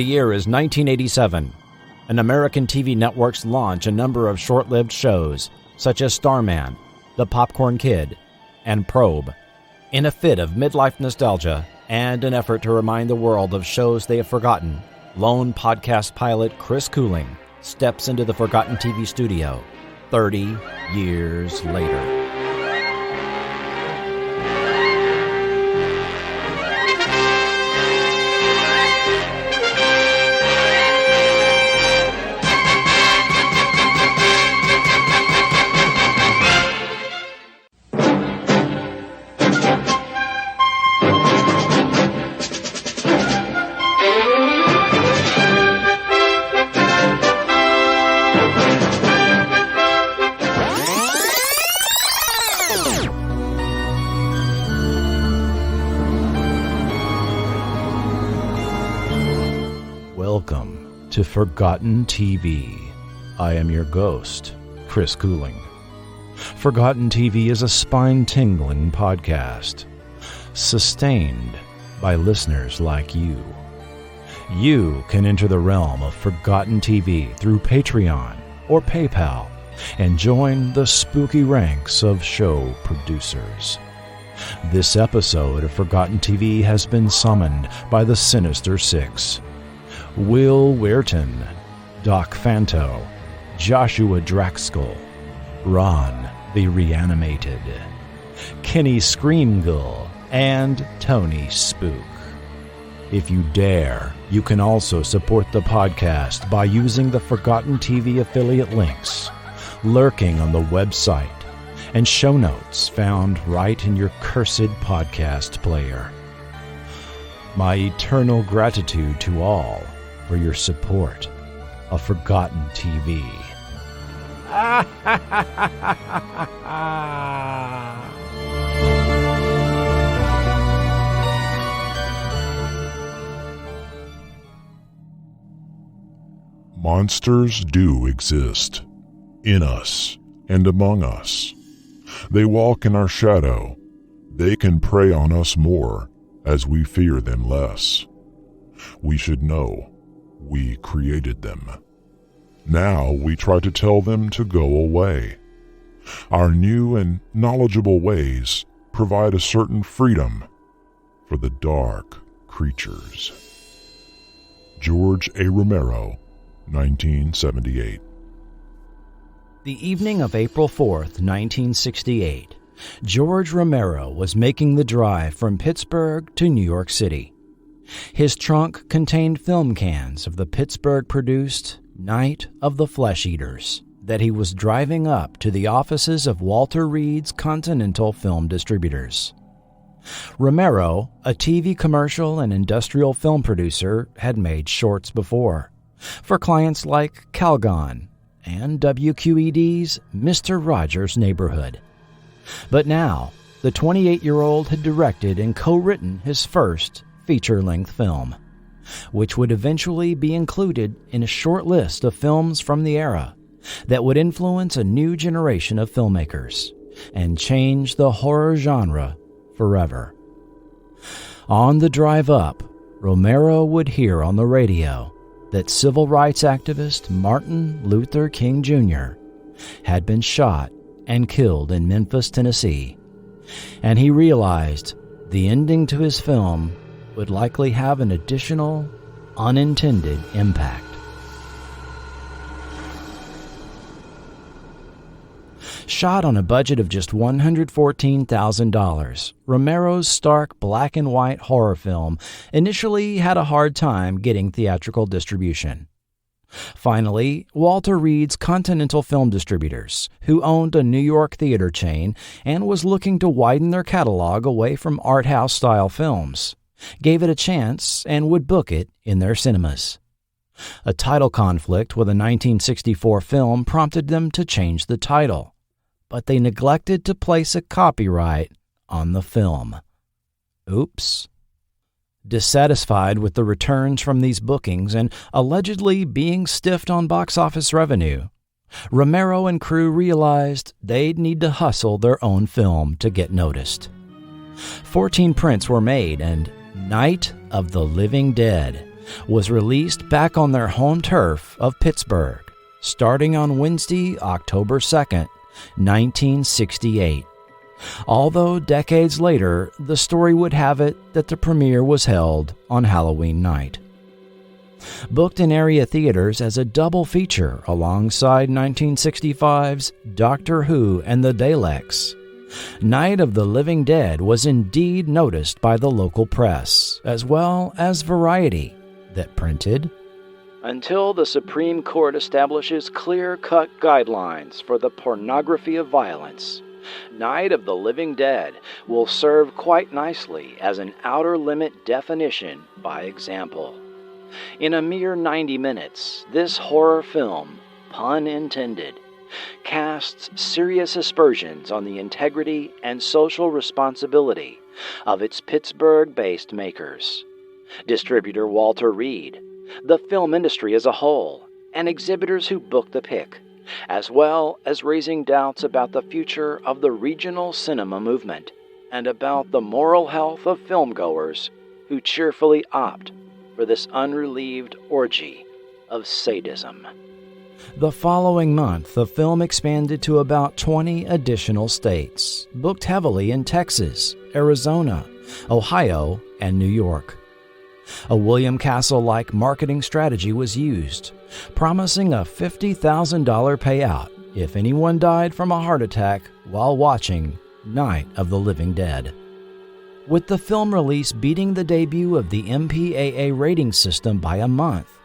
The year is 1987, and American TV networks launch a number of short-lived shows, such as Starman, The Popcorn Kid, and Probe. In a fit of midlife nostalgia and an effort to remind the world of shows they have forgotten, lone podcast pilot Chris Cooling steps into the Forgotten TV studio 30 years later. Welcome to Forgotten TV. I am your ghost, Chris Cooling. Forgotten TV is a spine-tingling podcast, sustained by listeners like you. You can enter the realm of Forgotten TV through Patreon or PayPal and join the spooky ranks of show producers. This episode of Forgotten TV has been summoned by the Sinister Six: Will Weirton, Doc Fanto, Joshua Draxkel, Ron the Reanimated, Kenny Screamgull, and Tony Spook. If you dare, you can also support the podcast by using the Forgotten TV affiliate links lurking on the website and show notes found right in your cursed podcast player. My eternal gratitude to all for your support of Forgotten TV. Monsters do exist, in us and among us. They walk in our shadow. They can prey on us more as we fear them less. We should know we created them. Now we try to tell them to go away. Our new and knowledgeable ways provide a certain freedom for the dark creatures. George A. Romero, 1978. The evening of April 4th, 1968, George Romero was making the drive from Pittsburgh to New York City. His trunk contained film cans of the Pittsburgh-produced Night of the Flesh Eaters that he was driving up to the offices of Walter Reed's Continental Film Distributors. Romero, a TV commercial and industrial film producer, had made shorts before for clients like Calgon and WQED's Mr. Rogers' Neighborhood. But now, the 28-year-old had directed and co-written his first feature-length film, which would eventually be included in a short list of films from the era that would influence a new generation of filmmakers and change the horror genre forever. On the drive up, Romero would hear on the radio that civil rights activist Martin Luther King Jr. had been shot and killed in Memphis, Tennessee, and he realized the ending to his film would likely have an additional, unintended impact. Shot on a budget of just $114,000, Romero's stark black and white horror film initially had a hard time getting theatrical distribution. Finally, Walter Reed's Continental Film Distributors, who owned a New York theater chain and was looking to widen their catalog away from art house-style films, gave it a chance and would book it in their cinemas. A title conflict with a 1964 film prompted them to change the title, but they neglected to place a copyright on the film. Oops. Dissatisfied with the returns from these bookings and allegedly being stiffed on box office revenue, Romero and crew realized they'd need to hustle their own film to get noticed. 14 prints were made, and Night of the Living Dead was released back on their home turf of Pittsburgh, starting on Wednesday, October 2nd, 1968. Although decades later, the story would have it that the premiere was held on Halloween night. Booked in area theaters as a double feature alongside 1965's Doctor Who and the Daleks, Night of the Living Dead was indeed noticed by the local press, as well as Variety, that printed, "Until the Supreme Court establishes clear-cut guidelines for the pornography of violence, Night of the Living Dead will serve quite nicely as an outer limit definition by example. In a mere 90 minutes, this horror film, pun intended, casts serious aspersions on the integrity and social responsibility of its Pittsburgh-based makers, distributor Walter Reed, the film industry as a whole, and exhibitors who booked the pick, as well as raising doubts about the future of the regional cinema movement and about the moral health of filmgoers who cheerfully opt for this unrelieved orgy of sadism." The following month, the film expanded to about 20 additional states, booked heavily in Texas, Arizona, Ohio, and New York. A William Castle-like marketing strategy was used, promising a $50,000 payout if anyone died from a heart attack while watching Night of the Living Dead. With the film release beating the debut of the MPAA rating system by a month,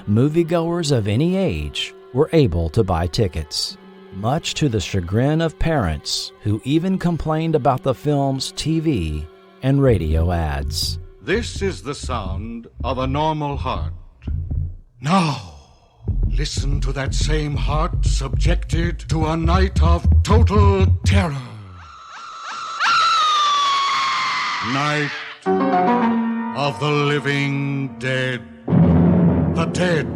moviegoers of any age were able to buy tickets, much to the chagrin of parents who even complained about the film's TV and radio ads. This is the sound of a normal heart. Now, listen to that same heart subjected to a night of total terror. Night of the Living Dead. The dead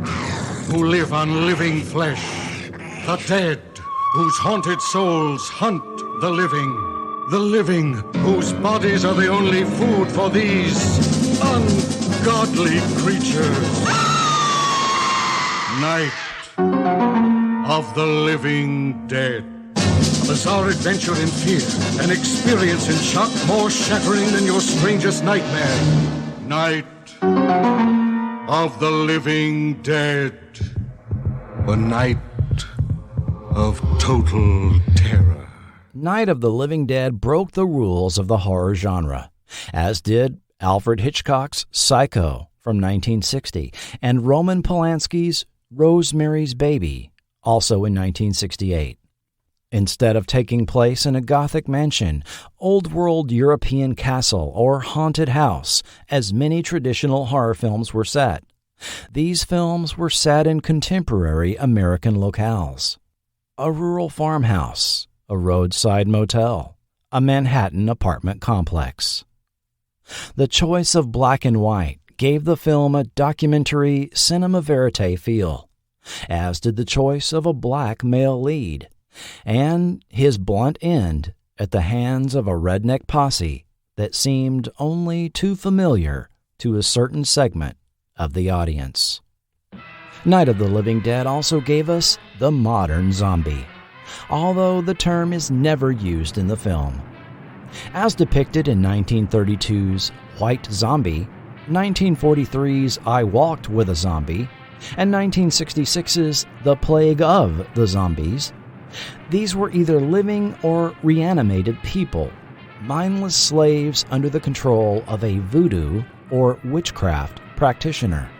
who live on living flesh. The dead whose haunted souls hunt the living. The living whose bodies are the only food for these ungodly creatures. Night of the Living Dead. A bizarre adventure in fear, an experience in shock more shattering than your strangest nightmare. Night of the Living Dead. A night of total terror. Night of the Living Dead broke the rules of the horror genre, as did Alfred Hitchcock's Psycho from 1960 and Roman Polanski's Rosemary's Baby, also in 1968. Instead of taking place in a Gothic mansion, old-world European castle, or haunted house, as many traditional horror films were set, these films were set in contemporary American locales. A rural farmhouse, a roadside motel, a Manhattan apartment complex. The choice of black and white gave the film a documentary cinema verite feel, as did the choice of a black male lead, and his blunt end at the hands of a redneck posse that seemed only too familiar to a certain segment of the audience. Night of the Living Dead also gave us the modern zombie, although the term is never used in the film. As depicted in 1932's White Zombie, 1943's I Walked with a Zombie, and 1966's The Plague of the Zombies, these were either living or reanimated people, mindless slaves under the control of a voodoo or witchcraft practitioner.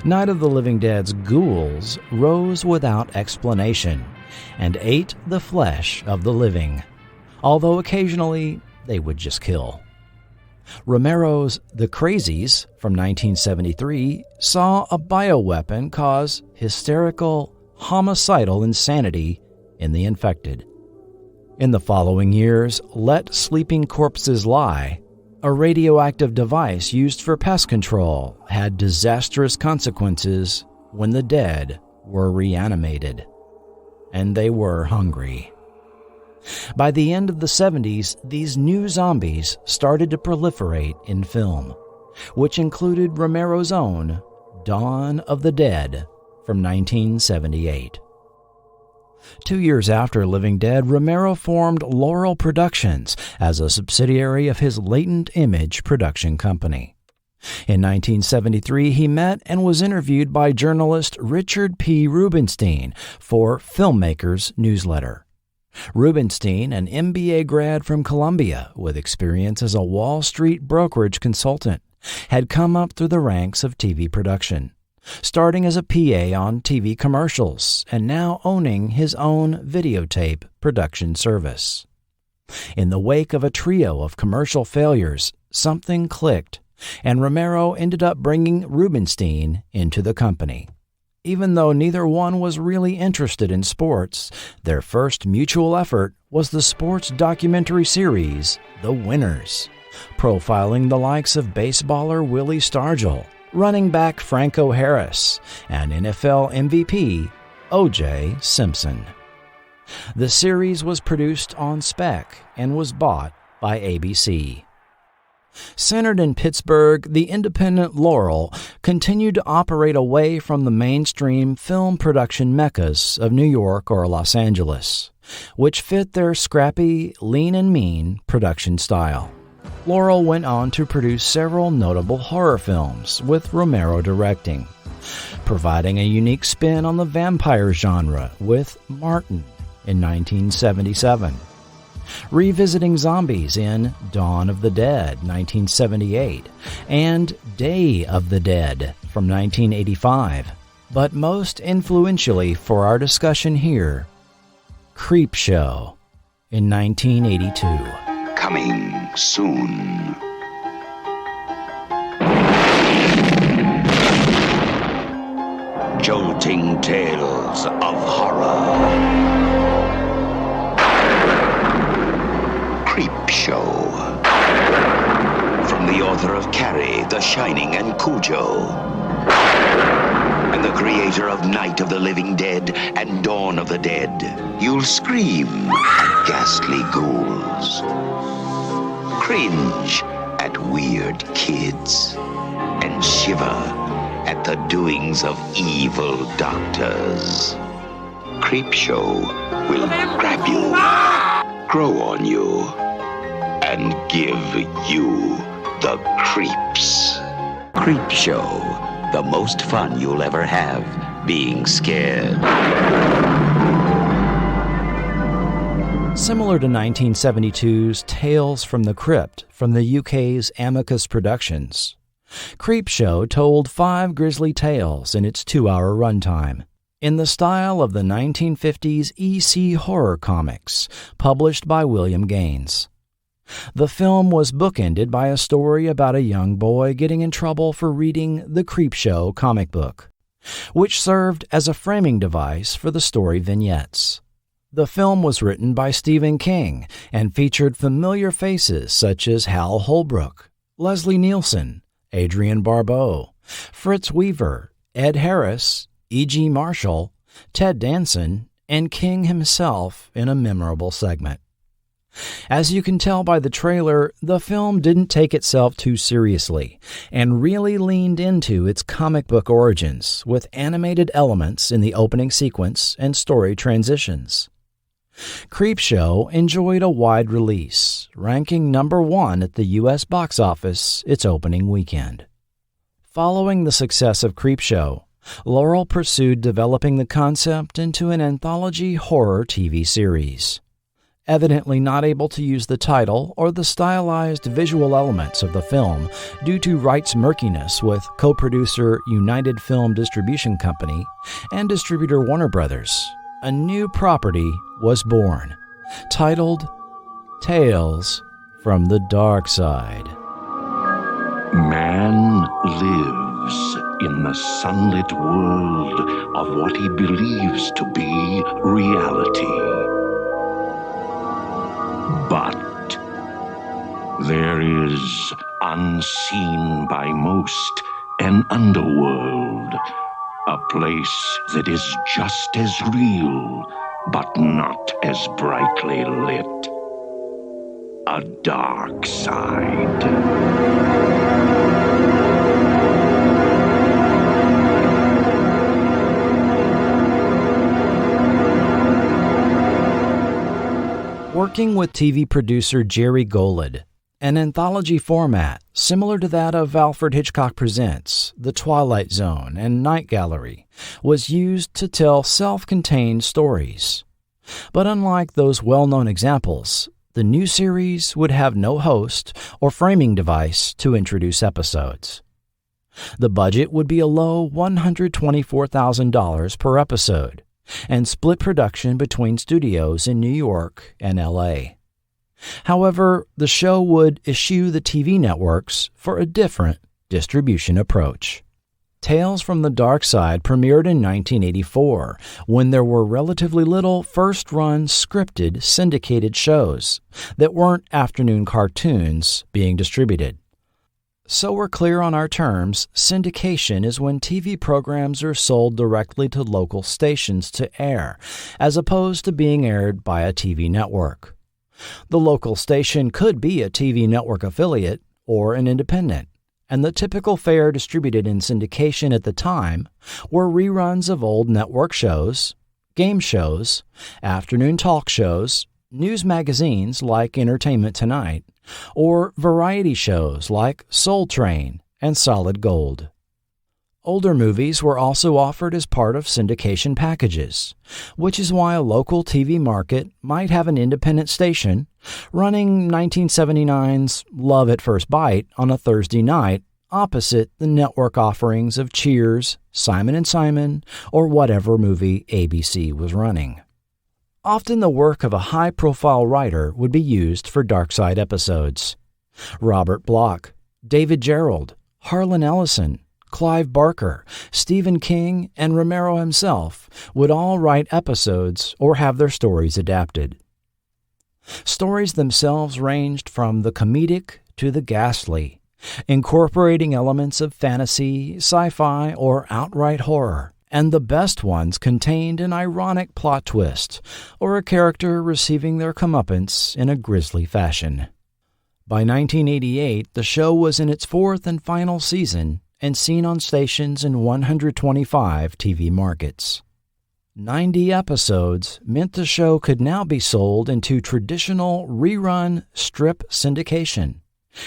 Night of the Living Dead's ghouls rose without explanation and ate the flesh of the living, although occasionally they would just kill. Romero's The Crazies from 1973 saw a bioweapon cause hysterical, homicidal insanity in the infected. In the following years, Let Sleeping Corpses Lie, a radioactive device used for pest control, had disastrous consequences when the dead were reanimated. And they were hungry. By the end of the 70s, these new zombies started to proliferate in film, which included Romero's own Dawn of the Dead from 1978. 2 years after Living Dead, Romero formed Laurel Productions as a subsidiary of his Latent Image production company. In 1973, he met and was interviewed by journalist Richard P. Rubenstein for Filmmakers Newsletter. Rubenstein, an MBA grad from Columbia with experience as a Wall Street brokerage consultant, had come up through the ranks of TV production, starting as a PA on TV commercials and now owning his own videotape production service. In the wake of a trio of commercial failures, something clicked, and Romero ended up bringing Rubenstein into the company. Even though neither one was really interested in sports, their first mutual effort was the sports documentary series, The Winners, profiling the likes of baseballer Willie Stargell, running back Franco Harris, and NFL MVP O.J. Simpson. The series was produced on spec and was bought by ABC. Centered in Pittsburgh, the independent Laurel continued to operate away from the mainstream film production meccas of New York or Los Angeles, which fit their scrappy, lean and mean production style. Laurel went on to produce several notable horror films, with Romero directing, providing a unique spin on the vampire genre with Martin in 1977, revisiting zombies in Dawn of the Dead, 1978, and Day of the Dead from 1985, but most influentially for our discussion here, Creepshow in 1982. Coming soon. Jolting tales of horror. Creepshow. From the author of Carrie, The Shining, and Cujo. And the creator of Night of the Living Dead and Dawn of the Dead. You'll scream at ghastly ghouls. Cringe at weird kids. And shiver at the doings of evil doctors. Creepshow will grab you, grow on you, and give you the creeps. Creepshow, the most fun you'll ever have being scared. Similar to 1972's Tales from the Crypt from the UK's Amicus Productions, Creepshow told 5 grisly tales in its 2-hour runtime, in the style of the 1950s EC horror comics published by William Gaines. The film was bookended by a story about a young boy getting in trouble for reading the Creepshow comic book, which served as a framing device for the story vignettes. The film was written by Stephen King and featured familiar faces such as Hal Holbrook, Leslie Nielsen, Adrienne Barbeau, Fritz Weaver, Ed Harris, E.G. Marshall, Ted Danson, and King himself in a memorable segment. As you can tell by the trailer, the film didn't take itself too seriously and really leaned into its comic book origins with animated elements in the opening sequence and story transitions. Creepshow enjoyed a wide release, ranking number 1 at the U.S. box office its opening weekend. Following the success of Creepshow, Laurel pursued developing the concept into an anthology horror TV series. Evidently not able to use the title or the stylized visual elements of the film due to rights murkiness with co-producer United Film Distribution Company and distributor Warner Brothers, a new property was born, titled Tales from the Darkside. Man lives in the sunlit world of what he believes to be reality. But there is, unseen by most, an underworld, a place that is just as real, but not as brightly lit. A dark side. working with TV producer Jerry Golod. An anthology format similar to that of Alfred Hitchcock Presents, The Twilight Zone, and Night Gallery was used to tell self-contained stories. But unlike those well-known examples, the new series would have no host or framing device to introduce episodes. The budget would be a low $124,000 per episode, and split production between studios in New York and L.A. However, the show would eschew the TV networks for a different distribution approach. Tales from the Darkside premiered in 1984, when there were relatively little first-run scripted syndicated shows that weren't afternoon cartoons being distributed. So we're clear on our terms, syndication is when TV programs are sold directly to local stations to air, as opposed to being aired by a TV network. The local station could be a TV network affiliate or an independent, and the typical fare distributed in syndication at the time were reruns of old network shows, game shows, afternoon talk shows, news magazines like Entertainment Tonight, or variety shows like Soul Train and Solid Gold. Older movies were also offered as part of syndication packages, which is why a local TV market might have an independent station running 1979's Love at First Bite on a Thursday night opposite the network offerings of Cheers, Simon & Simon, or whatever movie ABC was running. Often the work of a high-profile writer would be used for Darkside episodes. Robert Bloch, David Gerrold, Harlan Ellison, Clive Barker, Stephen King, and Romero himself would all write episodes or have their stories adapted. Stories themselves ranged from the comedic to the ghastly, incorporating elements of fantasy, sci-fi, or outright horror, and the best ones contained an ironic plot twist or a character receiving their comeuppance in a grisly fashion. By 1988, the show was in its fourth and final season and seen on stations in 125 TV markets. 90 episodes meant the show could now be sold into traditional rerun strip syndication,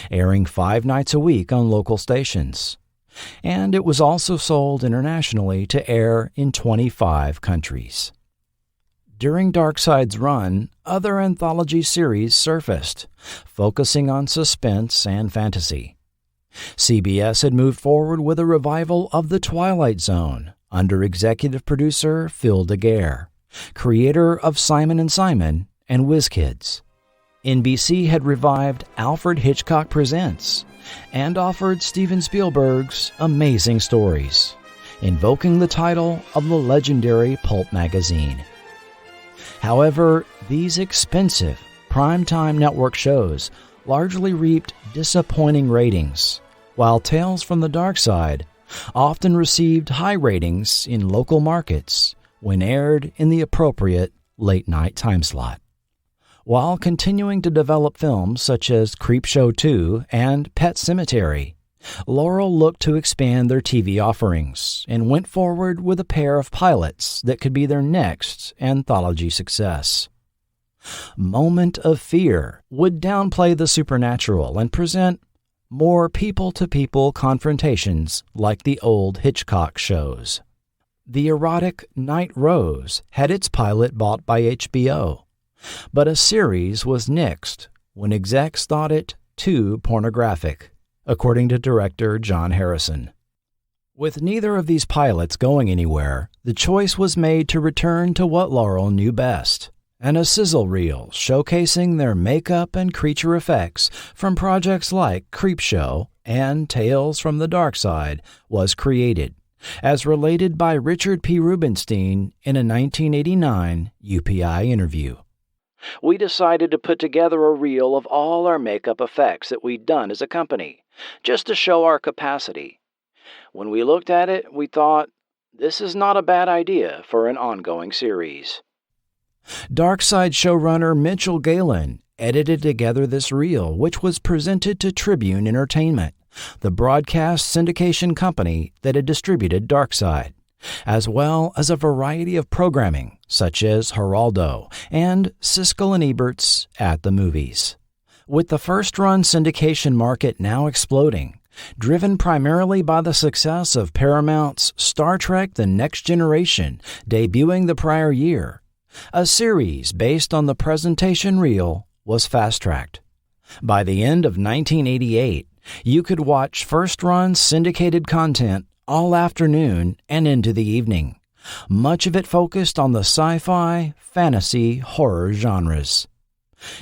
airing 5 nights a week on local stations. And it was also sold internationally to air in 25 countries. During Darkside's run, other anthology series surfaced, focusing on suspense and fantasy. CBS had moved forward with a revival of The Twilight Zone under executive producer Phil DeGuerre, creator of Simon & Simon and WizKids. NBC had revived Alfred Hitchcock Presents and offered Steven Spielberg's Amazing Stories, invoking the title of the legendary pulp magazine. However, these expensive primetime network shows largely reaped disappointing ratings, while Tales from the Darkside often received high ratings in local markets when aired in the appropriate late-night time slot. While continuing to develop films such as Creepshow 2 and Pet Sematary, Laurel looked to expand their TV offerings and went forward with a pair of pilots that could be their next anthology success. Moment of Fear would downplay the supernatural and present more people-to-people confrontations like the old Hitchcock shows. The erotic Night Rose had its pilot bought by HBO, but a series was nixed when execs thought it too pornographic, according to director John Harrison. With neither of these pilots going anywhere, the choice was made to return to what Laurel knew best, and a sizzle reel showcasing their makeup and creature effects from projects like Creepshow and Tales from the Darkside was created, as related by Richard P. Rubenstein in a 1989 UPI interview. We decided to put together a reel of all our makeup effects that we'd done as a company, just to show our capacity. When we looked at it, we thought, this is not a bad idea for an ongoing series. Darkside showrunner Mitchell Galen edited together this reel, which was presented to Tribune Entertainment, the broadcast syndication company that had distributed Darkside, as well as a variety of programming such as Geraldo and Siskel and Ebert's At the Movies. With the first-run syndication market now exploding, driven primarily by the success of Paramount's Star Trek: The Next Generation debuting the prior year, a series based on the presentation reel was fast-tracked. By the end of 1988, you could watch first-run syndicated content all afternoon and into the evening, much of it focused on the sci-fi, fantasy, horror genres.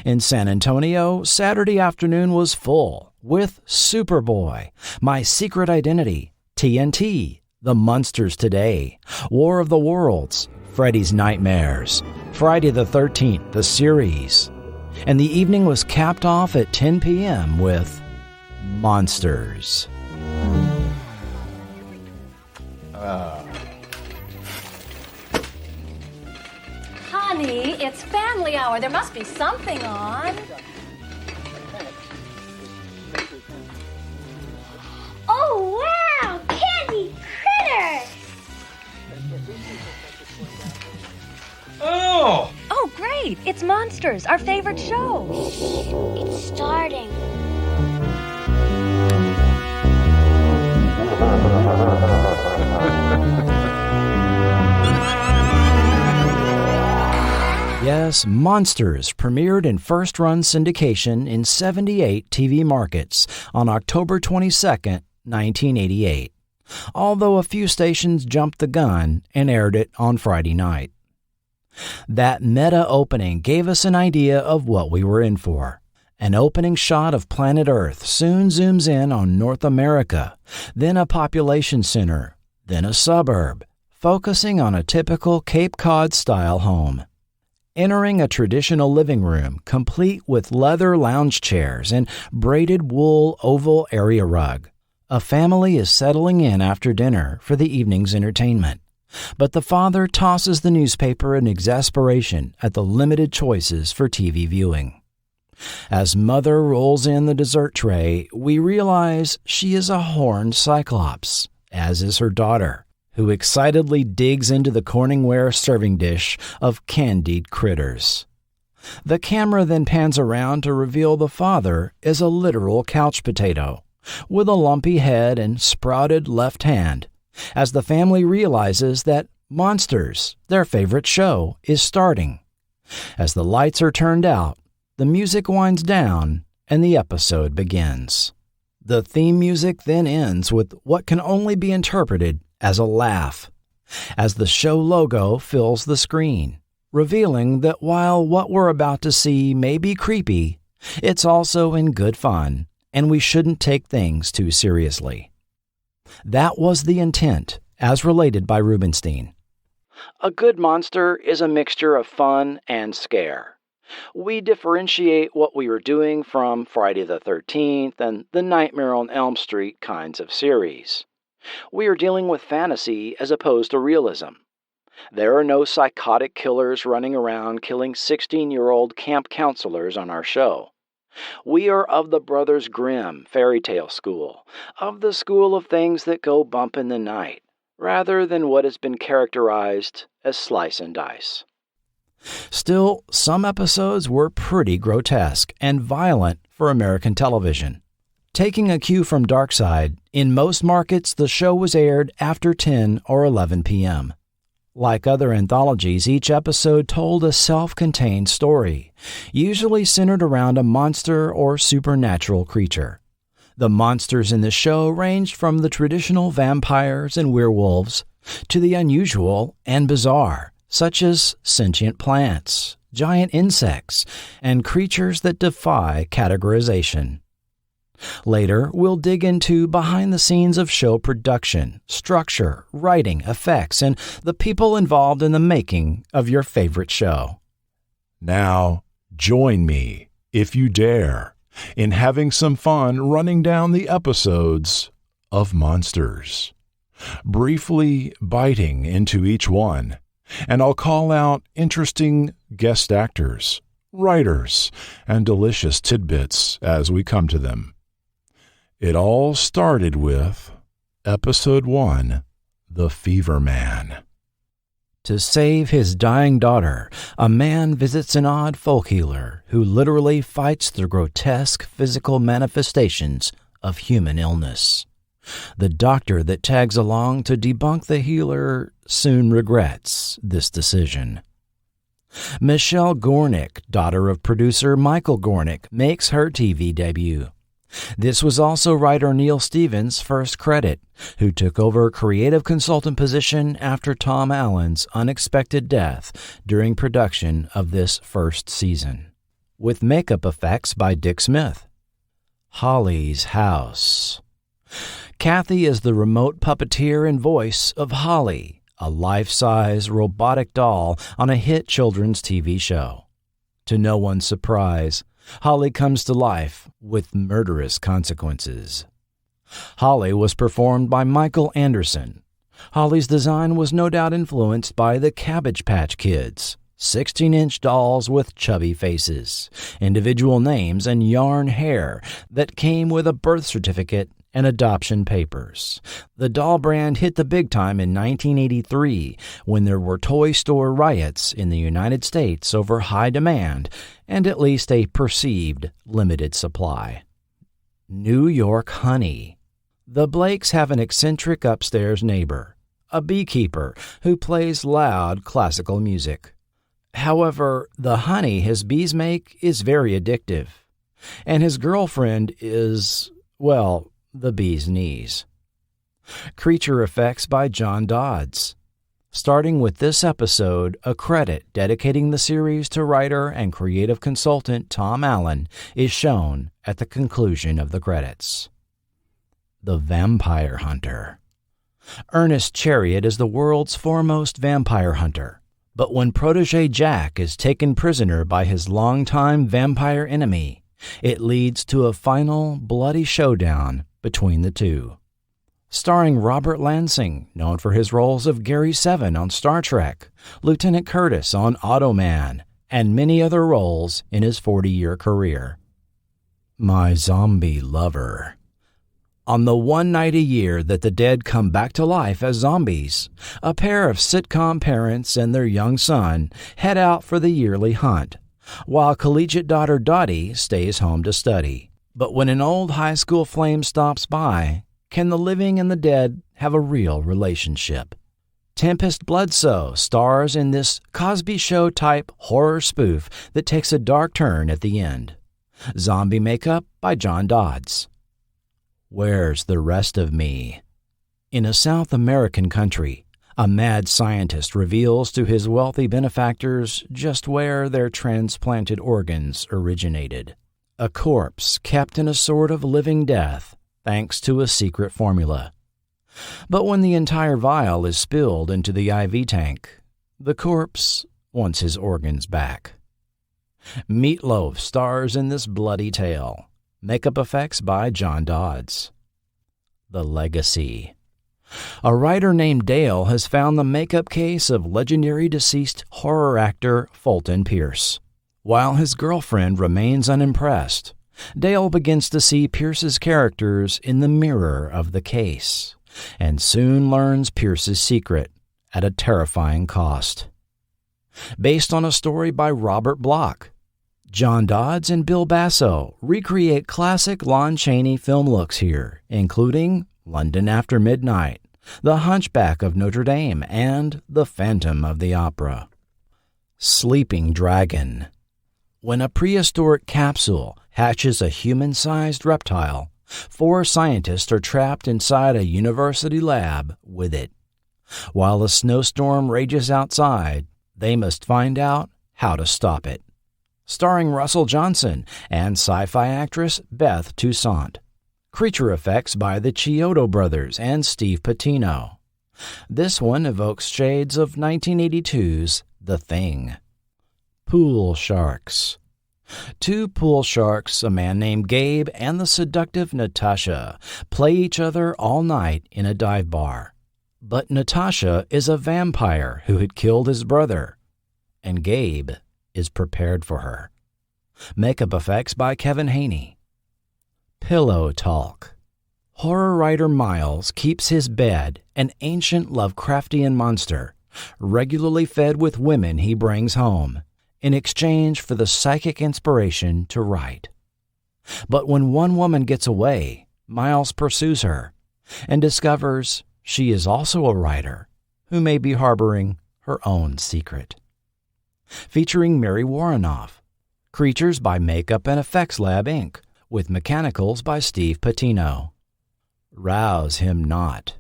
In San Antonio, Saturday afternoon was full with Superboy, My Secret Identity, TNT, The Munsters Today, War of the Worlds, Freddy's Nightmares, Friday the 13th, the series. And the evening was capped off at 10 p.m. with Monsters. Honey, it's family hour. There must be something on. Oh, wow! Candy critters! Oh! Oh, great. It's Monsters, our favorite show. It's starting. Yes, Monsters premiered in first-run syndication in 78 TV markets on October 22, 1988, although a few stations jumped the gun and aired it on Friday night. That meta opening gave us an idea of what we were in for. An opening shot of planet Earth soon zooms in on North America, then a population center, then a suburb, focusing on a typical Cape Cod-style home. Entering a traditional living room complete with leather lounge chairs and braided wool oval area rug, a family is settling in after dinner for the evening's entertainment. But the father tosses the newspaper in exasperation at the limited choices for TV viewing. As mother rolls in the dessert tray, we realize she is a horned cyclops, as is her daughter, who excitedly digs into the Corningware serving dish of candied critters. The camera then pans around to reveal the father is a literal couch potato, with a lumpy head and sprouted left hand, as the family realizes that Monsters, their favorite show, is starting. As the lights are turned out, the music winds down, and the episode begins. The theme music then ends with what can only be interpreted as a laugh, as the show logo fills the screen, revealing that while what we're about to see may be creepy, it's also in good fun, and we shouldn't take things too seriously. That was the intent, as related by Rubenstein. A good monster is a mixture of fun and scare. We differentiate what we were doing from Friday the 13th and the Nightmare on Elm Street kinds of series. We are dealing with fantasy as opposed to realism. There are no psychotic killers running around killing 16-year-old camp counselors on our show. We are of the Brothers Grimm fairy tale school, of the school of things that go bump in the night, rather than what has been characterized as slice and dice. Still, some episodes were pretty grotesque and violent for American television. Taking a cue from Darkside, in most markets the show was aired after 10 or 11 p.m. Like other anthologies, each episode told a self-contained story, usually centered around a monster or supernatural creature. The monsters in the show ranged from the traditional vampires and werewolves to the unusual and bizarre, such as sentient plants, giant insects, and creatures that defy categorization. Later, we'll dig into behind the scenes of show production, structure, writing, effects, and the people involved in the making of your favorite show. Now, join me, if you dare, in having some fun running down the episodes of Monsters, briefly biting into each one, and I'll call out interesting guest actors, writers, and delicious tidbits as we come to them. It all started with Episode 1, The Fever Man. To save his dying daughter, a man visits an odd folk healer who literally fights the grotesque physical manifestations of human illness. The doctor that tags along to debunk the healer soon regrets this decision. Michelle Gornick, daughter of producer Michael Gornick, makes her TV debut. This was also writer Neil Stevens' first credit, who took over a creative consultant position after Tom Allen's unexpected death during production of this first season, with makeup effects by Dick Smith. Holly's House. Kathy is the remote puppeteer and voice of Holly, a life-size robotic doll on a hit children's TV show. To no one's surprise, Holly comes to life with murderous consequences. Holly was performed by Michael Anderson. Holly's design was no doubt influenced by the Cabbage Patch Kids, 16-inch dolls with chubby faces, individual names, and yarn hair that came with a birth certificate and adoption papers. The doll brand hit the big time in 1983 when there were toy store riots in the United States over high demand and at least a perceived limited supply. New York Honey. The Blakes have an eccentric upstairs neighbor, a beekeeper who plays loud classical music. However, the honey his bees make is very addictive, and his girlfriend is, well, the bee's knees. Creature effects by John Dodds. Starting with this episode, a credit dedicating the series to writer and creative consultant Tom Allen is shown at the conclusion of the credits. The Vampire Hunter. Ernest Chariot is the world's foremost vampire hunter, but when protege Jack is taken prisoner by his longtime vampire enemy, it leads to a final bloody showdown between the two. Starring Robert Lansing, known for his roles of Gary Seven on Star Trek, Lieutenant Curtis on Automan, and many other roles in his 40-year career. My Zombie Lover. On the one night a year that the dead come back to life as zombies, a pair of sitcom parents and their young son head out for the yearly hunt, while collegiate daughter Dottie stays home to study. But when an old high school flame stops by, can the living and the dead have a real relationship? Tempest Bledsoe stars in this Cosby Show-type horror spoof that takes a dark turn at the end. Zombie makeup by John Dodds. Where's the Rest of Me? In a South American country, a mad scientist reveals to his wealthy benefactors just where their transplanted organs originated. A corpse kept in a sort of living death thanks to a secret formula. But when the entire vial is spilled into the IV tank, the corpse wants his organs back. Meatloaf stars in this bloody tale. Makeup effects by John Dodds. The Legacy. A writer named Dale has found the makeup case of legendary deceased horror actor Fulton Pierce. While his girlfriend remains unimpressed, Dale begins to see Pierce's characters in the mirror of the case, and soon learns Pierce's secret at a terrifying cost. Based on a story by Robert Bloch, John Dodds and Bill Basso recreate classic Lon Chaney film looks here, including London After Midnight, The Hunchback of Notre Dame, and The Phantom of the Opera. Sleeping Dragon. When a prehistoric capsule hatches a human-sized reptile, 4 scientists are trapped inside a university lab with it. While a snowstorm rages outside, they must find out how to stop it. Starring Russell Johnson and sci-fi actress Beth Toussaint. Creature effects by the Chiodo brothers and Steve Patino. This one evokes shades of 1982's The Thing. Pool Sharks. 2 pool sharks, a man named Gabe and the seductive Natasha, play each other all night in a dive bar. But Natasha is a vampire who had killed his brother, and Gabe is prepared for her. Makeup effects by Kevin Haney. Pillow Talk. horror writer Miles keeps his bed, an ancient Lovecraftian monster, regularly fed with women he brings home, in exchange for the psychic inspiration to write. But when one woman gets away, Miles pursues her and discovers she is also a writer who may be harboring her own secret. Featuring Mary Warrenoff, Creatures by Makeup and Effects Lab, Inc., with mechanicals by Steve Patino. Rouse him not.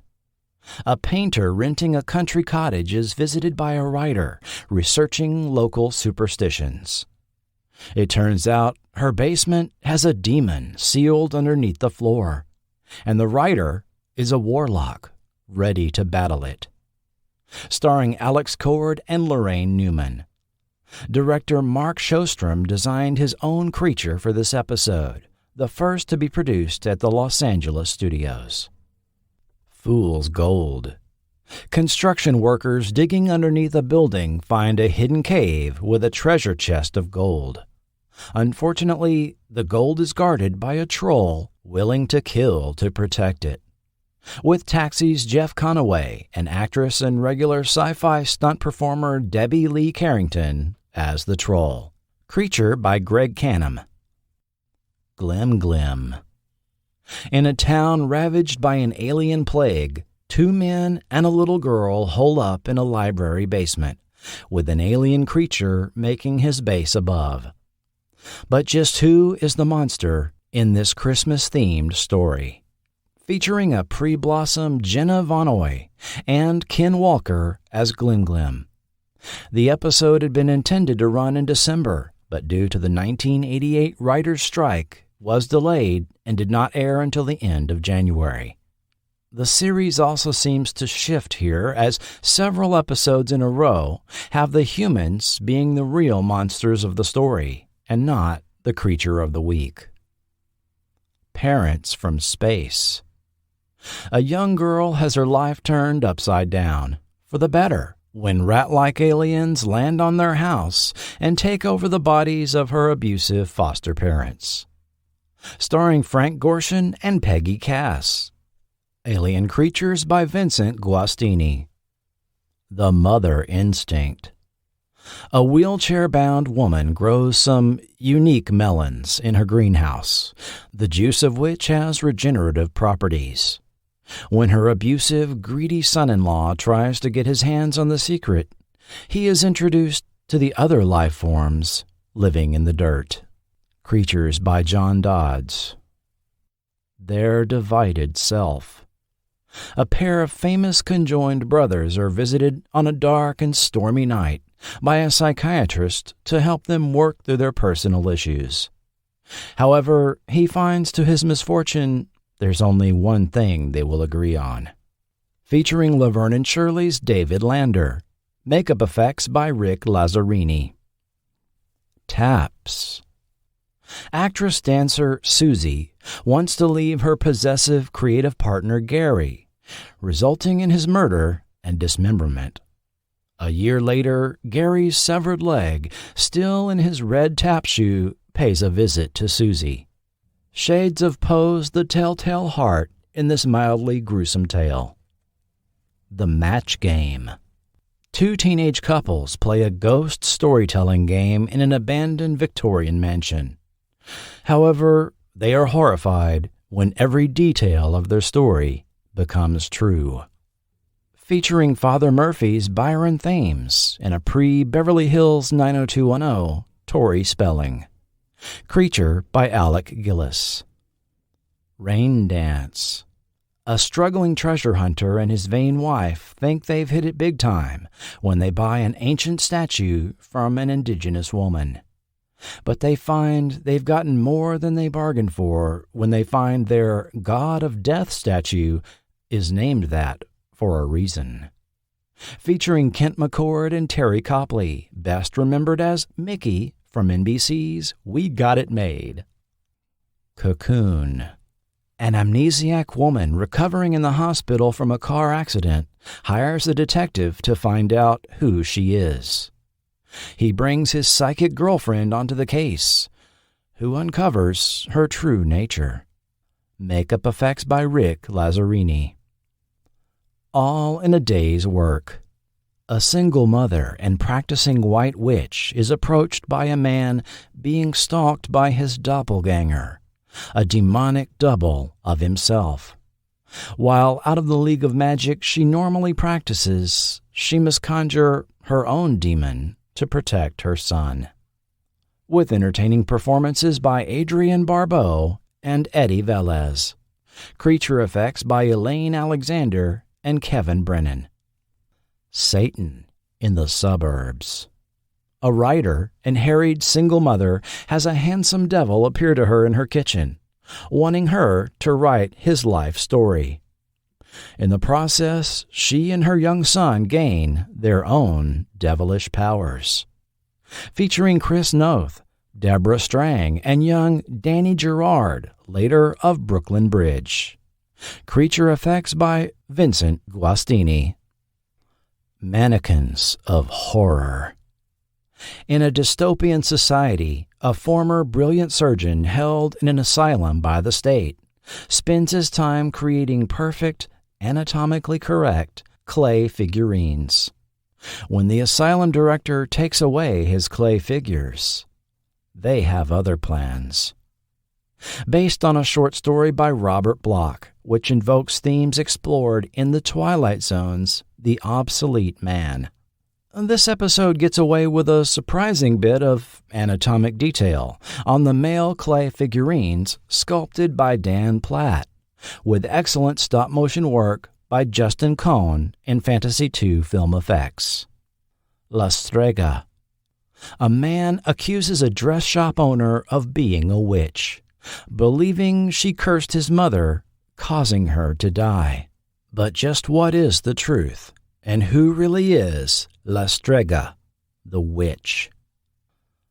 A painter renting a country cottage is visited by a writer researching local superstitions. It turns out her basement has a demon sealed underneath the floor, and the writer is a warlock ready to battle it. Starring Alex Cord and Lorraine Newman. Director Mark Shostrom designed his own creature for this episode, the first to be produced at the Los Angeles studios. Fool's Gold. Construction workers digging underneath a building find a hidden cave with a treasure chest of gold. Unfortunately, the gold is guarded by a troll willing to kill to protect it. With Taxi's Jeff Conaway and actress and regular sci-fi stunt performer Debbie Lee Carrington as the troll. Creature by Greg Canham. Glim Glim. In a town ravaged by an alien plague, 2 men and a little girl hole up in a library basement, with an alien creature making his base above. But just who is the monster in this Christmas-themed story? Featuring a pre-blossom Jenna Vonoy and Ken Walker as Glim Glim. The episode had been intended to run in December, but due to the 1988 writers' strike, was delayed and did not air until the end of January. The series also seems to shift here, as several episodes in a row have the humans being the real monsters of the story, and not the creature of the week. Parents from Space. A young girl has her life turned upside down, for the better, when rat-like aliens land on their house and take over the bodies of her abusive foster parents. Starring Frank Gorshin and Peggy Cass. Alien Creatures by Vincent Guastini. The Mother Instinct. A wheelchair-bound woman grows some unique melons in her greenhouse, the juice of which has regenerative properties. When her abusive, greedy son-in-law tries to get his hands on the secret, he is introduced to the other life forms living in the dirt. Creatures by John Dodds. Their Divided Self. A pair of famous conjoined brothers are visited on a dark and stormy night by a psychiatrist to help them work through their personal issues. However, he finds to his misfortune there's only one thing they will agree on. Featuring Laverne and Shirley's David Lander. Makeup effects by Rick Lazzarini. Taps. Actress-dancer Susie wants to leave her possessive creative partner Gary, resulting in his murder and dismemberment. A year later, Gary's severed leg, still in his red tap shoe, pays a visit to Susie. Shades of Poe's The Telltale Heart in this mildly gruesome tale. The Match Game. 2 teenage couples play a ghost storytelling game in an abandoned Victorian mansion. However, they are horrified when every detail of their story becomes true. Featuring Father Murphy's Byron Thames and a pre-Beverly Hills 90210 Tori Spelling. Creature by Alec Gillis. Rain Dance. A struggling treasure hunter and his vain wife think they've hit it big time when they buy an ancient statue from an indigenous woman. But they find they've gotten more than they bargained for when they find their God of Death statue is named that for a reason. Featuring Kent McCord and Terry Copley, best remembered as Mickey from NBC's We Got It Made. Cocoon. An amnesiac woman recovering in the hospital from a car accident hires a detective to find out who she is. He brings his psychic girlfriend onto the case, who uncovers her true nature. Makeup effects by Rick Lazzarini. All in a day's work. A single mother and practicing white witch is approached by a man being stalked by his doppelganger, a demonic double of himself. While out of the league of magic she normally practices, she must conjure her own demon to protect her son. With entertaining performances by Adrienne Barbeau and Eddie Velez. Creature effects by Elaine Alexander and Kevin Brennan. Satan in the Suburbs. A writer and harried single mother has a handsome devil appear to her in her kitchen, wanting her to write his life story. In the process, she and her young son gain their own devilish powers. Featuring Chris Noth, Deborah Strang, and young Danny Gerard, later of Brooklyn Bridge. Creature effects by Vincent Guastini. Mannequins of Horror. In a dystopian society, a former brilliant surgeon held in an asylum by the state spends his time creating perfect, anatomically correct clay figurines. When the asylum director takes away his clay figures, they have other plans. Based on a short story by Robert Bloch, which invokes themes explored in The Twilight Zone's The Obsolete Man. This episode gets away with a surprising bit of anatomic detail on the male clay figurines sculpted by Dan Platt, with excellent stop-motion work by Justin Cohn in Fantasy II Film Effects. La Strega. A man accuses a dress shop owner of being a witch, believing she cursed his mother, causing her to die. But just what is the truth, and who really is La Strega, the witch?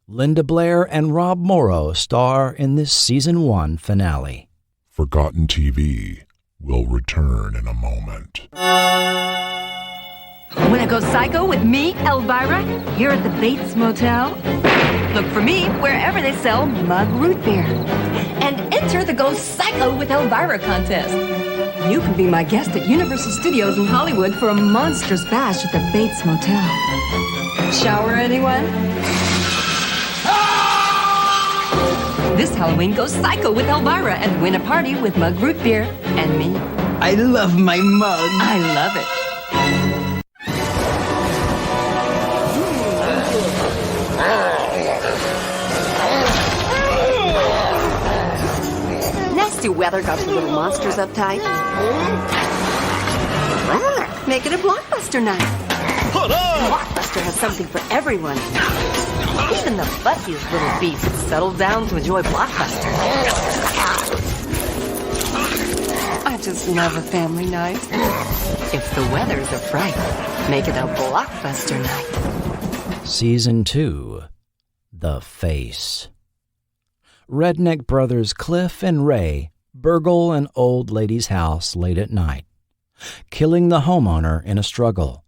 Linda Blair and Rob Morrow star in this Season 1 finale. Forgotten TV will return in a moment. Wanna go psycho with me, Elvira, here at the Bates Motel? Look for me wherever they sell mug root beer. And enter the Go Psycho with Elvira contest. You can be my guest at Universal Studios in Hollywood for a monstrous bash at the Bates Motel. Shower anyone? This Halloween, go psycho with Elvira and win a party with mug root beer and me. I love my mug. I love it. Nasty weather got the little monsters uptight. Make it a blockbuster night. Blockbuster has something for everyone. Even the fussiest little beasts settle down to enjoy Blockbuster. I just love a family night. If the weather's a fright, make it a Blockbuster night. Season 2, The Face. Redneck brothers Cliff and Ray burgle an old lady's house late at night, killing the homeowner in a struggle.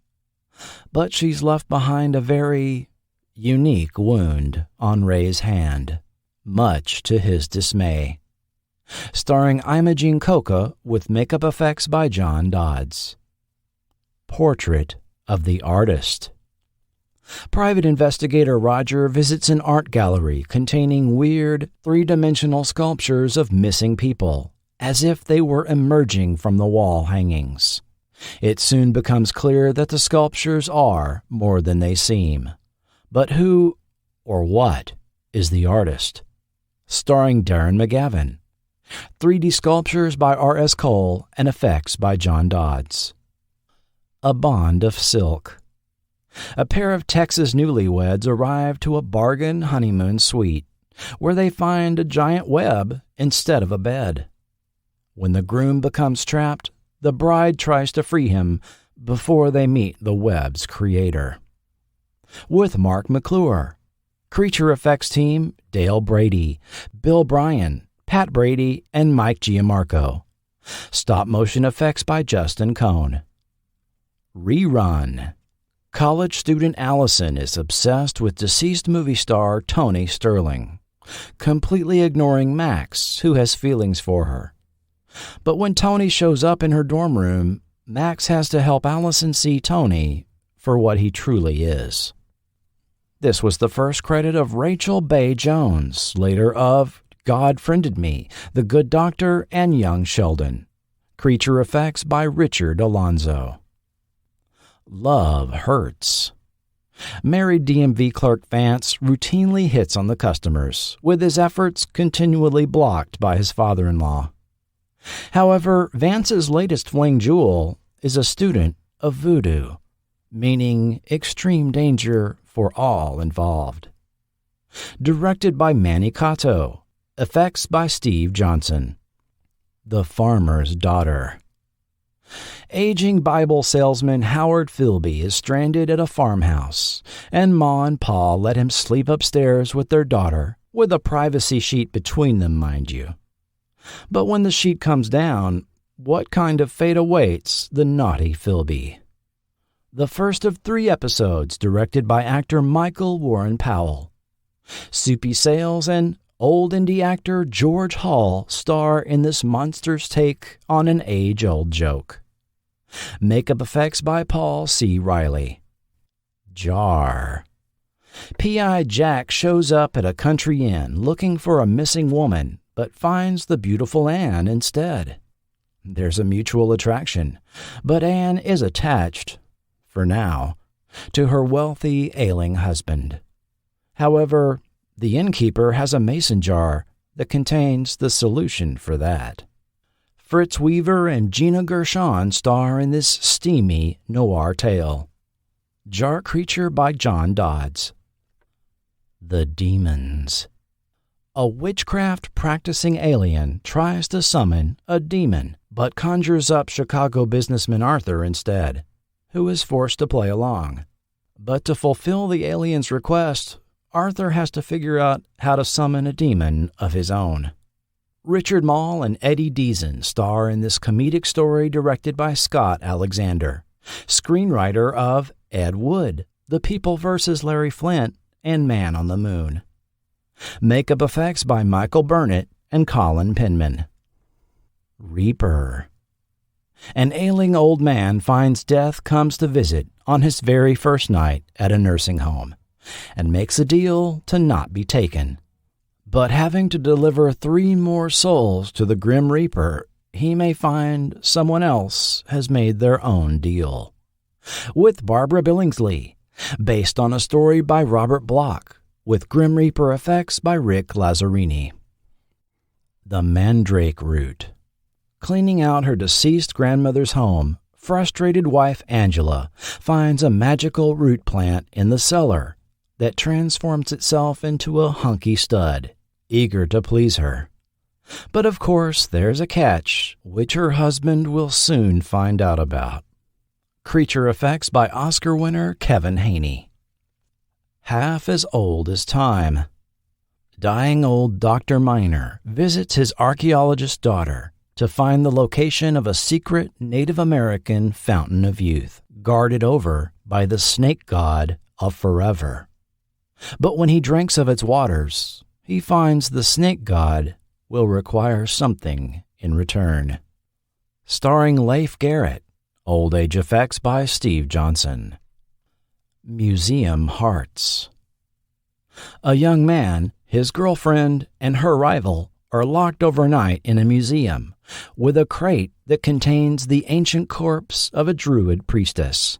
But she's left behind a very unique wound on Ray's hand, much to his dismay. Starring Imogene Coca with makeup effects by John Dodds. Portrait of the Artist. Private investigator Roger visits an art gallery containing weird, three-dimensional sculptures of missing people, as if they were emerging from the wall hangings. It soon becomes clear that the sculptures are more than they seem. But who or what is the artist? Starring Darren McGavin. 3D sculptures by R.S. Cole and effects by John Dodds. A Bond of Silk. A pair of Texas newlyweds arrive to a bargain honeymoon suite, where they find a giant web instead of a bed. When the groom becomes trapped, the bride tries to free him before they meet the web's creator. With Mark McClure, creature effects team Dale Brady, Bill Bryan, Pat Brady, and Mike Giamarco. Stop motion effects by Justin Cohn. Rerun. College student Allison is obsessed with deceased movie star Tony Sterling, completely ignoring Max, who has feelings for her. But when Tony shows up in her dorm room, Max has to help Allison see Tony for what he truly is. This was the first credit of Rachel Bay Jones, later of God Friended Me, The Good Doctor, and Young Sheldon. Creature effects by Richard Alonzo. Love hurts. Married DMV clerk Vance routinely hits on the customers, with his efforts continually blocked by his father-in-law. However, Vance's latest fling jewel is a student of voodoo, meaning extreme danger for all involved. Directed by Manny Cato. Effects by Steve Johnson. The Farmer's Daughter. Aging Bible salesman Howard Philby is stranded at a farmhouse, and Ma and Pa let him sleep upstairs with their daughter, with a privacy sheet between them, mind you. But when the sheet comes down, what kind of fate awaits the naughty Philby? The first of 3 episodes directed by actor Michael Warren Powell. Soupy Sales and old indie actor George Hall star in this monster's take on an age-old joke. Makeup effects by Paul C. Riley. Jar. P.I. Jack shows up at a country inn looking for a missing woman, but finds the beautiful Anne instead. There's a mutual attraction, but Anne is attached, for now, to her wealthy, ailing husband. However, the innkeeper has a mason jar that contains the solution for that. Fritz Weaver and Gina Gershon star in this steamy noir tale. Jar Creature by John Dodds. The Demons. A witchcraft-practicing alien tries to summon a demon, but conjures up Chicago businessman Arthur instead, who is forced to play along. But to fulfill the alien's request, Arthur has to figure out how to summon a demon of his own. Richard Mall and Eddie Deason star in this comedic story directed by Scott Alexander, screenwriter of Ed Wood, The People vs. Larry Flint, and Man on the Moon. Makeup effects by Michael Burnett and Colin Penman. Reaper. An ailing old man finds death comes to visit on his very first night at a nursing home, and makes a deal to not be taken. But having to deliver 3 more souls to the Grim Reaper, he may find someone else has made their own deal. With Barbara Billingsley, based on a story by Robert Bloch, with Grim Reaper effects by Rick Lazzarini. The Mandrake Root. Cleaning out her deceased grandmother's home, frustrated wife Angela finds a magical root plant in the cellar that transforms itself into a hunky stud, eager to please her. But of course, there's a catch, which her husband will soon find out about. Creature effects by Oscar winner Kevin Haney. Half as old as time. Dying old Dr. Miner visits his archaeologist daughter to find the location of a secret Native American fountain of youth, guarded over by the snake god of forever. But when he drinks of its waters, he finds the snake god will require something in return. Starring Leif Garrett, old age effects by Steve Johnson. Museum Hearts. A young man, his girlfriend, and her rival are locked overnight in a museum with a crate that contains the ancient corpse of a druid priestess.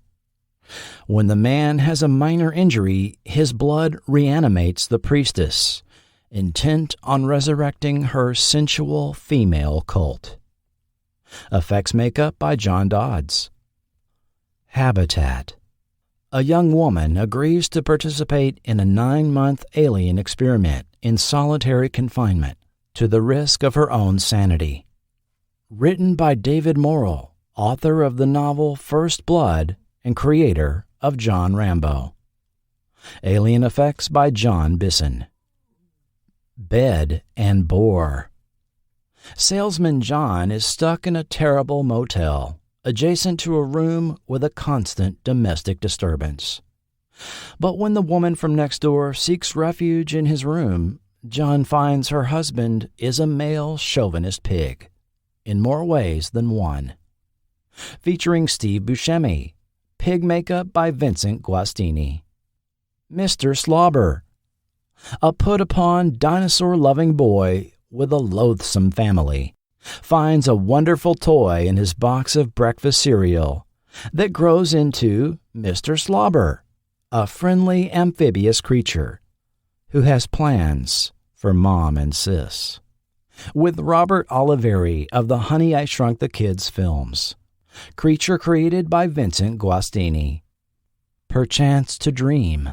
When the man has a minor injury, his blood reanimates the priestess, intent on resurrecting her sensual female cult. Effects makeup by John Dodds. Habitat. A young woman agrees to participate in a 9-month alien experiment in solitary confinement to the risk of her own sanity. Written by David Morrell, author of the novel First Blood and creator of John Rambo. Alien effects by John Bisson. Bed and Bore. Salesman John is stuck in a terrible motel, adjacent to a room with a constant domestic disturbance. But when the woman from next door seeks refuge in his room, John finds her husband is a male chauvinist pig, in more ways than one. Featuring Steve Buscemi, pig makeup by Vincent Guastini. Mr. Slobber, a put-upon, dinosaur-loving boy with a loathsome family, finds a wonderful toy in his box of breakfast cereal that grows into Mr. Slobber, a friendly amphibious creature who has plans for Mom and Sis. With Robert Oliveri of the Honey, I Shrunk the Kids films. Creature created by Vincent Guastini. Perchance to Dream.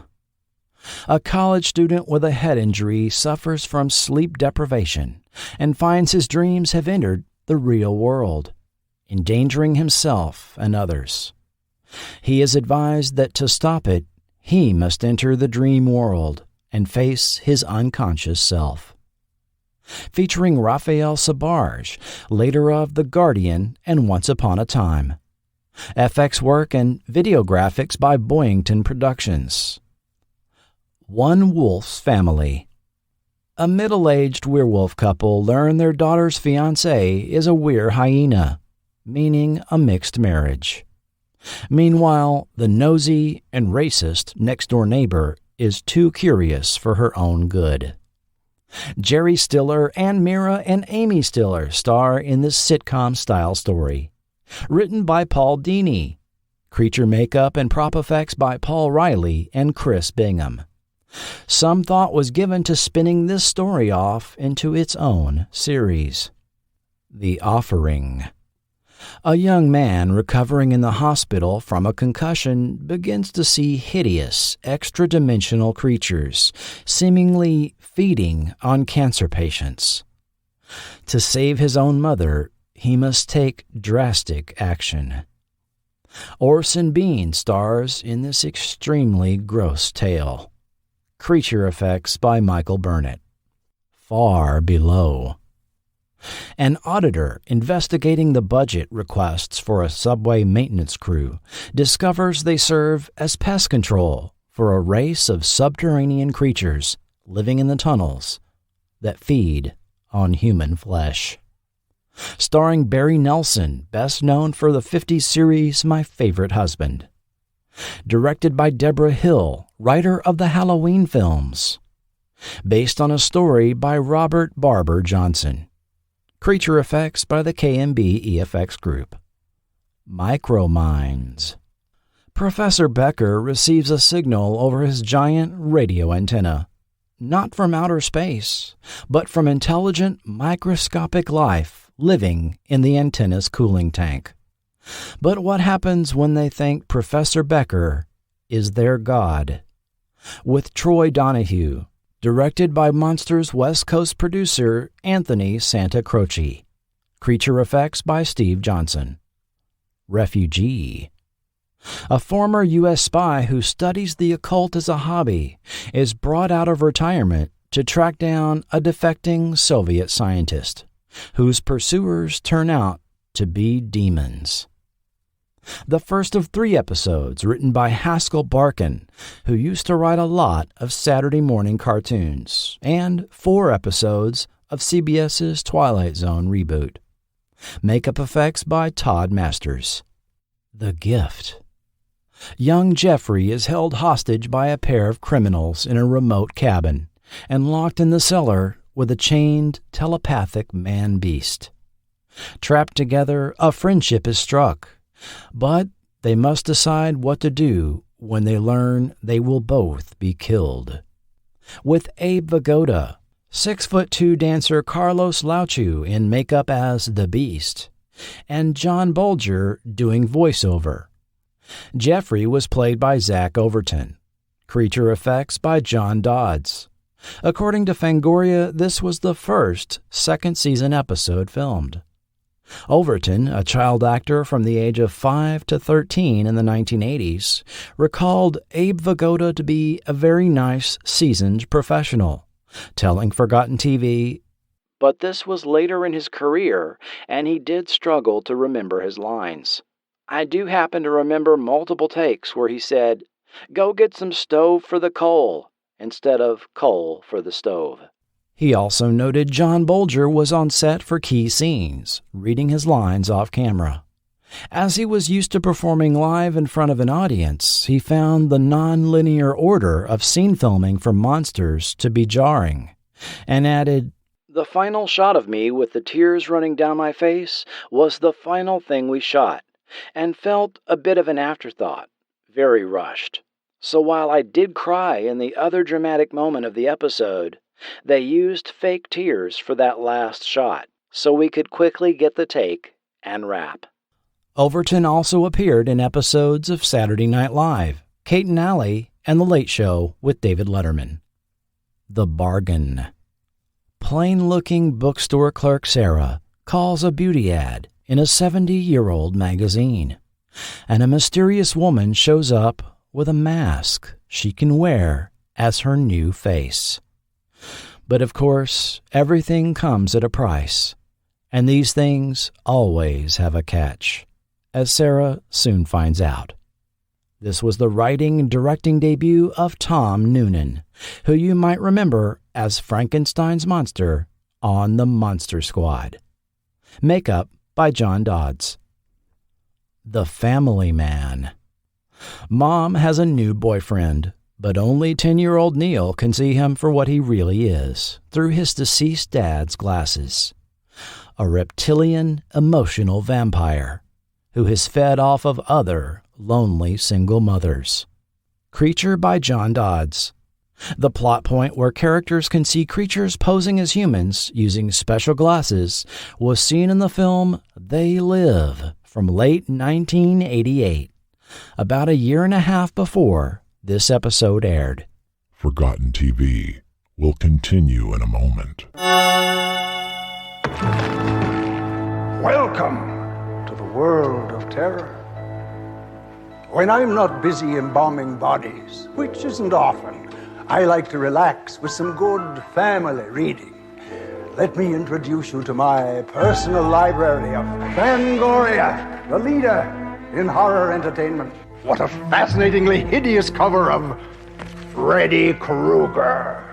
A college student with a head injury suffers from sleep deprivation and finds his dreams have entered the real world, endangering himself and others. He is advised that to stop it, he must enter the dream world and face his unconscious self. Featuring Raphael Sabarge, later of The Guardian and Once Upon a Time. FX work and video graphics by Boyington Productions. One Wolf's Family. A middle-aged werewolf couple learn their daughter's fiancé is a were hyena, meaning a mixed marriage. Meanwhile, the nosy and racist next-door neighbor is too curious for her own good. Jerry Stiller and Mira and Amy Stiller star in this sitcom-style story. Written by Paul Dini. Creature makeup and prop effects by Paul Riley and Chris Bingham. Some thought was given to spinning this story off into its own series. The Offering. A young man recovering in the hospital from a concussion begins to see hideous, extra-dimensional creatures seemingly feeding on cancer patients. To save his own mother, he must take drastic action. Orson Bean stars in this extremely gross tale. Creature effects by Michael Burnett. Far Below. An auditor investigating the budget requests for a subway maintenance crew discovers they serve as pest control for a race of subterranean creatures living in the tunnels that feed on human flesh. Starring Barry Nelson, best known for the 50s series My Favorite Husband. Directed by Deborah Hill, writer of the Halloween films. Based on a story by Robert Barber Johnson. Creature effects by the KMB EFX Group. Microminds. Professor Becker receives a signal over his giant radio antenna, not from outer space, but from intelligent microscopic life living in the antenna's cooling tank. But what happens when they think Professor Becker is their god? With Troy Donahue, directed by Monsters West Coast producer Anthony Santa Croce. Creature effects by Steve Johnson. Refugee. A former U.S. spy who studies the occult as a hobby is brought out of retirement to track down a defecting Soviet scientist, whose pursuers turn out to be demons. The first of 3 episodes written by Haskell Barkin, who used to write a lot of Saturday morning cartoons, and 4 episodes of CBS's Twilight Zone reboot. Makeup effects by Todd Masters. The Gift. Young Jeffrey is held hostage by a pair of criminals in a remote cabin and locked in the cellar with a chained, telepathic man-beast. Trapped together, a friendship is struck, but they must decide what to do when they learn they will both be killed. With Abe Vigoda, 6'2" dancer Carlos Lauchu in makeup as the Beast, and John Bolger doing voiceover. Jeffrey was played by Zach Overton. Creature effects by John Dodds. According to Fangoria, this was the first second-season episode filmed. Overton, a child actor from the age of 5 to 13 in the 1980s, recalled Abe Vigoda to be a very nice, seasoned professional, telling Forgotten TV, "But this was later in his career, and he did struggle to remember his lines. I do happen to remember multiple takes where he said, 'Go get some stove for the coal,' instead of coal for the stove." He also noted John Bolger was on set for key scenes, reading his lines off camera. As he was used to performing live in front of an audience, he found the non-linear order of scene filming for monsters to be jarring, and added, "The final shot of me with the tears running down my face was the final thing we shot, and felt a bit of an afterthought, very rushed. So while I did cry in the other dramatic moment of the episode, they used fake tears for that last shot, so we could quickly get the take and wrap." Overton also appeared in episodes of Saturday Night Live, Kate and Alley, and The Late Show with David Letterman. The Bargain. Plain-looking bookstore clerk Sarah calls a beauty ad in a 70-year-old magazine, and a mysterious woman shows up with a mask she can wear as her new face. But of course, everything comes at a price, and these things always have a catch, as Sarah soon finds out. This was the writing and directing debut of Tom Noonan, who you might remember as Frankenstein's monster on The Monster Squad. Makeup by John Dodds. The Family Man. Mom has a new boyfriend, but only 10-year-old Neil can see him for what he really is, through his deceased dad's glasses. A reptilian, emotional vampire who has fed off of other lonely single mothers. Creature by John Dodds. The plot point where characters can see creatures posing as humans using special glasses was seen in the film They Live from late 1988, about a year and a half before this episode aired. Forgotten TV will continue in a moment. Welcome to the world of terror. When I'm not busy embalming bodies, which isn't often, I like to relax with some good family reading. Let me introduce you to my personal library of Fangoria, the leader in horror entertainment. What a fascinatingly hideous cover of Freddy Krueger.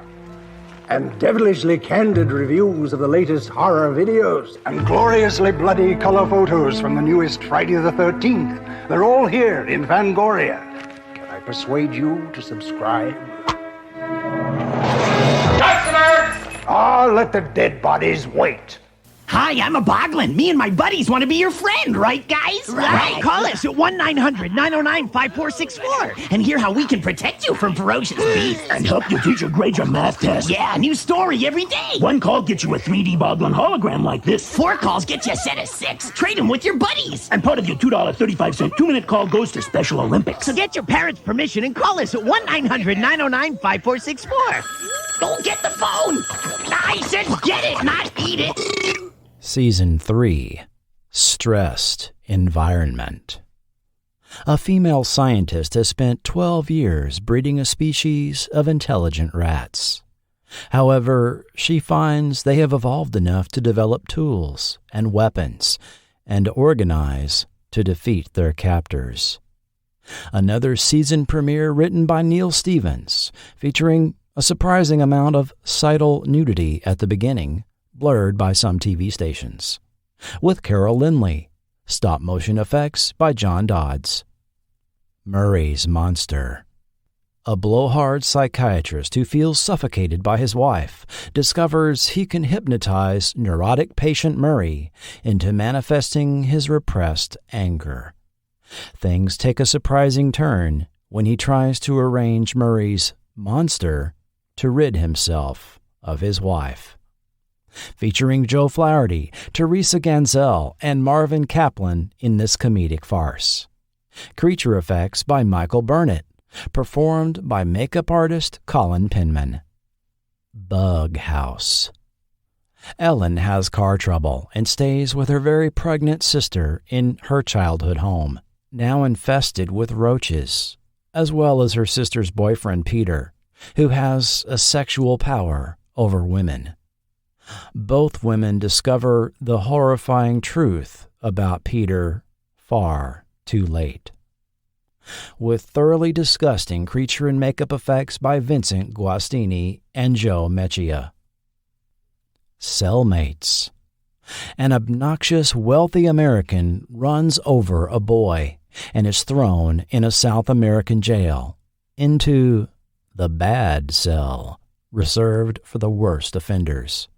And devilishly candid reviews of the latest horror videos. And gloriously bloody color photos from the newest Friday the 13th. They're all here in Fangoria. Can I persuade you to subscribe? Customers! Ah, let the dead bodies wait. Hi, I'm a Boglin. Me and my buddies want to be your friend, right, guys? Right. Call us at 1-900-909-5464 and hear how we can protect you from ferocious beasts. And help you teach your grade your math test. Yeah, new story every day. One call gets you a 3D Boglin hologram like this. 4 calls get you a set of 6. Trade them with your buddies. And part of your $2.35 2-minute call goes to Special Olympics. So get your parents' permission and call us at 1-900-909-5464. Don't get the phone. I said get it, not eat it. Season 3. Stressed Environment. A female scientist has spent 12 years breeding a species of intelligent rats. However, she finds they have evolved enough to develop tools and weapons and organize to defeat their captors. Another season premiere written by Neil Stevens, featuring a surprising amount of sidal nudity at the beginning, blurred by some TV stations, with Carol Lindley. Stop-motion effects by John Dodds. Murray's Monster. A blowhard psychiatrist who feels suffocated by his wife discovers he can hypnotize neurotic patient Murray into manifesting his repressed anger. Things take a surprising turn when he tries to arrange Murray's monster to rid himself of his wife. Featuring Joe Flaherty, Teresa Ganzel, and Marvin Kaplan in this comedic farce. Creature effects by Michael Burnett, performed by makeup artist Colin Penman. Bug House. Ellen has car trouble and stays with her very pregnant sister in her childhood home, now infested with roaches, as well as her sister's boyfriend Peter, who has a sexual power over women. Both women discover the horrifying truth about Peter far too late. With thoroughly disgusting creature and makeup effects by Vincent Guastini and Joe Meccia. cellmates. An obnoxious, wealthy American runs over a boy and is thrown in a South American jail into the bad cell, reserved for the worst offenders,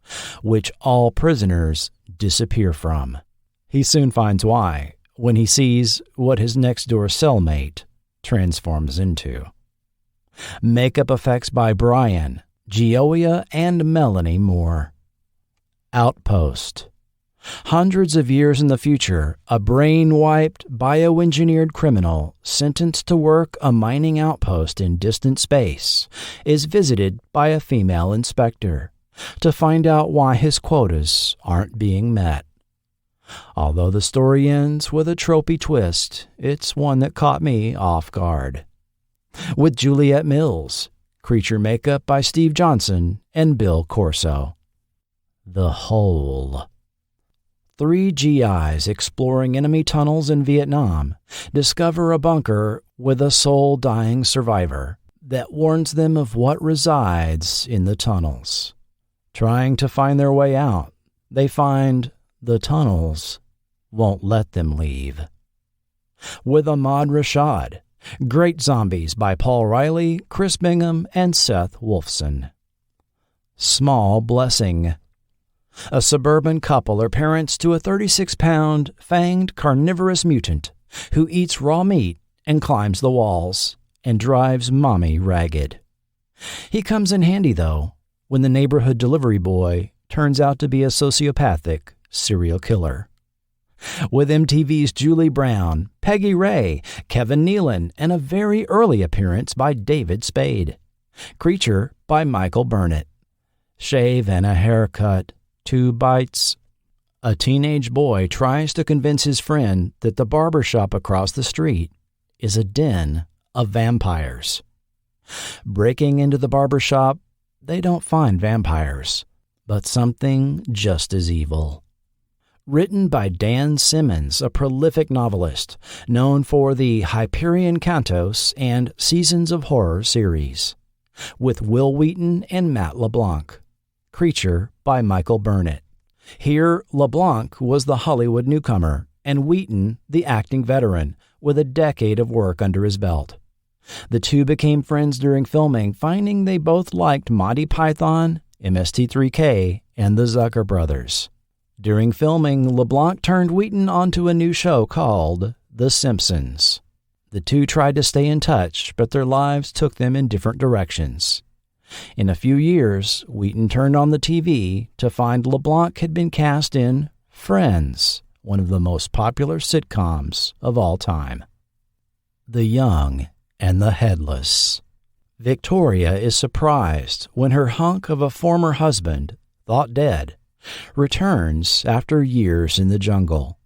which all prisoners disappear from. He soon finds why when he sees what his next-door cellmate transforms into. Makeup effects by Brian, Gioia, and Melanie Moore. Outpost. Hundreds of years in the future, a brain-wiped, bioengineered criminal sentenced to work a mining outpost in distant space is visited by a female inspector to find out why his quotas aren't being met. Although the story ends with a tropey twist, it's one that caught me off guard. With Juliette Mills, creature makeup by Steve Johnson and Bill Corso. The Hole. 3 GIs exploring enemy tunnels in Vietnam discover a bunker with a soul-dying survivor that warns them of what resides in the tunnels. Trying to find their way out, they find the tunnels won't let them leave. With Ahmad Rashad, Great Zombies by Paul Riley, Chris Bingham, and Seth Wolfson. Small Blessing. A suburban couple are parents to a 36-pound, fanged carnivorous mutant who eats raw meat and climbs the walls and drives mommy ragged. He comes in handy, though, when the neighborhood delivery boy turns out to be a sociopathic serial killer. With MTV's Julie Brown, Peggy Ray, Kevin Nealon, and a very early appearance by David Spade. Creature by Michael Burnett. Shave and a haircut, 2 bites. A teenage boy tries to convince his friend that the barber shop across the street is a den of vampires. Breaking into the barber shop, they don't find vampires, but something just as evil. Written by Dan Simmons, a prolific novelist known for the Hyperion Cantos and Seasons of Horror series. With Will Wheaton and Matt LeBlanc. Creature by Michael Burnett. Here, LeBlanc was the Hollywood newcomer, and Wheaton the acting veteran, with a decade of work under his belt. The two became friends during filming, finding they both liked Monty Python, MST3K, and the Zucker Brothers. During filming, LeBlanc turned Wheaton onto a new show called The Simpsons. The two tried to stay in touch, but their lives took them in different directions. In a few years, Wheaton turned on the TV to find LeBlanc had been cast in Friends, one of the most popular sitcoms of all time. The Young and the Headless. Victoria is surprised when her hunk of a former husband, thought dead, returns after years in the jungle.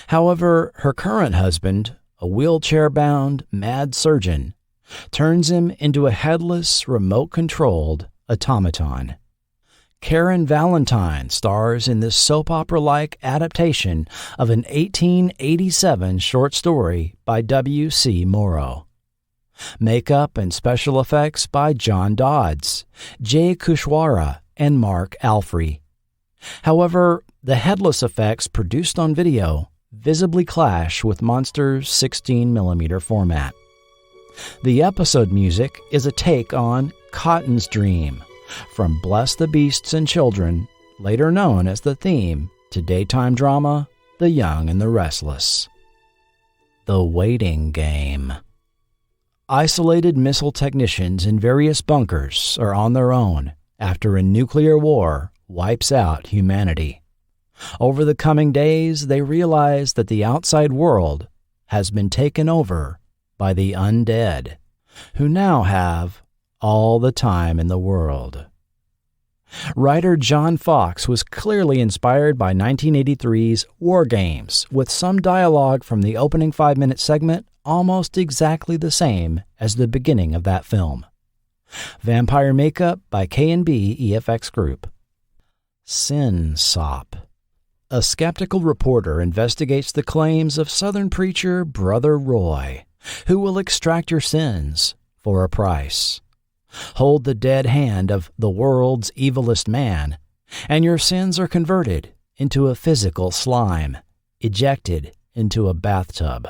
However, her current husband, a wheelchair-bound, mad surgeon, turns him into a headless, remote-controlled automaton. Karen Valentine stars in this soap opera-like adaptation of an 1887 short story by W.C. Morrow. Makeup and special effects by John Dodds, Jay Kushwara, and Mark Alfrey. However, the headless effects produced on video visibly clash with Monster's 16mm format. The episode music is a take on Cotton's Dream from Bless the Beasts and Children, later known as the theme to daytime drama The Young and the Restless. The Waiting Game. Isolated missile technicians in various bunkers are on their own after a nuclear war wipes out humanity. Over the coming days, they realize that the outside world has been taken over by the undead, who now have all the time in the world. Writer John Fox was clearly inspired by 1983's War Games, with some dialogue from the opening 5-minute segment almost exactly the same as the beginning of that film. Vampire makeup by K&B EFX Group. Sin Sop. A skeptical reporter investigates the claims of Southern preacher Brother Roy, who will extract your sins for a price. Hold the dead hand of the world's evilest man, and your sins are converted into a physical slime, ejected into a bathtub,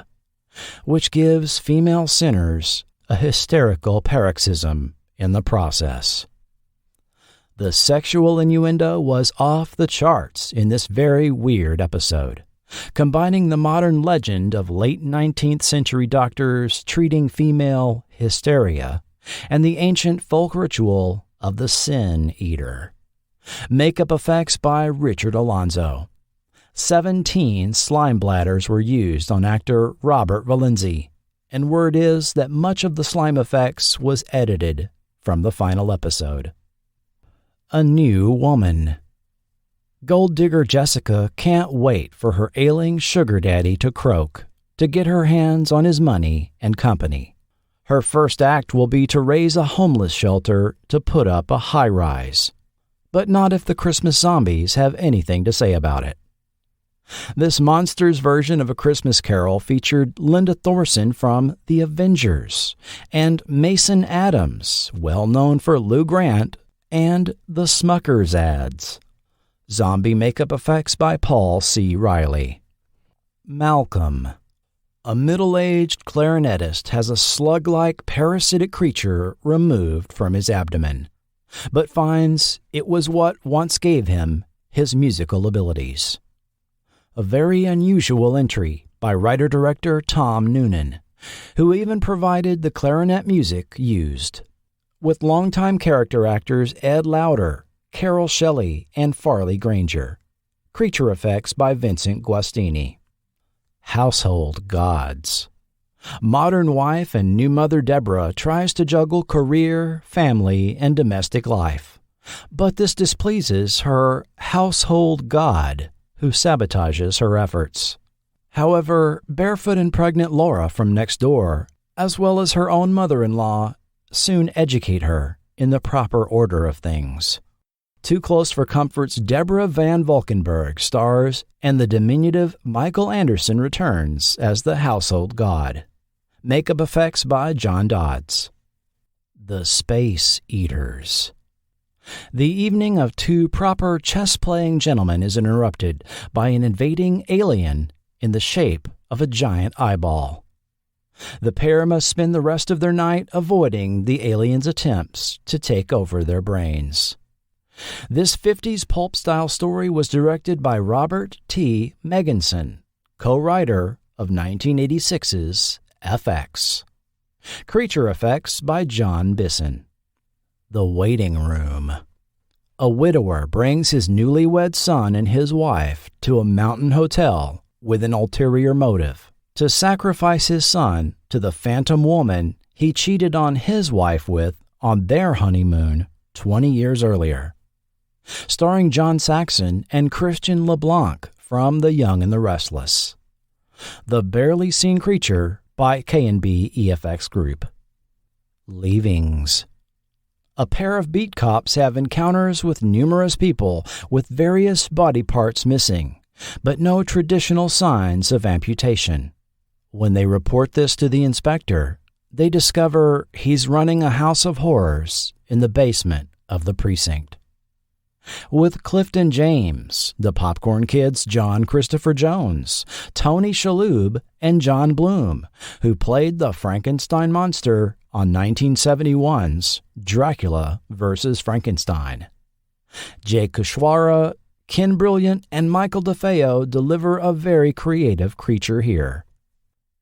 which gives female sinners a hysterical paroxysm in the process. The sexual innuendo was off the charts in this very weird episode, combining the modern legend of late 19th century doctors treating female hysteria and the ancient folk ritual of the sin eater. Makeup effects by Richard Alonzo. 17 slime bladders were used on actor Robert Valenzi, and word is that much of the slime effects was edited from the final episode. A new woman. Gold digger Jessica can't wait for her ailing sugar daddy to croak to get her hands on his money and company. Her first act will be to raise a homeless shelter to put up a high-rise. But not if the Christmas zombies have anything to say about it. This monster's version of A Christmas Carol featured Linda Thorson from The Avengers and Mason Adams, well known for Lou Grant and the Smuckers ads. Zombie makeup effects by Paul C. Riley. Malcolm. A middle-aged clarinetist has a slug-like parasitic creature removed from his abdomen, but finds it was what once gave him his musical abilities. A very unusual entry by writer-director Tom Noonan, who even provided the clarinet music used, with longtime character actors Ed Lauder, Carol Shelley, and Farley Granger. Creature effects by Vincent Guastini. Household gods. Modern wife and new mother Deborah tries to juggle career, family, and domestic life, but this displeases her household god, who sabotages her efforts. However, barefoot and pregnant Laura from next door, as well as her own mother-in-law, soon educate her in the proper order of things. Too Close for Comfort's Deborah Van Valkenburg stars, and the diminutive Michael Anderson returns as the household god. Makeup effects by John Dodds. The Space Eaters. The evening of two proper chess-playing gentlemen is interrupted by an invading alien in the shape of a giant eyeball. The pair must spend the rest of their night avoiding the alien's attempts to take over their brains. This 50s pulp-style story was directed by Robert T. Megginson, co-writer of 1986's FX. Creature effects by John Bisson. The Waiting Room. A widower brings his newlywed son and his wife to a mountain hotel with an ulterior motive to sacrifice his son to the phantom woman he cheated on his wife with on their honeymoon 20 years earlier. Starring John Saxon and Christian LeBlanc from The Young and the Restless. The Barely Seen Creature by K&B EFX Group. Leavings. A pair of beat cops have encounters with numerous people with various body parts missing, but no traditional signs of amputation. When they report this to the inspector, they discover he's running a house of horrors in the basement of the precinct. With Clifton James, the Popcorn Kids' John Christopher Jones, Tony Shalhoub, and John Bloom, who played the Frankenstein monster on 1971's Dracula vs. Frankenstein. Jay Kushwara, Ken Brilliant, and Michael DeFeo deliver a very creative creature here.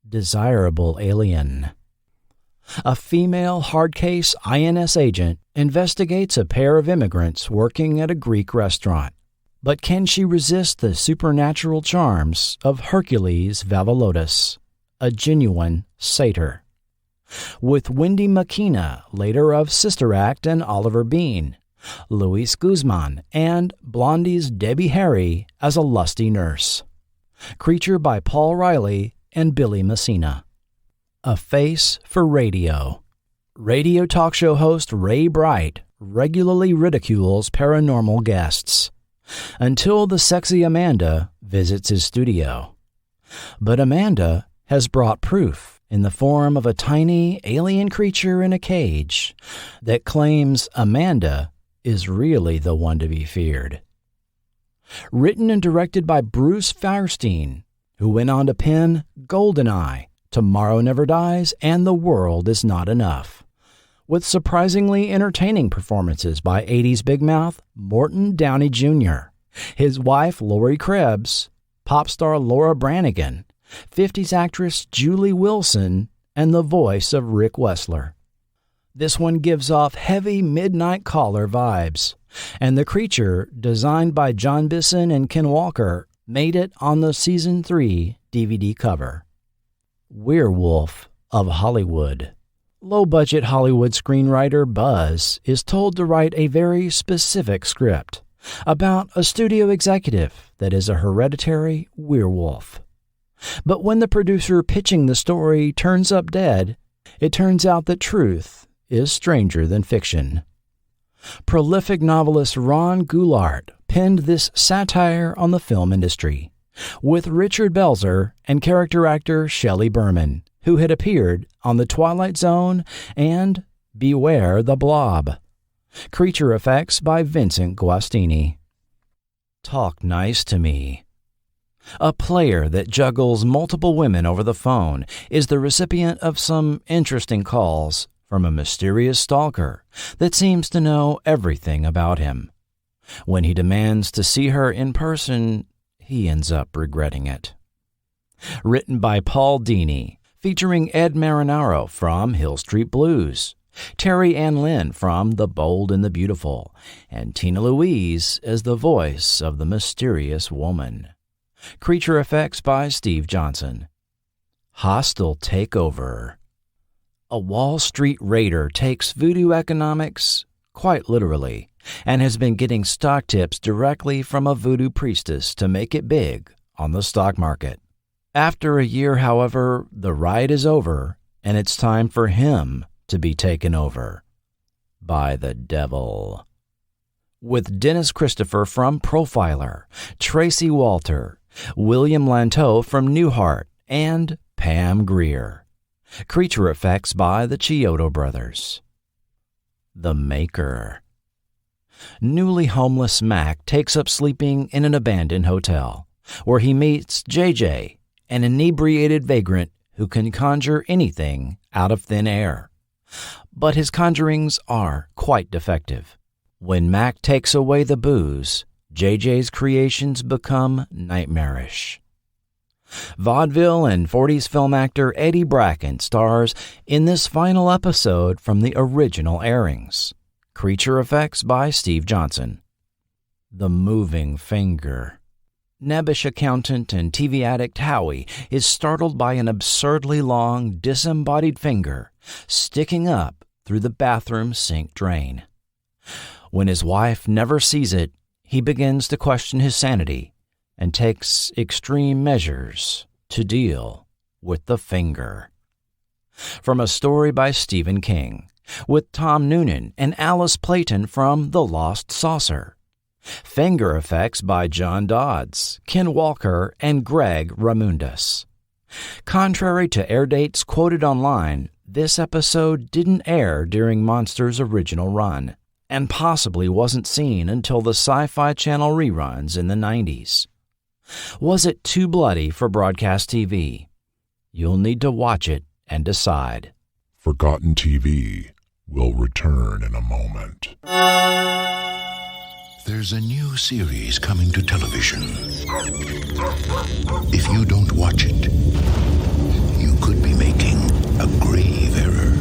Desirable alien. A female hard-case INS agent investigates a pair of immigrants working at a Greek restaurant. But can she resist the supernatural charms of Hercules Vavalotis, a genuine satyr? With Wendy Makina, later of Sister Act and Oliver Bean, Luis Guzman, and Blondie's Debbie Harry as a lusty nurse. Creature by Paul Riley and Billy Messina. A Face for Radio. Radio talk show host Ray Bright regularly ridicules paranormal guests, until the sexy Amanda visits his studio. But Amanda has brought proof in the form of a tiny alien creature in a cage that claims Amanda is really the one to be feared. Written and directed by Bruce Firestein, who went on to pen Goldeneye, Tomorrow Never Dies, and The World Is Not Enough, with surprisingly entertaining performances by 80s big mouth Morton Downey Jr., his wife Lori Krebs, pop star Laura Branigan, 50s actress Julie Wilson, and the voice of Rick Wessler. This one gives off heavy Midnight Caller vibes, and the creature, designed by John Bisson and Ken Walker, made it on the Season 3 DVD cover. Werewolf of Hollywood. Low-budget Hollywood screenwriter Buzz is told to write a very specific script about a studio executive that is a hereditary werewolf. But when the producer pitching the story turns up dead, it turns out that truth is stranger than fiction. Prolific novelist Ron Goulart penned this satire on the film industry, with Richard Belzer and character actor Shelley Berman, who had appeared on The Twilight Zone and Beware the Blob. Creature effects by Vincent Guastini. Talk Nice to Me. A player that juggles multiple women over the phone is the recipient of some interesting calls from a mysterious stalker that seems to know everything about him. When he demands to see her in person, he ends up regretting it. Written by Paul Dini, featuring Ed Marinaro from Hill Street Blues, Terry Ann Lynn from The Bold and the Beautiful, and Tina Louise as the voice of the mysterious woman. Creature effects by Steve Johnson. Hostile Takeover. A Wall Street raider takes voodoo economics quite literally and has been getting stock tips directly from a voodoo priestess to make it big on the stock market. After a year, however, the ride is over and it's time for him to be taken over by the devil. With Dennis Christopher from Profiler, Tracy Walter, William Lanteau from Newhart, and Pam Grier. Creature effects by the Chiodo Brothers. The Maker. Newly homeless Mac takes up sleeping in an abandoned hotel, where he meets JJ, an inebriated vagrant who can conjure anything out of thin air. But his conjurings are quite defective. When Mac takes away the booze, JJ's creations become nightmarish. Vaudeville and 40s film actor Eddie Bracken stars in this final episode from the original airings. Creature effects by Steve Johnson. The Moving Finger. Nebbish accountant and TV addict Howie is startled by an absurdly long, disembodied finger sticking up through the bathroom sink drain. When his wife never sees it, he begins to question his sanity and takes extreme measures to deal with the finger. From a story by Stephen King, with Tom Noonan and Alice Playton from The Lost Saucer. Finger effects by John Dodds, Ken Walker, and Greg Ramundus. Contrary to air dates quoted online, this episode didn't air during Monster's original run, and possibly wasn't seen until the Sci-Fi Channel reruns in the 90s. Was it too bloody for broadcast TV? You'll need to watch it and decide. Forgotten TV will return in a moment. There's a new series coming to television. If you don't watch it, you could be making a grave error.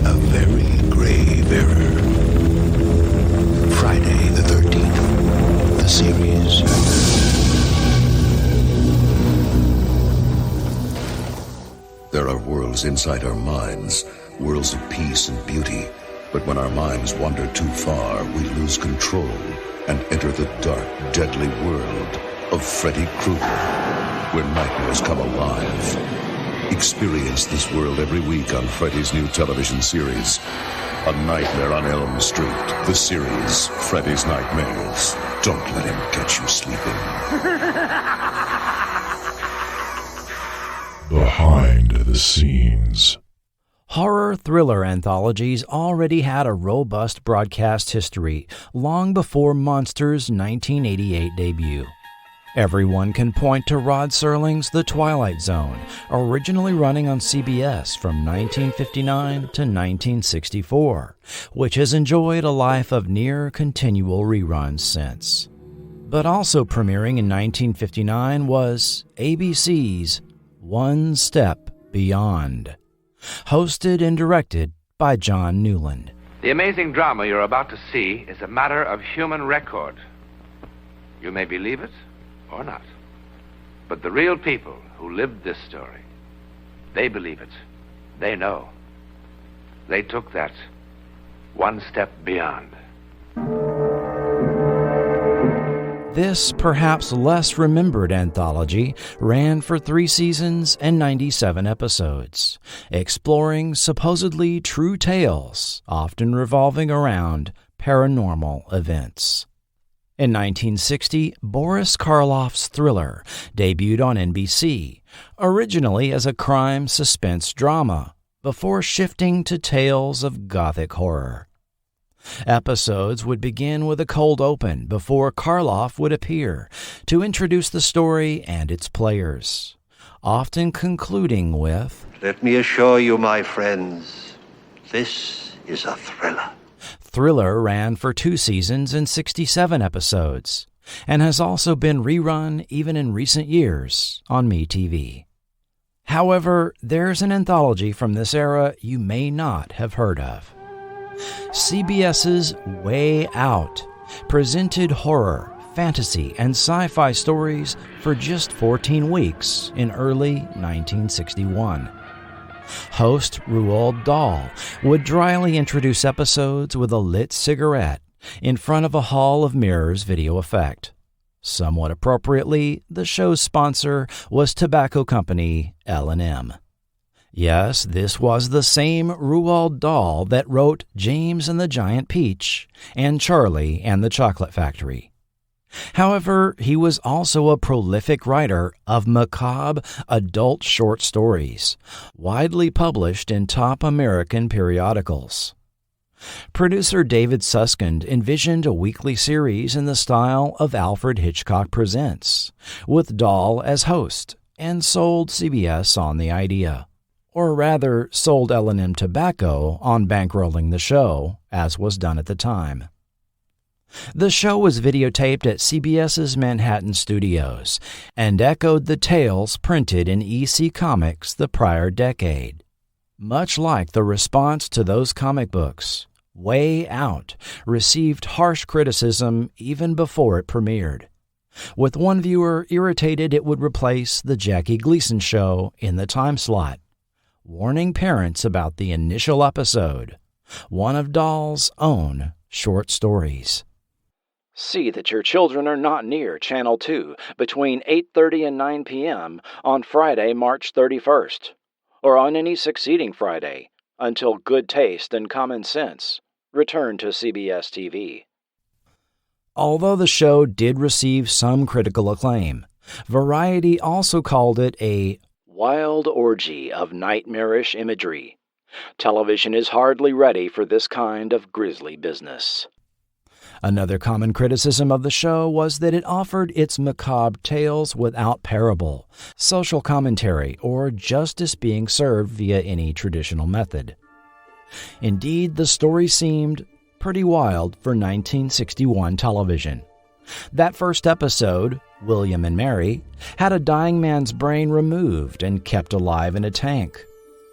A very grave error. Friday the 13th, the series. There are worlds inside our minds, worlds of peace and beauty. But when our minds wander too far, we lose control and enter the dark, deadly world of Freddy Krueger, where nightmares come alive. Experience this world every week on Freddy's new television series, A Nightmare on Elm Street, the series, Freddy's Nightmares. Don't let him catch you sleeping. Behind the scenes. Horror thriller anthologies already had a robust broadcast history long before Monsters' 1988 debut. Everyone can point to Rod Serling's The Twilight Zone, originally running on CBS from 1959 to 1964, which has enjoyed a life of near continual reruns since. But also premiering in 1959 was ABC's One Step Beyond, hosted and directed by John Newland. The amazing drama you're about to see is a matter of human record. You may believe it or not. But the real people who lived this story, they believe it. They know. They took that one step beyond. This perhaps less remembered anthology ran for 3 seasons and 97 episodes, exploring supposedly true tales, often revolving around paranormal events. In 1960, Boris Karloff's thriller debuted on NBC, originally as a crime suspense drama, before shifting to tales of gothic horror. Episodes would begin with a cold open before Karloff would appear to introduce the story and its players, often concluding with, "Let me assure you, my friends, this is a thriller." Thriller ran for 2 seasons and 67 episodes, and has also been rerun even in recent years on MeTV. However, there's an anthology from this era you may not have heard of. CBS's Way Out presented horror, fantasy, and sci-fi stories for just 14 weeks in early 1961. Host Roald Dahl would dryly introduce episodes with a lit cigarette in front of a hall of mirrors video effect. Somewhat appropriately, the show's sponsor was tobacco company L&M. Yes, this was the same Roald Dahl that wrote James and the Giant Peach and Charlie and the Chocolate Factory. However, he was also a prolific writer of macabre adult short stories, widely published in top American periodicals. Producer David Suskind envisioned a weekly series in the style of Alfred Hitchcock Presents, with Dahl as host, and sold CBS on the idea. Or rather, sold L&M Tobacco on bankrolling the show, as was done at the time. The show was videotaped at CBS's Manhattan studios and echoed the tales printed in EC Comics the prior decade. Much like the response to those comic books, Way Out received harsh criticism even before it premiered, with one viewer irritated it would replace the Jackie Gleason show in the time slot, warning parents about the initial episode, one of Dahl's own short stories. See that your children are not near Channel 2 between 8:30 and 9 p.m. on Friday, March 31st, or on any succeeding Friday, until good taste and common sense return to CBS TV. Although the show did receive some critical acclaim, Variety also called it a wild orgy of nightmarish imagery. Television is hardly ready for this kind of grisly business. Another common criticism of the show was that it offered its macabre tales without parable, social commentary, or justice being served via any traditional method. Indeed, the story seemed pretty wild for 1961 television. That first episode, William and Mary, had a dying man's brain removed and kept alive in a tank,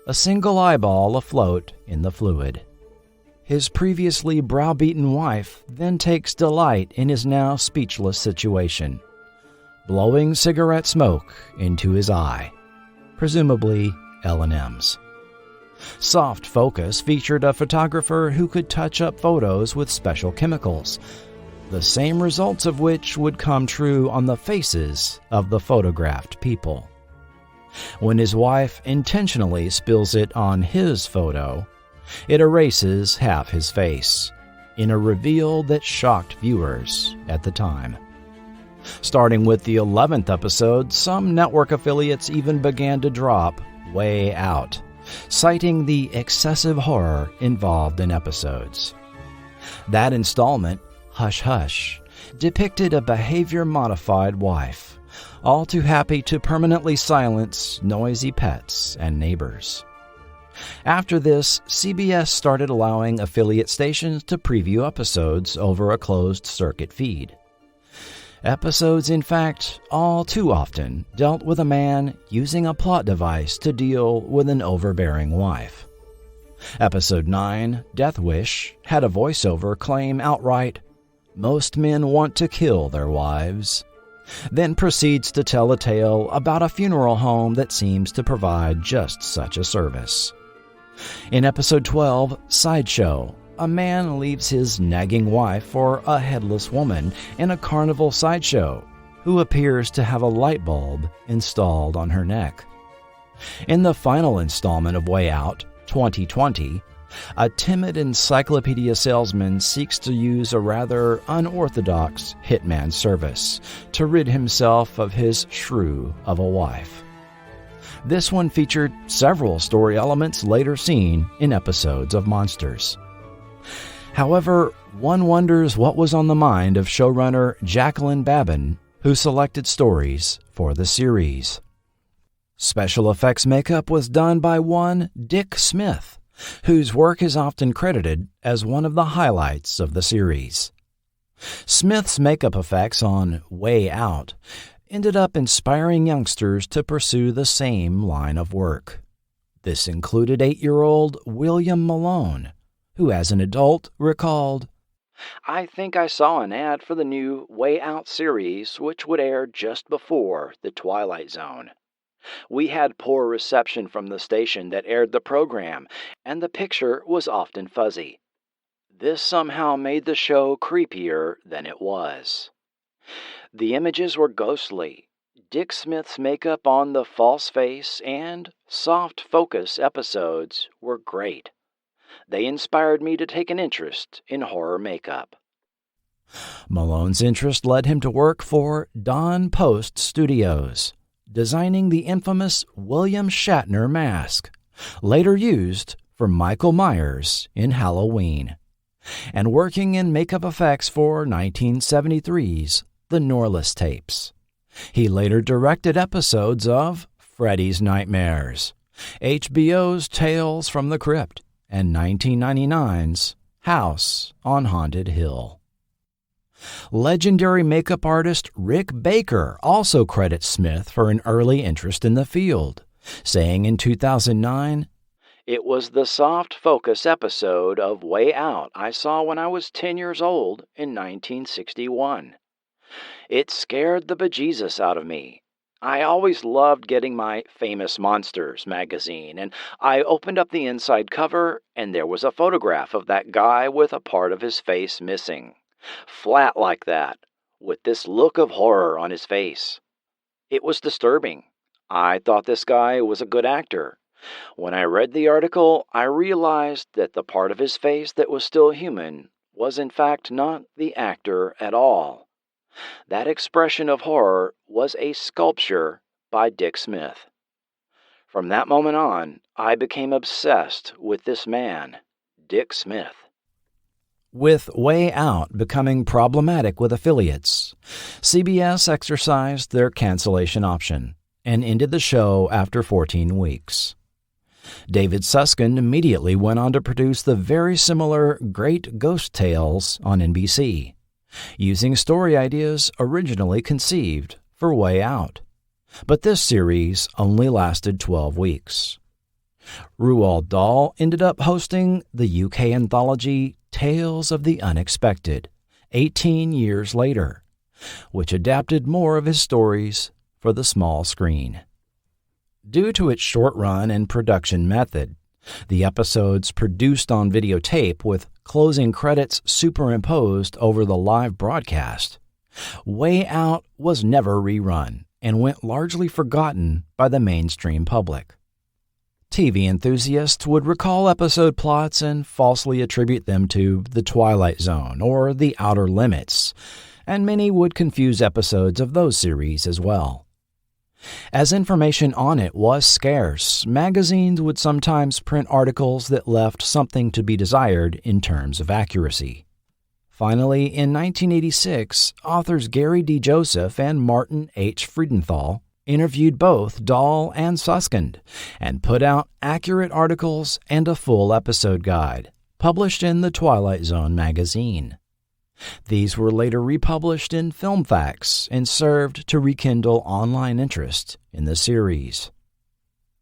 a single eyeball afloat in the fluid. His previously browbeaten wife then takes delight in his now speechless situation, blowing cigarette smoke into his eye, presumably L&M's. Soft Focus featured a photographer who could touch up photos with special chemicals, the same results of which would come true on the faces of the photographed people. When his wife intentionally spills it on his photo, it erases half his face, in a reveal that shocked viewers at the time. Starting with the 11th episode, some network affiliates even began to drop Way Out citing the excessive horror involved in episodes. That installment, Hush Hush, depicted a behavior-modified wife, all too happy to permanently silence noisy pets and neighbors. After this, CBS started allowing affiliate stations to preview episodes over a closed-circuit feed. Episodes, in fact, all too often dealt with a man using a plot device to deal with an overbearing wife. Episode 9, Death Wish, had a voiceover claim outright, "Most men want to kill their wives," then proceeds to tell a tale about a funeral home that seems to provide just such a service. In episode 12, Sideshow, a man leaves his nagging wife for a headless woman in a carnival sideshow who appears to have a light bulb installed on her neck. In the final installment of Way Out, 2020, a timid encyclopedia salesman seeks to use a rather unorthodox hitman service to rid himself of his shrew of a wife. This one featured several story elements later seen in episodes of Monsters. However, one wonders what was on the mind of showrunner Jacqueline Babin, who selected stories for the series. Special effects makeup was done by one Dick Smith, whose work is often credited as one of the highlights of the series. Smith's makeup effects on Way Out ended up inspiring youngsters to pursue the same line of work. This included 8-year-old William Malone, who as an adult recalled, "I think I saw an ad for the new Way Out series, which would air just before The Twilight Zone. We had poor reception from the station that aired the program, and the picture was often fuzzy. This somehow made the show creepier than it was." The images were ghostly. Dick Smith's makeup on the false face and soft focus episodes were great. They inspired me to take an interest in horror makeup. Malone's interest led him to work for Don Post Studios, designing the infamous William Shatner mask, later used for Michael Myers in Halloween, and working in makeup effects for 1973's The Norliss Tapes. He later directed episodes of Freddy's Nightmares, HBO's Tales from the Crypt, and 1999's House on Haunted Hill. Legendary makeup artist Rick Baker also credits Smith for an early interest in the field, saying in 2009, "It was the soft focus episode of Way Out I saw when I was 10 years old in 1961. It scared the bejesus out of me. I always loved getting my Famous Monsters magazine, and I opened up the inside cover, and there was a photograph of that guy with a part of his face missing, flat like that, with this look of horror on his face. It was disturbing. I thought this guy was a good actor. When I read the article, I realized that the part of his face that was still human was in fact not the actor at all. That expression of horror was a sculpture by Dick Smith. From that moment on, I became obsessed with this man, Dick Smith." With Way Out becoming problematic with affiliates, CBS exercised their cancellation option and ended the show after 14 weeks. David Susskind immediately went on to produce the very similar Great Ghost Tales on NBC, using story ideas originally conceived for Way Out. But this series only lasted 12 weeks. Roald Dahl ended up hosting the UK anthology Tales of the Unexpected 18 years later, which adapted more of his stories for the small screen. Due to its short run and production method, the episodes produced on videotape with closing credits superimposed over the live broadcast, Way Out was never rerun and went largely forgotten by the mainstream public. TV enthusiasts would recall episode plots and falsely attribute them to The Twilight Zone or The Outer Limits, and many would confuse episodes of those series as well. As information on it was scarce, magazines would sometimes print articles that left something to be desired in terms of accuracy. Finally, in 1986, authors Gary D. Joseph and Martin H. Friedenthal interviewed both Dahl and Susskind and put out accurate articles and a full episode guide, published in the Twilight Zone magazine. These were later republished in Film Facts and served to rekindle online interest in the series.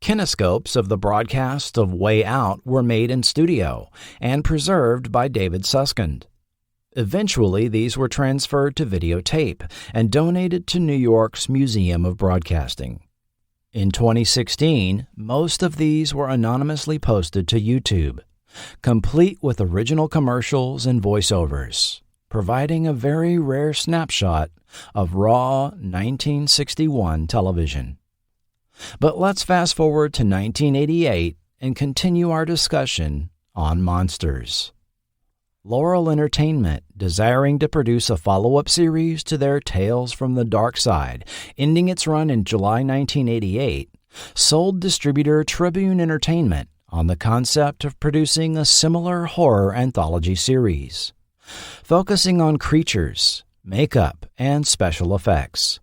Kinescopes of the broadcast of Way Out were made in studio and preserved by David Susskind. Eventually, these were transferred to videotape and donated to New York's Museum of Broadcasting. In 2016, most of these were anonymously posted to YouTube, complete with original commercials and voiceovers, providing a very rare snapshot of raw 1961 television. But let's fast forward to 1988 and continue our discussion on monsters. Laurel Entertainment, desiring to produce a follow-up series to their Tales from the Darkside, ending its run in July 1988, sold distributor Tribune Entertainment on the concept of producing a similar horror anthology series, focusing on creatures, makeup, and special effects.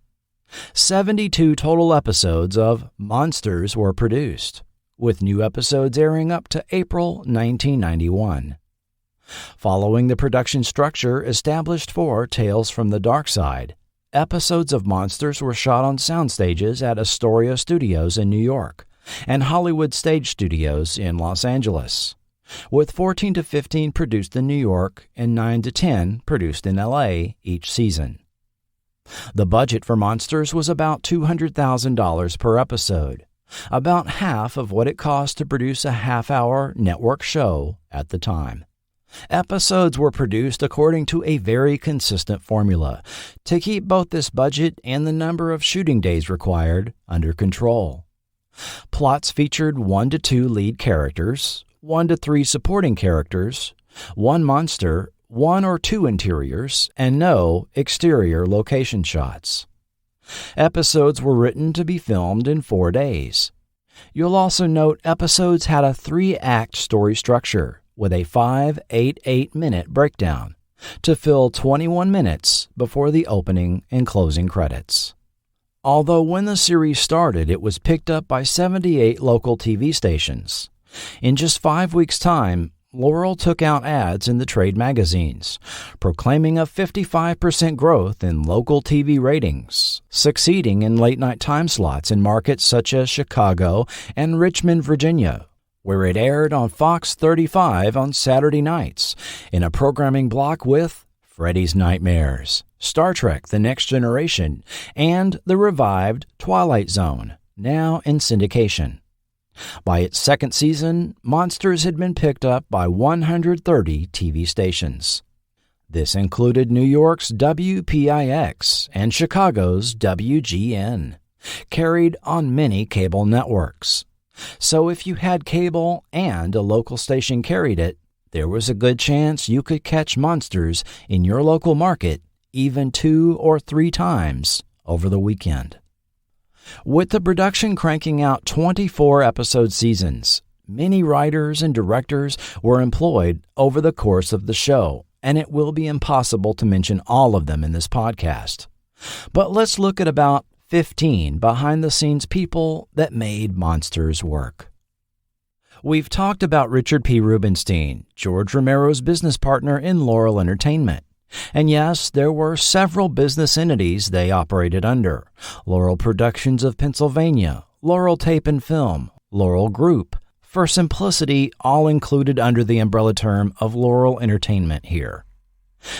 72 total episodes of Monsters were produced, with new episodes airing up to April 1991. Following the production structure established for Tales from the Darkside, episodes of Monsters were shot on sound stages at Astoria Studios in New York and Hollywood Stage Studios in Los Angeles, with 14 to 15 produced in New York and 9 to 10 produced in LA each season. The budget for Monsters was about $200,000 per episode, about half of what it cost to produce a half-hour network show at the time. Episodes were produced according to a very consistent formula to keep both this budget and the number of shooting days required under control. Plots featured 1 to 2 lead characters, 1 to 3 supporting characters, 1 monster, 1 or 2 interiors, and no exterior location shots. Episodes were written to be filmed in 4 days. You'll also note episodes had a 3-act story structure, with a 5 8-8-minute breakdown to fill 21 minutes before the opening and closing credits. Although when the series started, it was picked up by 78 local TV stations. In just 5 weeks' time, Laurel took out ads in the trade magazines, proclaiming a 55% growth in local TV ratings, succeeding in late-night time slots in markets such as Chicago and Richmond, Virginia, where it aired on Fox 35 on Saturday nights in a programming block with Freddy's Nightmares, Star Trek The Next Generation, and the revived Twilight Zone, now in syndication. By its second season, Monsters had been picked up by 130 TV stations. This included New York's WPIX and Chicago's WGN, carried on many cable networks. So if you had cable and a local station carried it, there was a good chance you could catch Monsters in your local market even 2 or 3 times over the weekend. With the production cranking out 24-episode seasons, many writers and directors were employed over the course of the show, and it will be impossible to mention all of them in this podcast. But let's look at about 15 behind-the-scenes people that made Monsters work. We've talked about Richard P. Rubenstein, George Romero's business partner in Laurel Entertainment. And yes, there were several business entities they operated under: Laurel Productions of Pennsylvania, Laurel Tape and Film, Laurel Group. For simplicity, all included under the umbrella term of Laurel Entertainment here.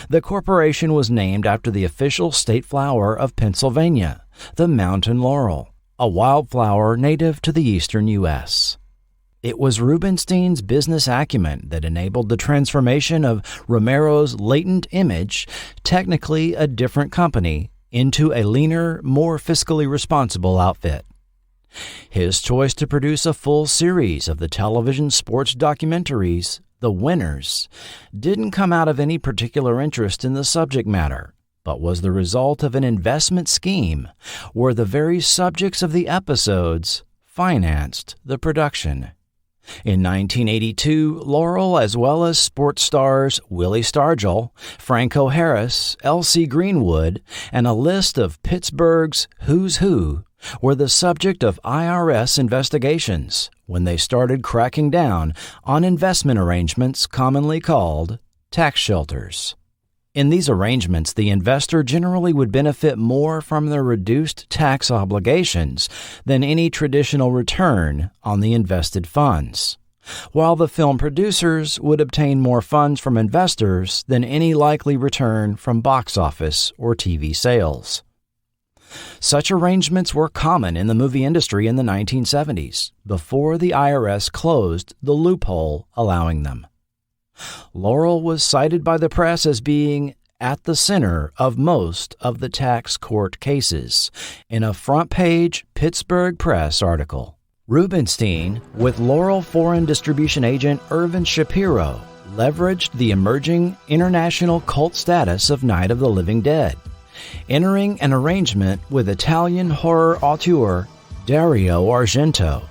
The corporation was named after the official state flower of Pennsylvania, the mountain laurel, a wildflower native to the eastern U.S. It was Rubenstein's business acumen that enabled the transformation of Romero's latent image, technically a different company, into a leaner, more fiscally responsible outfit. His choice to produce a full series of the television sports documentaries, The Winners, didn't come out of any particular interest in the subject matter, but was the result of an investment scheme where the very subjects of the episodes financed the production. In 1982, Laurel, as well as sports stars Willie Stargell, Franco Harris, L.C. Greenwood, and a list of Pittsburgh's who's who, were the subject of IRS investigations when they started cracking down on investment arrangements commonly called tax shelters. In these arrangements, the investor generally would benefit more from the reduced tax obligations than any traditional return on the invested funds, while the film producers would obtain more funds from investors than any likely return from box office or TV sales. Such arrangements were common in the movie industry in the 1970s, before the IRS closed the loophole allowing them. Laurel was cited by the press as being at the center of most of the tax court cases in a front-page Pittsburgh Press article. Rubenstein, with Laurel foreign distribution agent Irvin Shapiro, leveraged the emerging international cult status of Night of the Living Dead, entering an arrangement with Italian horror auteur Dario Argento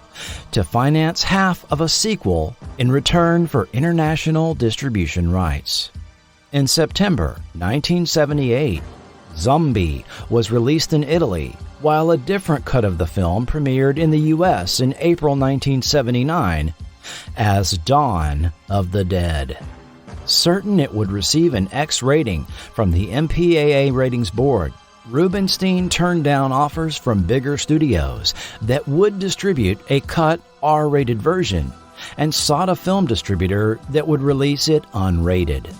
to finance half of a sequel in return for international distribution rights. In September 1978, Zombie was released in Italy, while a different cut of the film premiered in the U.S. in April 1979 as Dawn of the Dead. Certain it would receive an X rating from the MPAA Ratings Board, Rubenstein turned down offers from bigger studios that would distribute a cut R-rated version and sought a film distributor that would release it unrated.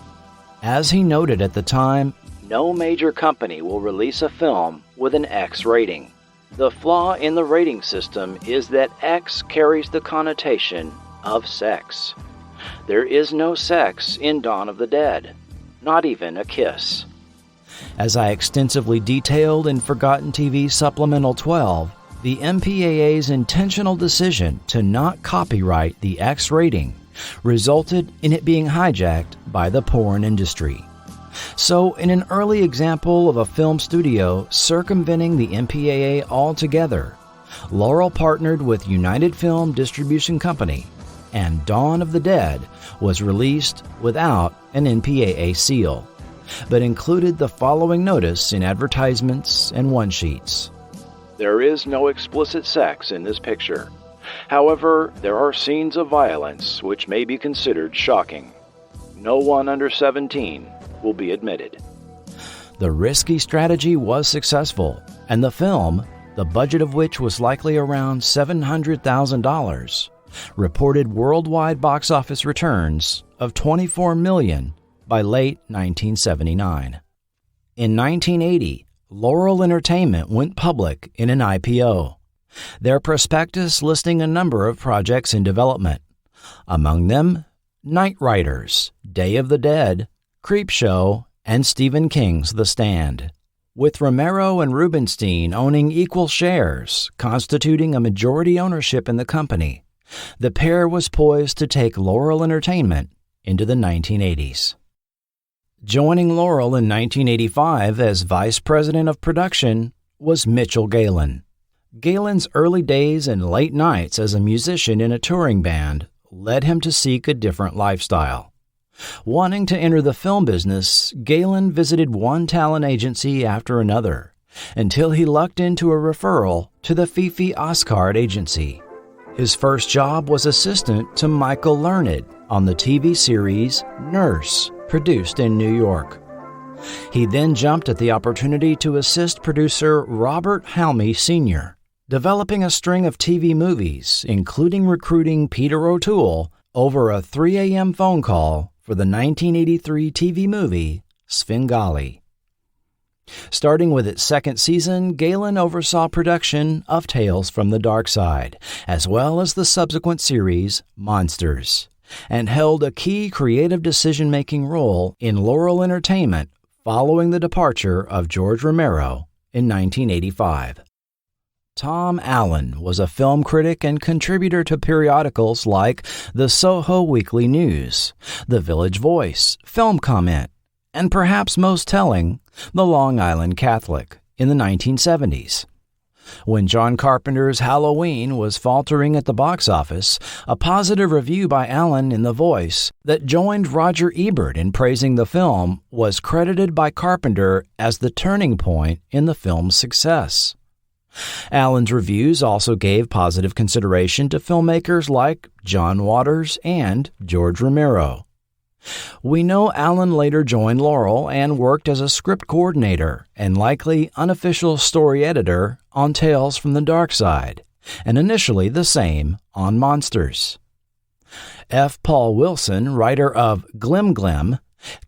As he noted at the time, no major company will release a film with an X rating. The flaw in the rating system is that X carries the connotation of sex. There is no sex in Dawn of the Dead, not even a kiss. As I extensively detailed in Forgotten TV Supplemental 12, the MPAA's intentional decision to not copyright the X rating resulted in it being hijacked by the porn industry. So, in an early example of a film studio circumventing the MPAA altogether, Laurel partnered with United Film Distribution Company, and Dawn of the Dead was released without an MPAA seal, but included the following notice in advertisements and one-sheets. There is no explicit sex in this picture. However, there are scenes of violence which may be considered shocking. No one under 17 will be admitted. The risky strategy was successful, and the film, the budget of which was likely around $700,000, reported worldwide box office returns of $24 million by late 1979. In 1980, Laurel Entertainment went public in an IPO, their prospectus listing a number of projects in development, among them Night Riders, Day of the Dead, Creepshow, and Stephen King's The Stand, with Romero and Rubenstein owning equal shares, constituting a majority ownership in the company. The pair was poised to take Laurel Entertainment into the 1980s. Joining Laurel in 1985 as vice president of production was Mitchell Galen. Galen's early days and late nights as a musician in a touring band led him to seek a different lifestyle. Wanting to enter the film business, Galen visited one talent agency after another until he lucked into a referral to the Fifi Oscard agency. His first job was assistant to Michael Learned on the TV series Nurse, produced in New York. He then jumped at the opportunity to assist producer Robert Halmy Sr., developing a string of TV movies, including recruiting Peter O'Toole over a 3 a.m. phone call for the 1983 TV movie Svengali. Starting with its second season, Galen oversaw production of Tales from the Darkside, as well as the subsequent series Monsters, and held a key creative decision-making role in Laurel Entertainment following the departure of George Romero in 1985. Tom Allen was a film critic and contributor to periodicals like the Soho Weekly News, The Village Voice, Film Comment, and perhaps most telling, the Long Island Catholic in the 1970s. When John Carpenter's Halloween was faltering at the box office, a positive review by Allen in The Voice that joined Roger Ebert in praising the film was credited by Carpenter as the turning point in the film's success. Allen's reviews also gave positive consideration to filmmakers like John Waters and George Romero. We know Allen later joined Laurel and worked as a script coordinator and likely unofficial story editor on Tales from the Darkside, and initially the same on Monsters. F. Paul Wilson, writer of Glim Glim,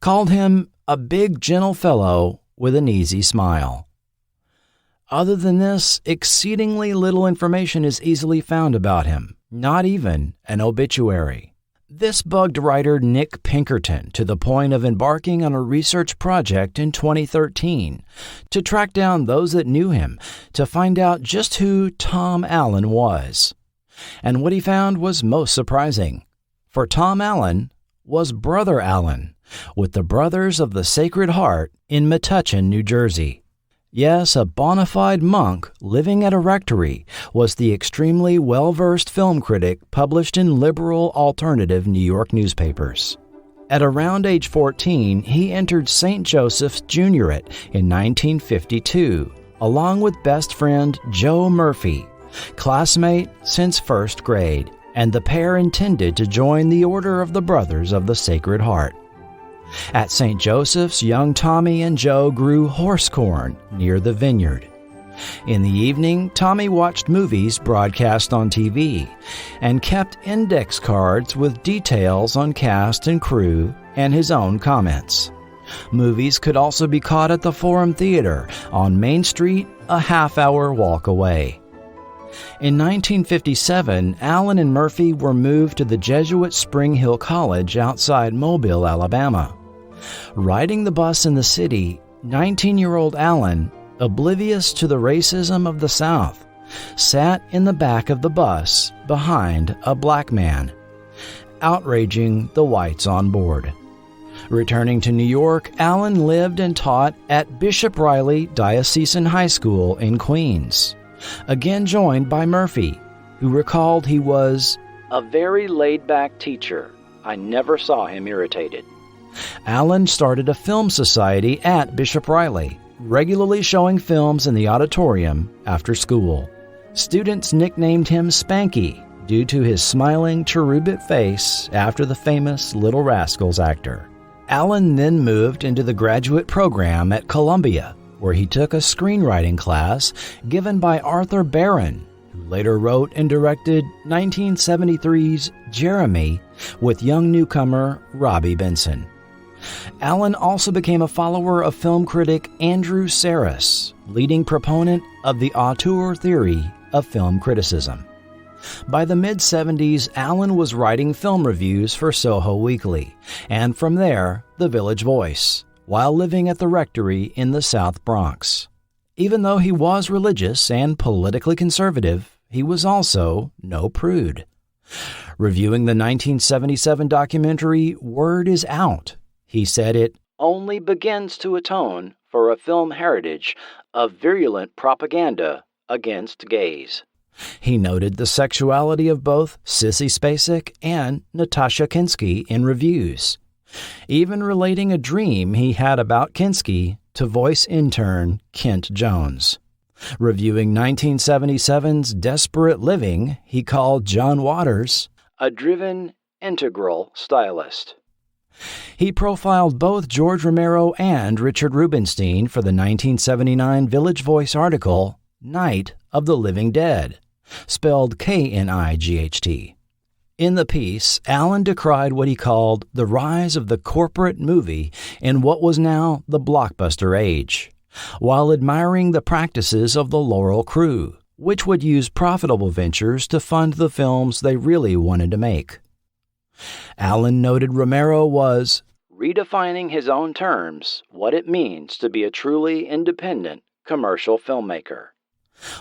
called him a big, gentle fellow with an easy smile. Other than this, exceedingly little information is easily found about him, not even an obituary. This bugged writer Nick Pinkerton to the point of embarking on a research project in 2013 to track down those that knew him to find out just who Tom Allen was. And what he found was most surprising, for Tom Allen was Brother Allen with the Brothers of the Sacred Heart in Metuchen, New Jersey. Yes, a bona fide monk living at a rectory was the extremely well-versed film critic published in liberal alternative New York newspapers. At around age 14, he entered St. Joseph's Juniorate in 1952, along with best friend Joe Murphy, classmate since first grade, and the pair intended to join the Order of the Brothers of the Sacred Heart. At St. Joseph's, young Tommy and Joe grew horse corn near the vineyard. In the evening, Tommy watched movies broadcast on TV and kept index cards with details on cast and crew and his own comments. Movies could also be caught at the Forum Theater on Main Street, a half-hour walk away. In 1957, Allen and Murphy were moved to the Jesuit Spring Hill College outside Mobile, Alabama. Riding the bus in the city, 19-year-old Allen, oblivious to the racism of the South, sat in the back of the bus behind a black man, outraging the whites on board. Returning to New York, Allen lived and taught at Bishop Riley Diocesan High School in Queens, again joined by Murphy, who recalled he was a very laid-back teacher. I never saw him irritated. Allen started a film society at Bishop Riley, regularly showing films in the auditorium after school. Students nicknamed him Spanky due to his smiling, cherubic face after the famous Little Rascals actor. Allen then moved into the graduate program at Columbia, where he took a screenwriting class given by Arthur Barron, who later wrote and directed 1973's Jeremy with young newcomer Robbie Benson. Allen also became a follower of film critic Andrew Sarris, leading proponent of the auteur theory of film criticism. By the mid-70s, Allen was writing film reviews for Soho Weekly, and from there, The Village Voice, while living at the rectory in the South Bronx. Even though he was religious and politically conservative, he was also no prude. Reviewing the 1977 documentary Word Is Out, he said it only begins to atone for a film heritage of virulent propaganda against gays. He noted the sexuality of both Sissy Spacek and Natasha Kinski in reviews, even relating a dream he had about Kinski to voice intern Kent Jones. Reviewing 1977's Desperate Living, he called John Waters a driven, integral stylist. He profiled both George Romero and Richard Rubinstein for the 1979 Village Voice article, Night of the Living Dead, spelled Knight. In the piece, Allen decried what he called the rise of the corporate movie in what was now the blockbuster age, while admiring the practices of the Laurel crew, which would use profitable ventures to fund the films they really wanted to make. Allen noted Romero was redefining his own terms what it means to be a truly independent commercial filmmaker.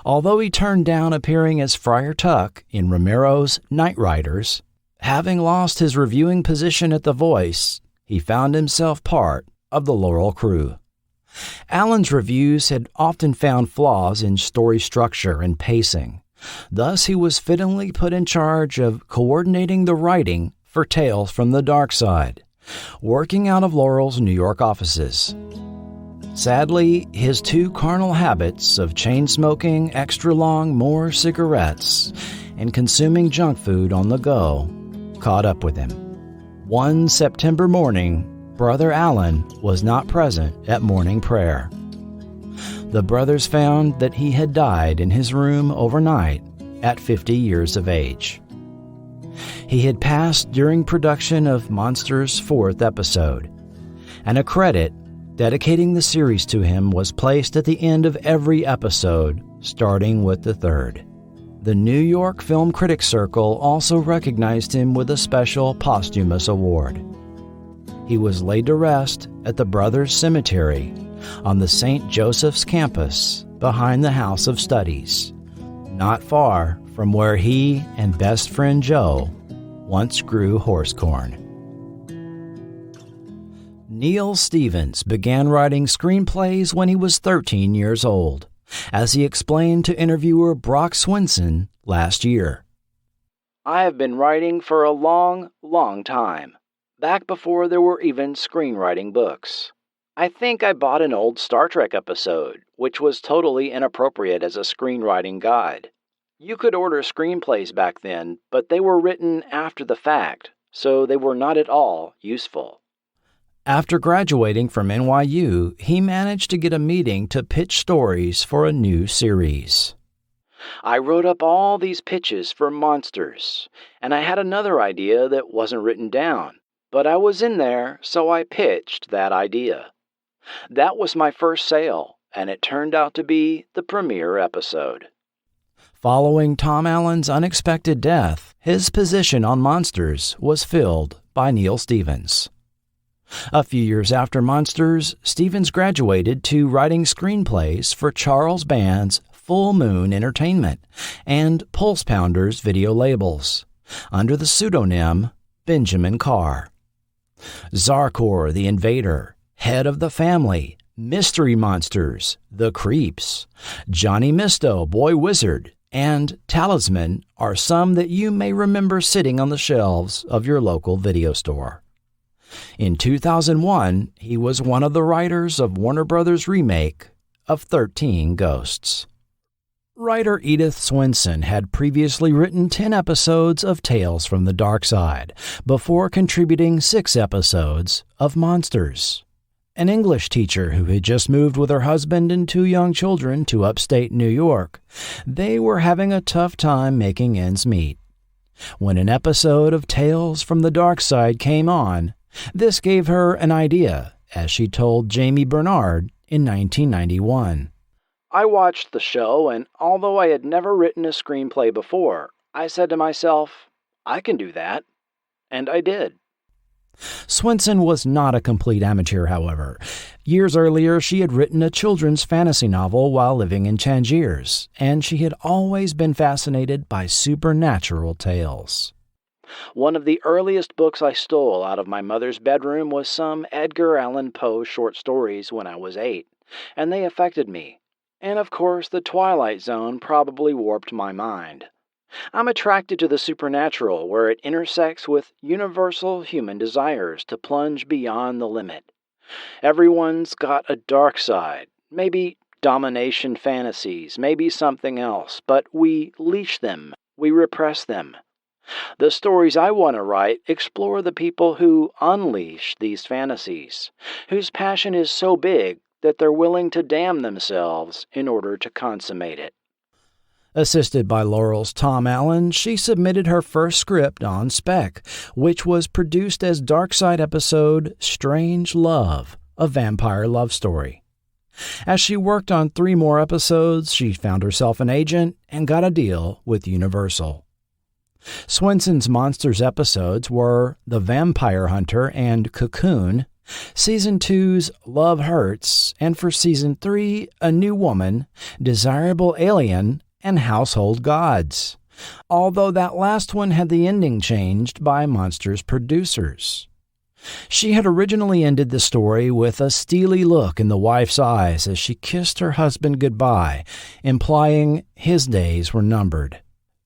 Although he turned down appearing as Friar Tuck in Romero's Night Riders, having lost his reviewing position at The Voice, he found himself part of the Laurel crew. Allen's reviews had often found flaws in story structure and pacing. Thus, he was fittingly put in charge of coordinating the writing for Tales from the Darkside, working out of Laurel's New York offices. Sadly, his two carnal habits of chain-smoking extra-long Moore cigarettes and consuming junk food on the go caught up with him. One September morning, Brother Allen was not present at morning prayer. The brothers found that he had died in his room overnight at 50 years of age. He had passed during production of Monsters' 4th episode, and a credit dedicating the series to him was placed at the end of every episode, starting with the 3rd. The New York Film Critics Circle also recognized him with a special posthumous award. He was laid to rest at the Brothers Cemetery on the St. Joseph's campus behind the House of Studies, not far from where he and best friend Joe once grew horse corn. Neil Stevens began writing screenplays when he was 13 years old, as he explained to interviewer Brock Swinson last year. "I have been writing for a long, long time, back before there were even screenwriting books. I think I bought an old Star Trek episode, which was totally inappropriate as a screenwriting guide. You could order screenplays back then, but they were written after the fact, so they were not at all useful." After graduating from NYU, he managed to get a meeting to pitch stories for a new series. "I wrote up all these pitches for Monsters, and I had another idea that wasn't written down, but I was in there, so I pitched that idea. That was my first sale, and it turned out to be the premiere episode." Following Tom Allen's unexpected death, his position on Monsters was filled by Neil Stevens. A few years after Monsters, Stevens graduated to writing screenplays for Charles Band's Full Moon Entertainment and Pulse Pounders video labels, under the pseudonym Benjamin Carr. Zarkor the Invader, Head of the Family, Mystery Monsters, The Creeps, Johnny Misto, Boy Wizard, and Talisman are some that you may remember sitting on the shelves of your local video store. In 2001, he was one of the writers of Warner Brothers' remake of 13 Ghosts. Writer Edith Swinson had previously written 10 episodes of Tales from the Darkside before contributing 6 episodes of Monsters. An English teacher who had just moved with her husband and 2 young children to upstate New York, they were having a tough time making ends meet. When an episode of Tales from the Darkside came on, this gave her an idea, as she told Jamie Bernard in 1991. "I watched the show, and although I had never written a screenplay before, I said to myself, I can do that. And I did." Swinson was not a complete amateur, however. Years earlier, she had written a children's fantasy novel while living in Tangiers, and she had always been fascinated by supernatural tales. "One of the earliest books I stole out of my mother's bedroom was some Edgar Allan Poe short stories when I was 8, and they affected me. And of course, the Twilight Zone probably warped my mind. I'm attracted to the supernatural where it intersects with universal human desires to plunge beyond the limit. Everyone's got a dark side, maybe domination fantasies, maybe something else, but we leash them, we repress them. The stories I want to write explore the people who unleash these fantasies, whose passion is so big that they're willing to damn themselves in order to consummate it." Assisted by Laurel's Tom Allen, she submitted her first script on spec, which was produced as Darkside episode Strange Love, a vampire love story. As she worked on 3 more episodes, she found herself an agent and got a deal with Universal. Swinson's Monsters episodes were The Vampire Hunter and Cocoon, Season 2's Love Hurts, and for Season 3, A New Woman, Desirable Alien, and Household Gods, although that last one had the ending changed by Monsters producers. She had originally ended the story with a steely look in the wife's eyes as she kissed her husband goodbye, implying his days were numbered.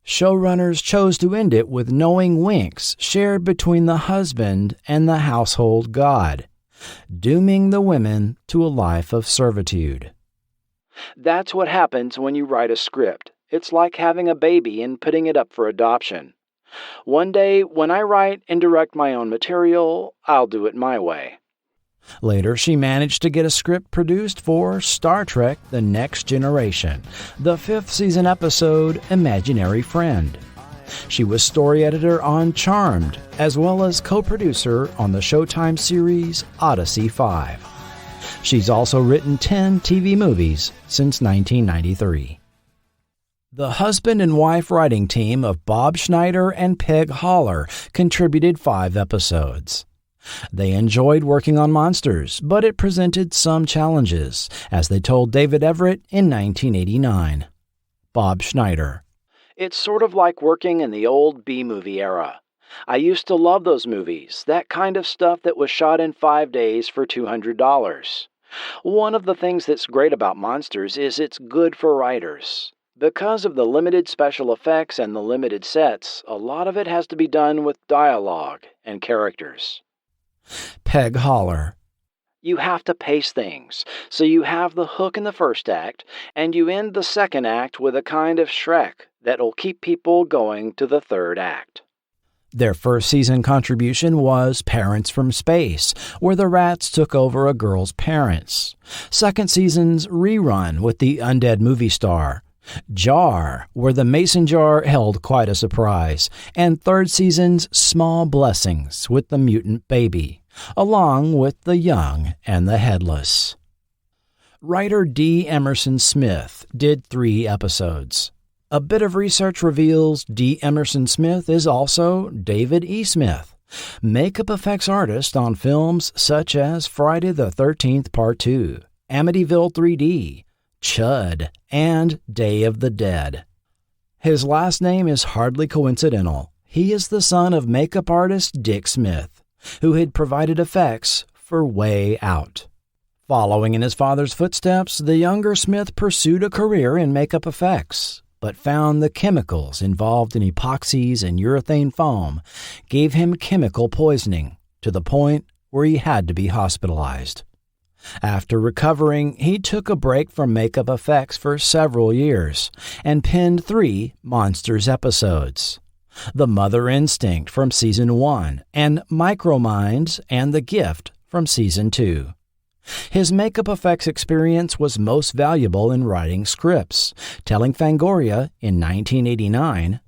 Showrunners chose to end it with knowing winks shared between the husband and the household god, dooming the women to a life of servitude. That's what happens when you write a script. It's like having a baby and putting it up for adoption. One day, when I write and direct my own material, I'll do it my way. Later, she managed to get a script produced for Star Trek The Next Generation, the 5th season episode Imaginary Friend. She was story editor on Charmed, as well as co-producer on the Showtime series Odyssey 5. She's also written 10 TV movies since 1993. The husband and wife writing team of Bob Schneider and Peg Holler contributed 5 episodes. They enjoyed working on Monsters, but it presented some challenges, as they told David Everett in 1989. Bob Schneider: "It's sort of like working in the old B-movie era. I used to love those movies, that kind of stuff that was shot in 5 days for $200. One of the things that's great about Monsters is it's good for writers. Because of the limited special effects and the limited sets, a lot of it has to be done with dialogue and characters." Peg Holler: "You have to pace things, so you have the hook in the first act, and you end the second act with a kind of Shrek that'll keep people going to the third act." Their first season contribution was Parents from Space, where the rats took over a girl's parents. Second season's Rerun with the undead movie star. Jar, where the mason jar held quite a surprise, and third season's Small Blessings with the mutant baby, along with the young and the headless. Writer D. Emerson Smith did 3 episodes. A bit of research reveals D. Emerson Smith is also David E. Smith, makeup effects artist on films such as Friday the 13th Part 2, Amityville 3D, Chud, and Day of the Dead. His last name is hardly coincidental. He is the son of makeup artist Dick Smith, who had provided effects for Way Out. Following in his father's footsteps, the younger Smith pursued a career in makeup effects, but found the chemicals involved in epoxies and urethane foam gave him chemical poisoning, to the point where he had to be hospitalized. After recovering, he took a break from makeup effects for several years and penned 3 Monsters episodes: The Mother Instinct from Season 1 and Microminds and The Gift from Season 2. His makeup effects experience was most valuable in writing scripts, telling Fangoria in 1989,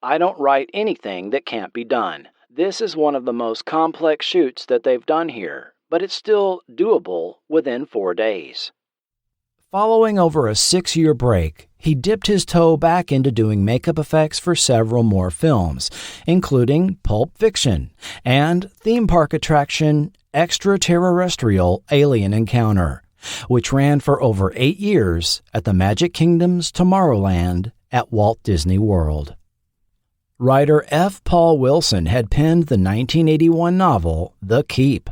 "I don't write anything that can't be done. This is one of the most complex shoots that they've done here, but it's still doable within 4 days." Following over a 6-year break, he dipped his toe back into doing makeup effects for several more films, including Pulp Fiction and theme park attraction Extraterrestrial Alien Encounter, which ran for over 8 years at the Magic Kingdom's Tomorrowland at Walt Disney World. Writer F. Paul Wilson had penned the 1981 novel The Keep,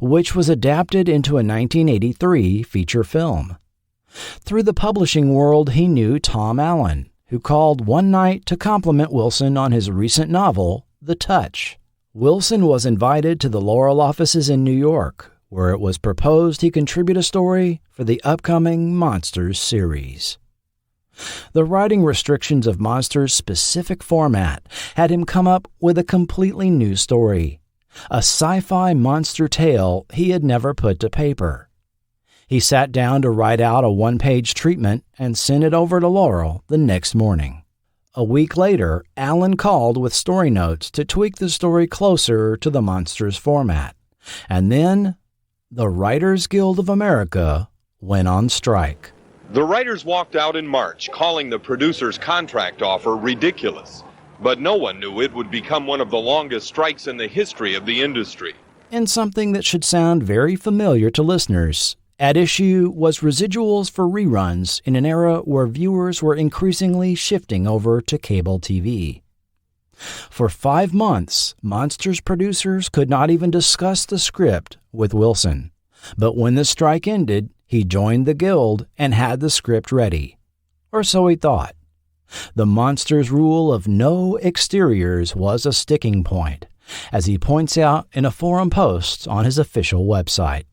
which was adapted into a 1983 feature film. Through the publishing world, he knew Tom Allen, who called one night to compliment Wilson on his recent novel, The Touch. Wilson was invited to the Laurel offices in New York, where it was proposed he contribute a story for the upcoming Monsters series. The writing restrictions of Monsters' specific format had him come up with a completely new story, a sci-fi monster tale he had never put to paper. He sat down to write out a 1-page treatment and sent it over to Laurel the next morning. A week later, Allen called with story notes to tweak the story closer to the Monsters format. And then, the Writers Guild of America went on strike. The writers walked out in March, calling the producers' contract offer ridiculous. But no one knew it would become one of the longest strikes in the history of the industry. In something that should sound very familiar to listeners, at issue was residuals for reruns in an era where viewers were increasingly shifting over to cable TV. For 5 months, Monsters producers could not even discuss the script with Wilson. But when the strike ended, he joined the guild and had the script ready. Or so he thought. The Monsters rule of no exteriors was a sticking point, as he points out in a forum post on his official website.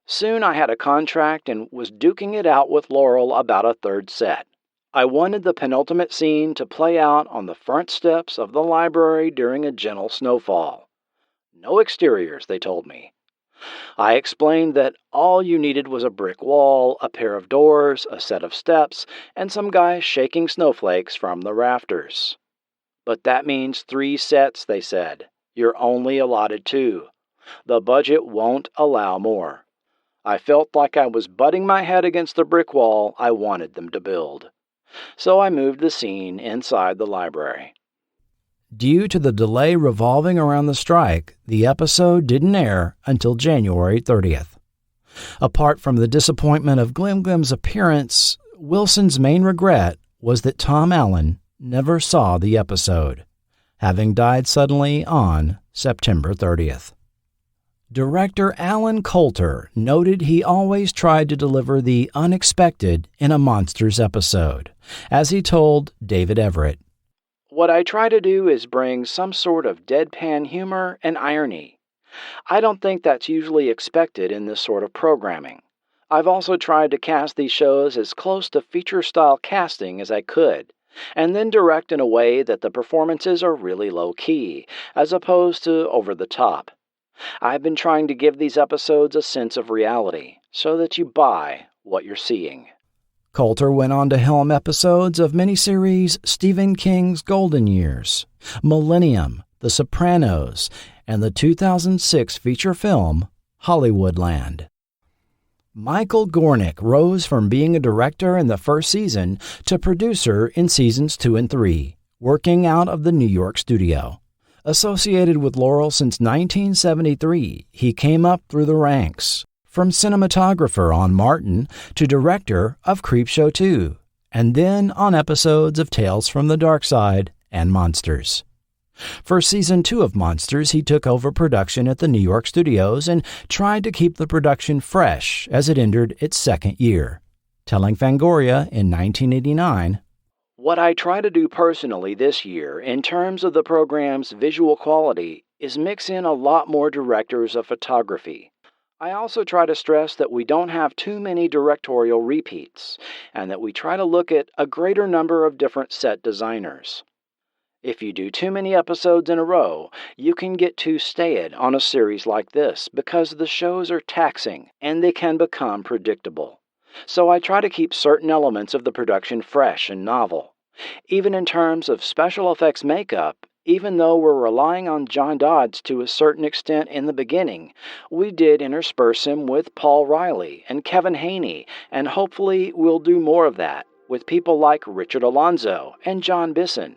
Soon I had a contract and was duking it out with Laurel about a third set. I wanted the penultimate scene to play out on the front steps of the library during a gentle snowfall. No exteriors, they told me. I explained that all you needed was a brick wall, a pair of doors, a set of steps, and some guy shaking snowflakes from the rafters. But that means 3 sets, they said. You're only allotted 2. The budget won't allow more. I felt like I was butting my head against the brick wall I wanted them to build. So I moved the scene inside the library. Due to the delay revolving around the strike, the episode didn't air until January 30th. Apart from the disappointment of Glim Glim's appearance, Wilson's main regret was that Tom Allen never saw the episode, having died suddenly on September 30th. Director Alan Coulter noted he always tried to deliver the unexpected in a Monsters episode, as he told David Everett. What I try to do is bring some sort of deadpan humor and irony. I don't think that's usually expected in this sort of programming. I've also tried to cast these shows as close to feature-style casting as I could, and then direct in a way that the performances are really low-key, as opposed to over-the-top. I've been trying to give these episodes a sense of reality, so that you buy what you're seeing. Coulter went on to helm episodes of miniseries Stephen King's Golden Years, Millennium, The Sopranos, and the 2006 feature film Hollywoodland. Michael Gornick rose from being a director in the first season to producer in seasons 2 and 3, working out of the New York studio. Associated with Laurel since 1973, he came up through the ranks, from cinematographer on Martin to director of Creepshow 2, and then on episodes of Tales from the Darkside and Monsters. For Season 2 of Monsters, he took over production at the New York studios and tried to keep the production fresh as it entered its 2nd year, telling Fangoria in 1989, "What I try to do personally this year in terms of the program's visual quality is mix in a lot more directors of photography. I also try to stress that we don't have too many directorial repeats, and that we try to look at a greater number of different set designers. If you do too many episodes in a row, you can get too staid on a series like this because the shows are taxing and they can become predictable. So I try to keep certain elements of the production fresh and novel. Even in terms of special effects makeup, even though we're relying on John Dodds to a certain extent in the beginning, we did intersperse him with Paul Riley and Kevin Haney, and hopefully we'll do more of that with people like Richard Alonzo and John Bisson.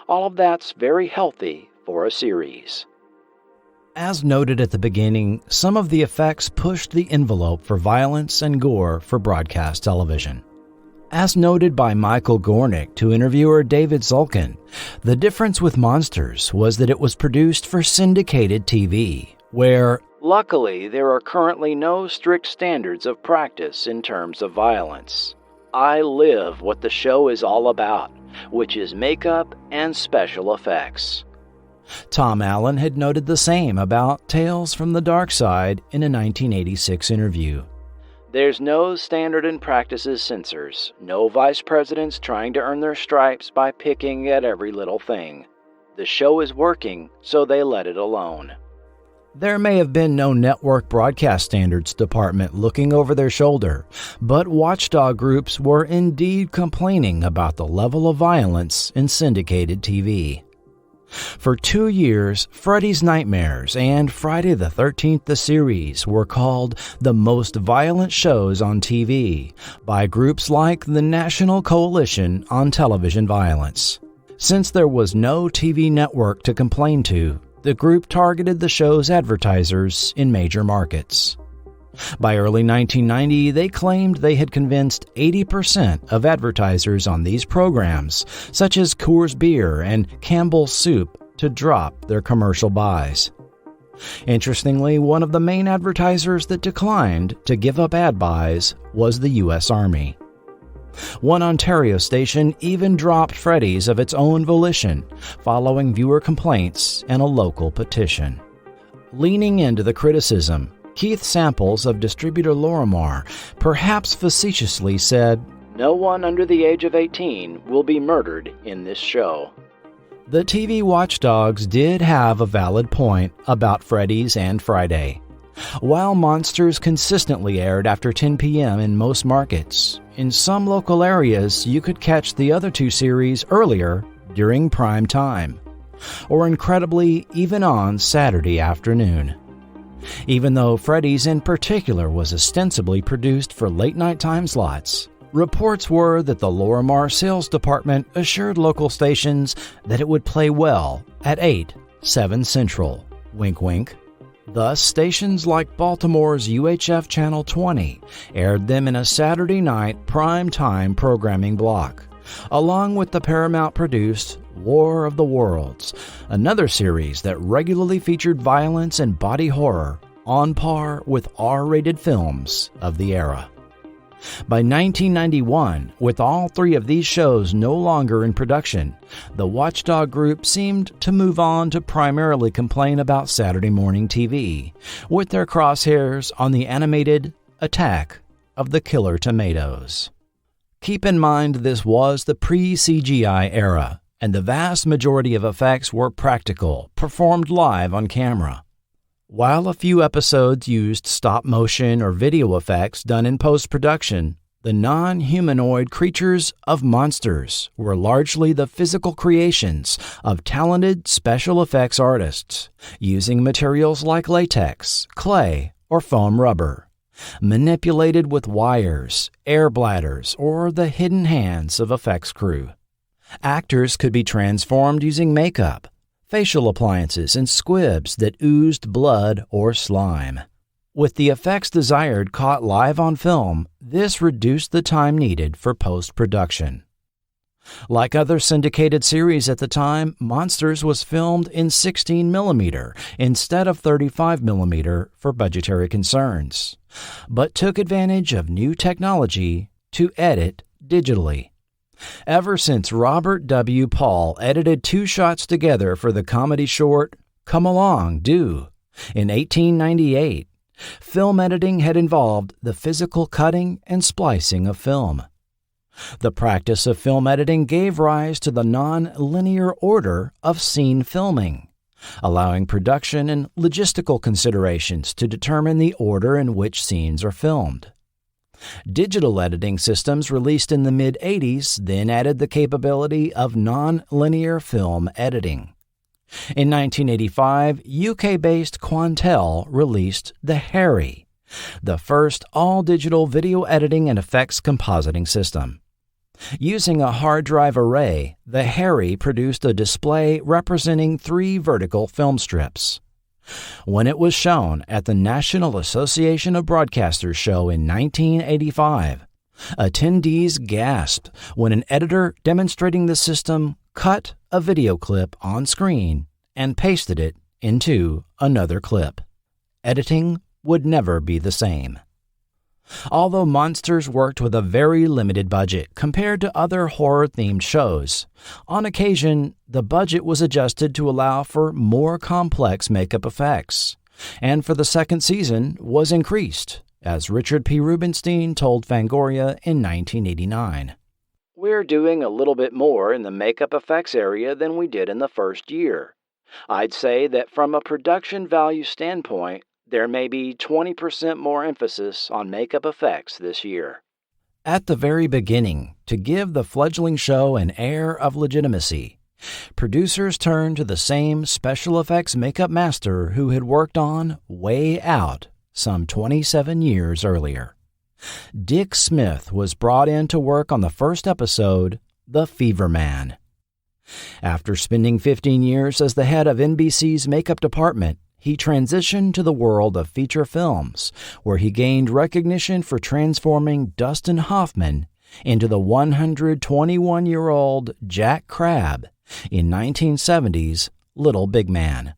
All of that's very healthy for a series." As noted at the beginning, some of the effects pushed the envelope for violence and gore for broadcast television. As noted by Michael Gornick to interviewer David Zulkin, the difference with Monsters was that it was produced for syndicated TV, where, luckily, there are currently no strict standards of practice in terms of violence. I live what the show is all about, which is makeup and special effects. Tom Allen had noted the same about Tales from the Darkside in a 1986 interview. There's no standard and practices censors, no vice presidents trying to earn their stripes by picking at every little thing. The show is working, so they let it alone. There may have been no network broadcast standards department looking over their shoulder, but watchdog groups were indeed complaining about the level of violence in syndicated TV. For 2 years, Freddy's Nightmares and Friday the 13th the series were called the most violent shows on TV by groups like the National Coalition on Television Violence. Since there was no TV network to complain to, the group targeted the show's advertisers in major markets. By early 1990, they claimed they had convinced 80% of advertisers on these programs, such as Coors Beer and Campbell's Soup, to drop their commercial buys. Interestingly, one of the main advertisers that declined to give up ad buys was the U.S. Army. One Ontario station even dropped Freddy's of its own volition, following viewer complaints and a local petition. Leaning into the criticism, Keith Samples of distributor Lorimar perhaps facetiously said, "No one under the age of 18 will be murdered in this show." The TV watchdogs did have a valid point about Freddy's and Friday. While Monsters consistently aired after 10 p.m. in most markets, in some local areas you could catch the other two series earlier during prime time, or incredibly even on Saturday afternoon. Even though Freddy's in particular was ostensibly produced for late-night time slots, reports were that the Lorimar sales department assured local stations that it would play well at 8, 7 Central. Wink wink. Thus, stations like Baltimore's UHF Channel 20 aired them in a Saturday night prime-time programming block, along with the Paramount-produced War of the Worlds, another series that regularly featured violence and body horror on par with R-rated films of the era. By 1991, with all three of these shows no longer in production, the Watchdog Group seemed to move on to primarily complain about Saturday morning TV, with their crosshairs on the animated Attack of the Killer Tomatoes. Keep in mind this was the pre-CGI era, and the vast majority of effects were practical, performed live on camera. While a few episodes used stop-motion or video effects done in post-production, the non-humanoid creatures of Monsters were largely the physical creations of talented special effects artists, using materials like latex, clay, or foam rubber, manipulated with wires, air bladders, or the hidden hands of effects crew. Actors could be transformed using makeup, facial appliances, and squibs that oozed blood or slime. With the effects desired caught live on film, this reduced the time needed for post-production. Like other syndicated series at the time, Monsters was filmed in 16mm instead of 35mm for budgetary concerns, but took advantage of new technology to edit digitally. Ever since Robert W. Paul edited 2 shots together for the comedy short Come Along, Do! In 1898, film editing had involved the physical cutting and splicing of film. The practice of film editing gave rise to the non-linear order of scene filming, allowing production and logistical considerations to determine the order in which scenes are filmed. Digital editing systems released in the mid-'80s then added the capability of non-linear film editing. In 1985, UK-based Quantel released the Harry, the first all-digital video editing and effects compositing system. Using a hard drive array, the Harry produced a display representing 3 vertical film strips. When it was shown at the National Association of Broadcasters show in 1985, attendees gasped when an editor demonstrating the system cut a video clip on screen and pasted it into another clip. Editing would never be the same. Although Monsters worked with a very limited budget compared to other horror-themed shows, on occasion the budget was adjusted to allow for more complex makeup effects, and for the second season was increased, as Richard P. Rubenstein told Fangoria in 1989. "We're doing a little bit more in the makeup effects area than we did in the first year. I'd say that from a production value standpoint, there may be 20% more emphasis on makeup effects this year." At the very beginning, to give the fledgling show an air of legitimacy, producers turned to the same special effects makeup master who had worked on Way Out some 27 years earlier. Dick Smith was brought in to work on the first episode, The Fever Man. After spending 15 years as the head of NBC's makeup department, he transitioned to the world of feature films, where he gained recognition for transforming Dustin Hoffman into the 121-year-old Jack Crabb in 1970's Little Big Man.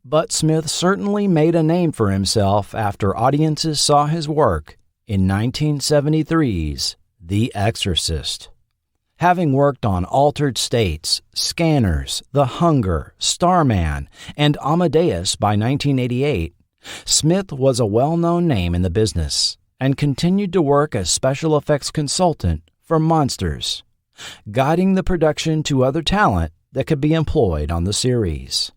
But Smith certainly made a name for himself after audiences saw his work in 1973's The Exorcist. Having worked on Altered States, Scanners, The Hunger, Starman, and Amadeus by 1988, Smith was a well-known name in the business and continued to work as special effects consultant for Monsters, guiding the production to other talent that could be employed on the series.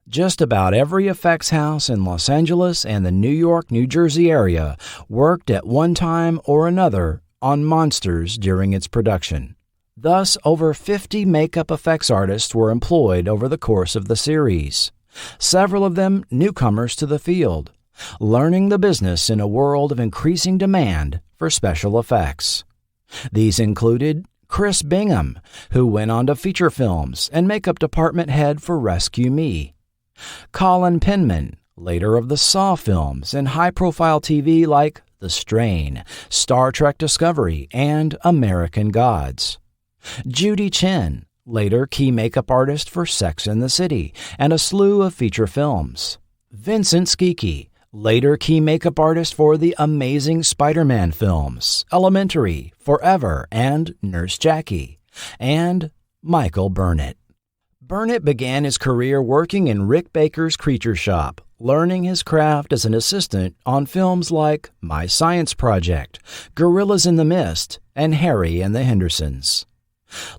Just about every effects house in Los Angeles and the New York, New Jersey area worked at one time or another on Monsters during its production. Thus, over 50 makeup effects artists were employed over the course of the series, several of them newcomers to the field, learning the business in a world of increasing demand for special effects. These included Chris Bingham, who went on to feature films and makeup department head for Rescue Me; Colin Penman, later of the Saw films and high-profile TV like The Strain, Star Trek Discovery, and American Gods; Judy Chen, later key makeup artist for Sex and the City and a slew of feature films; Vincent Schicchi, later key makeup artist for the Amazing Spider-Man films, Elementary, Forever, and Nurse Jackie; and Michael Burnett. Burnett began his career working in Rick Baker's Creature Shop, learning his craft as an assistant on films like My Science Project, Gorillas in the Mist, and Harry and the Hendersons.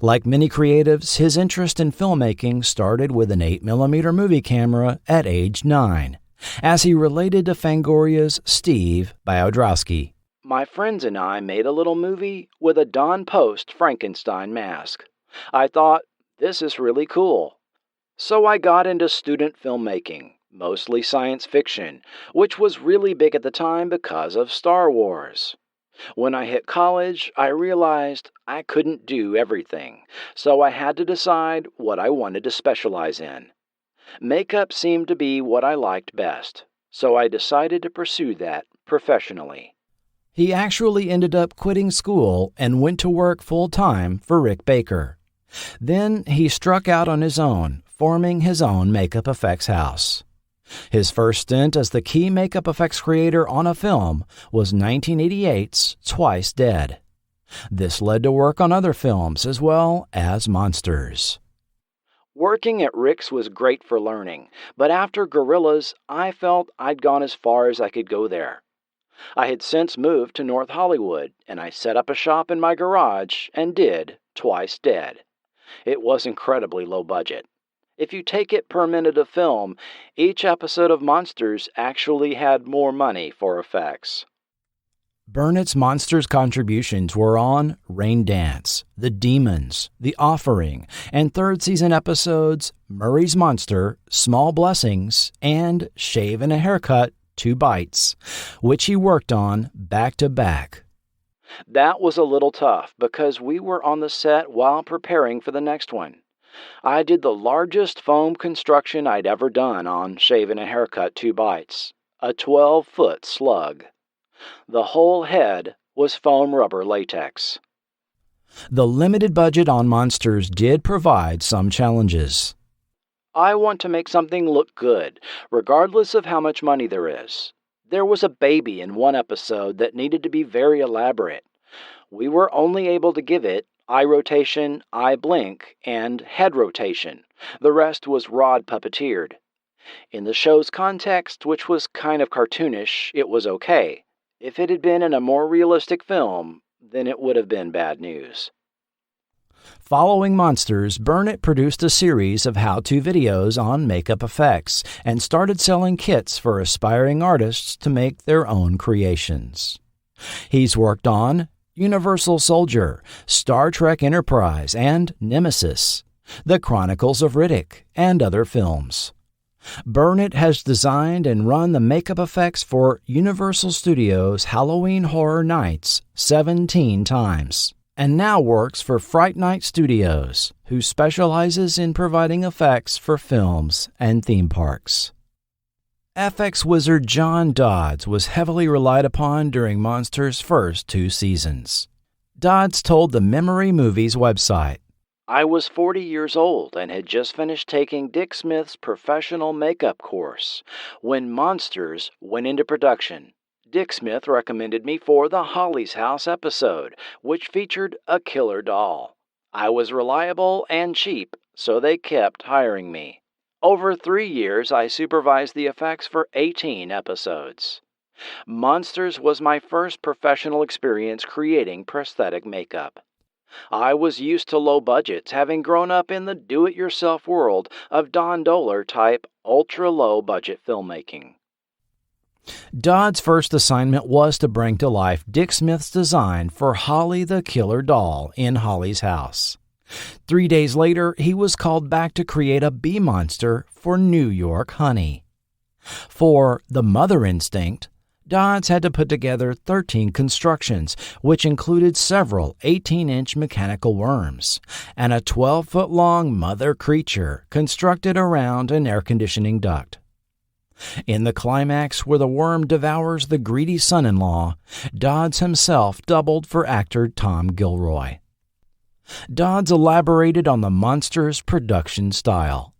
Like many creatives, his interest in filmmaking started with an 8mm movie camera at age 9, as he related to Fangoria's Steve Biodrowski. "My friends and I made a little movie with a Don Post Frankenstein mask. I thought, this is really cool. So I got into student filmmaking, mostly science fiction, which was really big at the time because of Star Wars. When I hit college, I realized I couldn't do everything, so I had to decide what I wanted to specialize in. Makeup seemed to be what I liked best, so I decided to pursue that professionally." He actually ended up quitting school and went to work full-time for Rick Baker. Then he struck out on his own, forming his own makeup effects house. His first stint as the key makeup effects creator on a film was 1988's Twice Dead. This led to work on other films as well as Monsters. "Working at Rick's was great for learning, but after Gorillas, I felt I'd gone as far as I could go there. I had since moved to North Hollywood, and I set up a shop in my garage and did Twice Dead. It was incredibly low budget. If you take it per minute of film, each episode of Monsters actually had more money for effects." Burnett's Monsters contributions were on Rain Dance, The Demons, The Offering, and third season episodes Murray's Monster, Small Blessings, and Shave and a Haircut, 2 Bites, which he worked on back to back. That was a little tough because we were on the set while preparing for the next one. I did the largest foam construction I'd ever done on Shave and a Haircut, 2 Bites, a 12-foot slug. The whole head was foam rubber latex. The limited budget on Monsters did provide some challenges. I want to make something look good, regardless of how much money there is. There was a baby in one episode that needed to be very elaborate. We were only able to give it eye rotation, eye blink, and head rotation. The rest was rod puppeteered. In the show's context, which was kind of cartoonish, it was okay. If it had been in a more realistic film, then it would have been bad news. Following Monsters, Burnett produced a series of how-to videos on makeup effects and started selling kits for aspiring artists to make their own creations. He's worked on Universal Soldier, Star Trek Enterprise, and Nemesis, The Chronicles of Riddick, and other films. Burnett has designed and run the makeup effects for Universal Studios' Halloween Horror Nights 17 times, and now works for Fright Night Studios, who specializes in providing effects for films and theme parks. FX wizard John Dodds was heavily relied upon during Monsters' first 2 seasons. Dodds told the Memory Movies website, "I was 40 years old and had just finished taking Dick Smith's professional makeup course when Monsters went into production. Dick Smith recommended me for the Holly's House episode, which featured a killer doll. I was reliable and cheap, so they kept hiring me. Over 3 years, I supervised the effects for 18 episodes. Monsters was my first professional experience creating prosthetic makeup. I was used to low budgets, having grown up in the do-it-yourself world of Don Dohler-type ultra-low budget filmmaking." Dodd's first assignment was to bring to life Dick Smith's design for Holly the Killer Doll in Holly's House. 3 days later, he was called back to create a bee monster for New York Honey. For The Mother Instinct, Dodds had to put together 13 constructions, which included several 18-inch mechanical worms and a 12-foot-long mother creature constructed around an air conditioning duct. In the climax where the worm devours the greedy son-in-law, Dodds himself doubled for actor Tom Gilroy. Dodds elaborated on the Monsters' production style.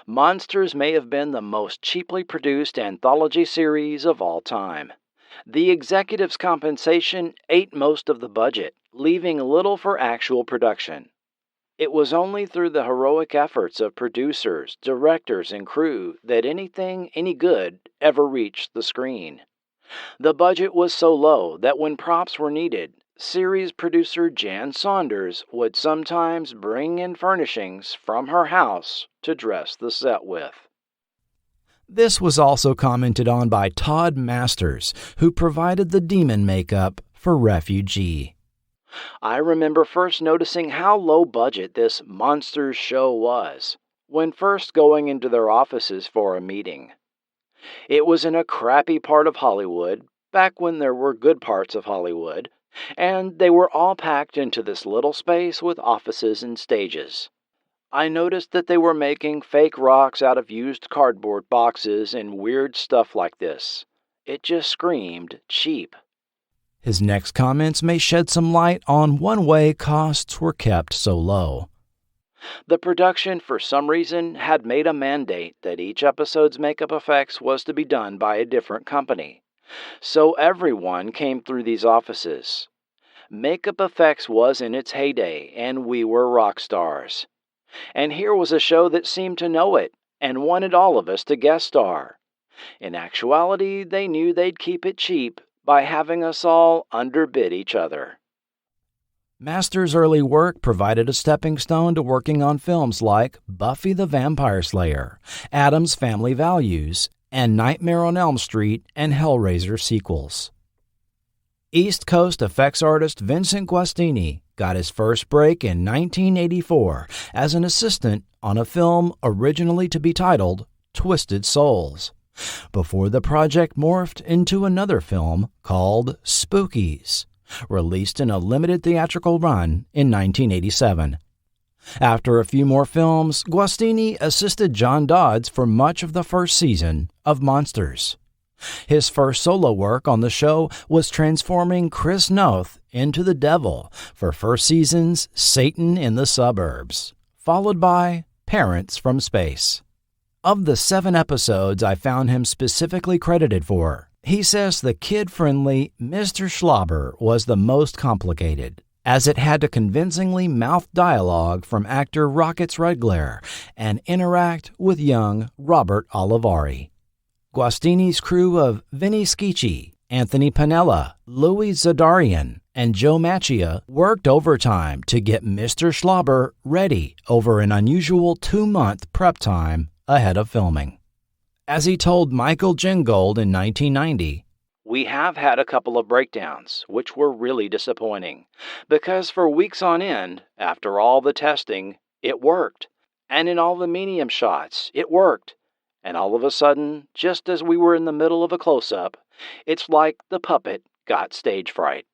"Monsters may have been the most cheaply produced anthology series of all time. The executives' compensation ate most of the budget, leaving little for actual production. It was only through the heroic efforts of producers, directors, and crew that anything any good ever reached the screen. The budget was so low that when props were needed, series producer Jan Saunders would sometimes bring in furnishings from her house to dress the set with." This was also commented on by Todd Masters, who provided the demon makeup for Refugee. "I remember first noticing how low budget this Monsters show was when first going into their offices for a meeting. It was in a crappy part of Hollywood, back when there were good parts of Hollywood, and they were all packed into this little space with offices and stages. I noticed that they were making fake rocks out of used cardboard boxes and weird stuff like this. It just screamed cheap." His next comments may shed some light on one way costs were kept so low. "The production, for some reason, had made a mandate that each episode's makeup effects was to be done by a different company. So everyone came through these offices. Makeup effects was in its heyday, and we were rock stars. And here was a show that seemed to know it and wanted all of us to guest star. In actuality, they knew they'd keep it cheap by having us all underbid each other." Masters' early work provided a stepping stone to working on films like Buffy the Vampire Slayer, Addams Family Values, and Nightmare on Elm Street and Hellraiser sequels. East Coast effects artist Vincent Guastini got his first break in 1984 as an assistant on a film originally to be titled Twisted Souls, before the project morphed into another film called Spookies, released in a limited theatrical run in 1987. After a few more films, Guastini assisted John Dodds for much of the first season of Monsters. His first solo work on the show was transforming Chris Noth into the devil for first season's Satan in the Suburbs, followed by Parents from Space. Of the 7 episodes I found him specifically credited for, he says the kid-friendly Mr. Schlauber was the most complicated, as it had to convincingly mouth dialogue from actor Rockets Redglare and interact with young Robert Olivari. Guastini's crew of Vinny Schicchi, Anthony Panella, Louis Zadarian, and Joe Macchia worked overtime to get Mr. Schlauber ready over an unusual 2-month prep time ahead of filming. As he told Michael Gingold in 1990, "We have had a couple of breakdowns, which were really disappointing, because for weeks on end, after all the testing, it worked. And in all the medium shots, it worked. And all of a sudden, just as we were in the middle of a close-up, it's like the puppet got stage fright.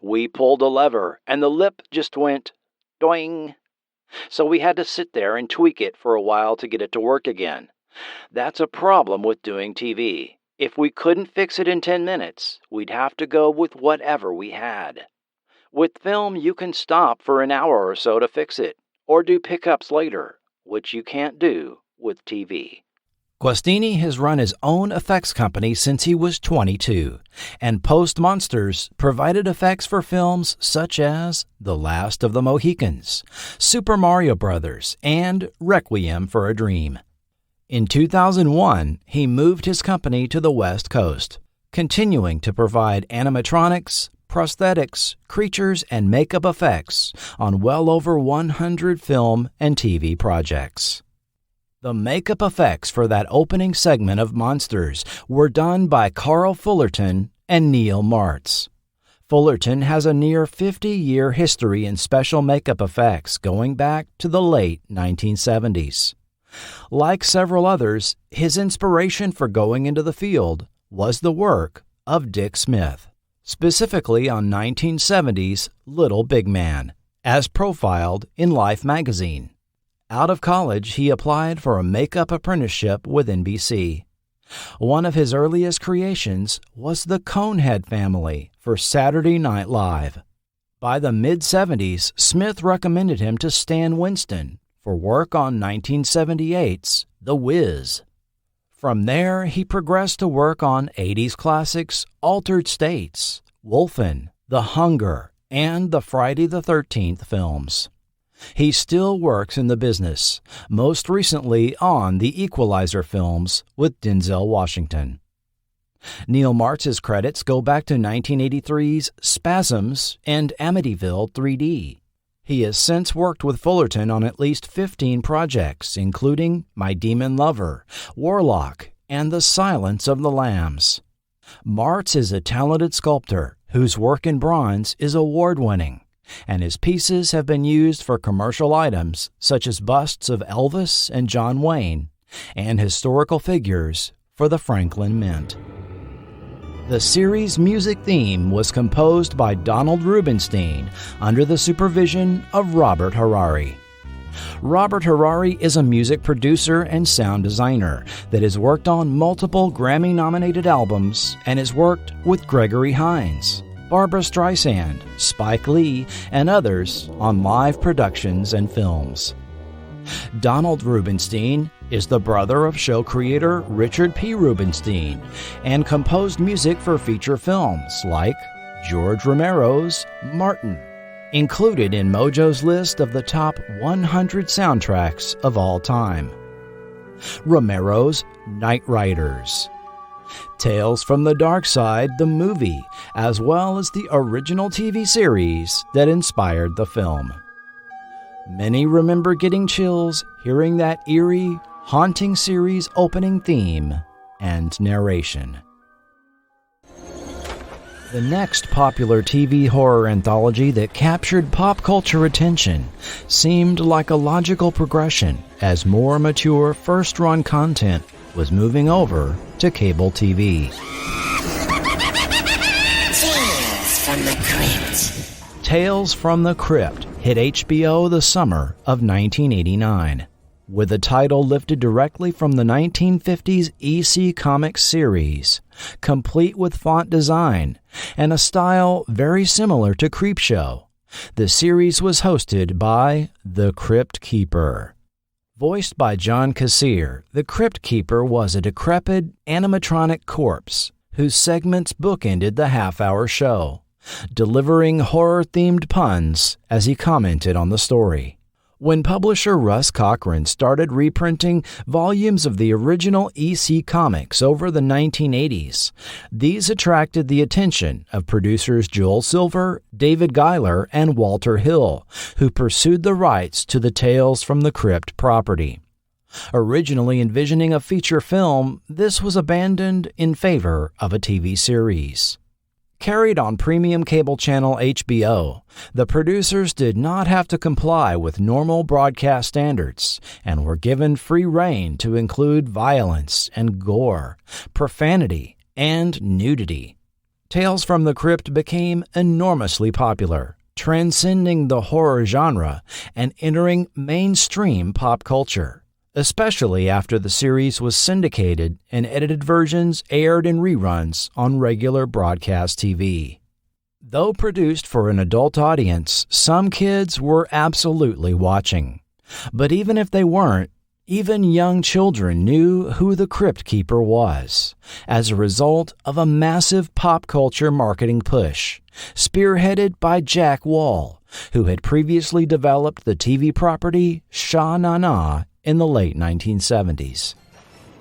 We pulled a lever, and the lip just went doing. So we had to sit there and tweak it for a while to get it to work again. That's a problem with doing TV. If we couldn't fix it in 10 minutes, we'd have to go with whatever we had. With film, you can stop for an hour or so to fix it, or do pickups later, which you can't do with TV. Guastini has run his own effects company since he was 22, and post-Monsters provided effects for films such as The Last of the Mohicans, Super Mario Bros., and Requiem for a Dream. In 2001, he moved his company to the West Coast, continuing to provide animatronics, prosthetics, creatures, and makeup effects on well over 100 film and TV projects. The makeup effects for that opening segment of Monsters were done by Carl Fullerton and Neil Martz. Fullerton has a near 50-year history in special makeup effects going back to the late 1970s. Like several others, his inspiration for going into the field was the work of Dick Smith, specifically on 1970s Little Big Man, as profiled in Life magazine. Out of college, he applied for a makeup apprenticeship with NBC. One of his earliest creations was the Conehead family for Saturday Night Live. By the mid-70s, Smith recommended him to Stan Winston for work on 1978's The Wiz. From there, he progressed to work on 80s classics Altered States, Wolfen, The Hunger, and the Friday the 13th films. He still works in the business, most recently on the Equalizer films with Denzel Washington. Neil Martz's credits go back to 1983's Spasms and Amityville 3D. He has since worked with Fullerton on at least 15 projects, including My Demon Lover, Warlock, and The Silence of the Lambs. Martz is a talented sculptor whose work in bronze is award-winning, and his pieces have been used for commercial items such as busts of Elvis and John Wayne and historical figures for the Franklin Mint. The series' music theme was composed by Donald Rubinstein under the supervision of Robert Harari. Robert Harari is a music producer and sound designer that has worked on multiple Grammy-nominated albums and has worked with Gregory Hines, Barbra Streisand, Spike Lee, and others on live productions and films. Donald Rubinstein is the brother of show creator Richard P. Rubinstein and composed music for feature films like George Romero's Martin, included in Mojo's list of the top 100 soundtracks of all time. Romero's Night Riders, Tales from the Darkside, the movie, as well as the original TV series that inspired the film. Many remember getting chills hearing that eerie, haunting series opening theme and narration. The next popular TV horror anthology that captured pop culture attention seemed like a logical progression as more mature first-run content was moving over to cable TV. Tales from the Crypt. Tales from the Crypt hit HBO the summer of 1989, with a title lifted directly from the 1950s EC Comics series, complete with font design and a style very similar to Creepshow. The series was hosted by the Crypt Keeper. Voiced by John Kassir, the Crypt Keeper was a decrepit animatronic corpse whose segments bookended the half-hour show, delivering horror-themed puns as he commented on the story. When publisher Russ Cochran started reprinting volumes of the original EC Comics over the 1980s, these attracted the attention of producers Joel Silver, David Giler, and Walter Hill, who pursued the rights to the Tales from the Crypt property. Originally envisioning a feature film, this was abandoned in favor of a TV series. Carried on premium cable channel HBO, the producers did not have to comply with normal broadcast standards and were given free rein to include violence and gore, profanity, and nudity. Tales from the Crypt became enormously popular, transcending the horror genre and entering mainstream pop culture. especially after the series was syndicated and edited versions aired in reruns on regular broadcast TV. Though produced for an adult audience, some kids were absolutely watching. But even if they weren't, even young children knew who the Crypt Keeper was, as a result of a massive pop culture marketing push, spearheaded by Jack Wall, who had previously developed the TV property Sha-Na-Na in the late 1970s.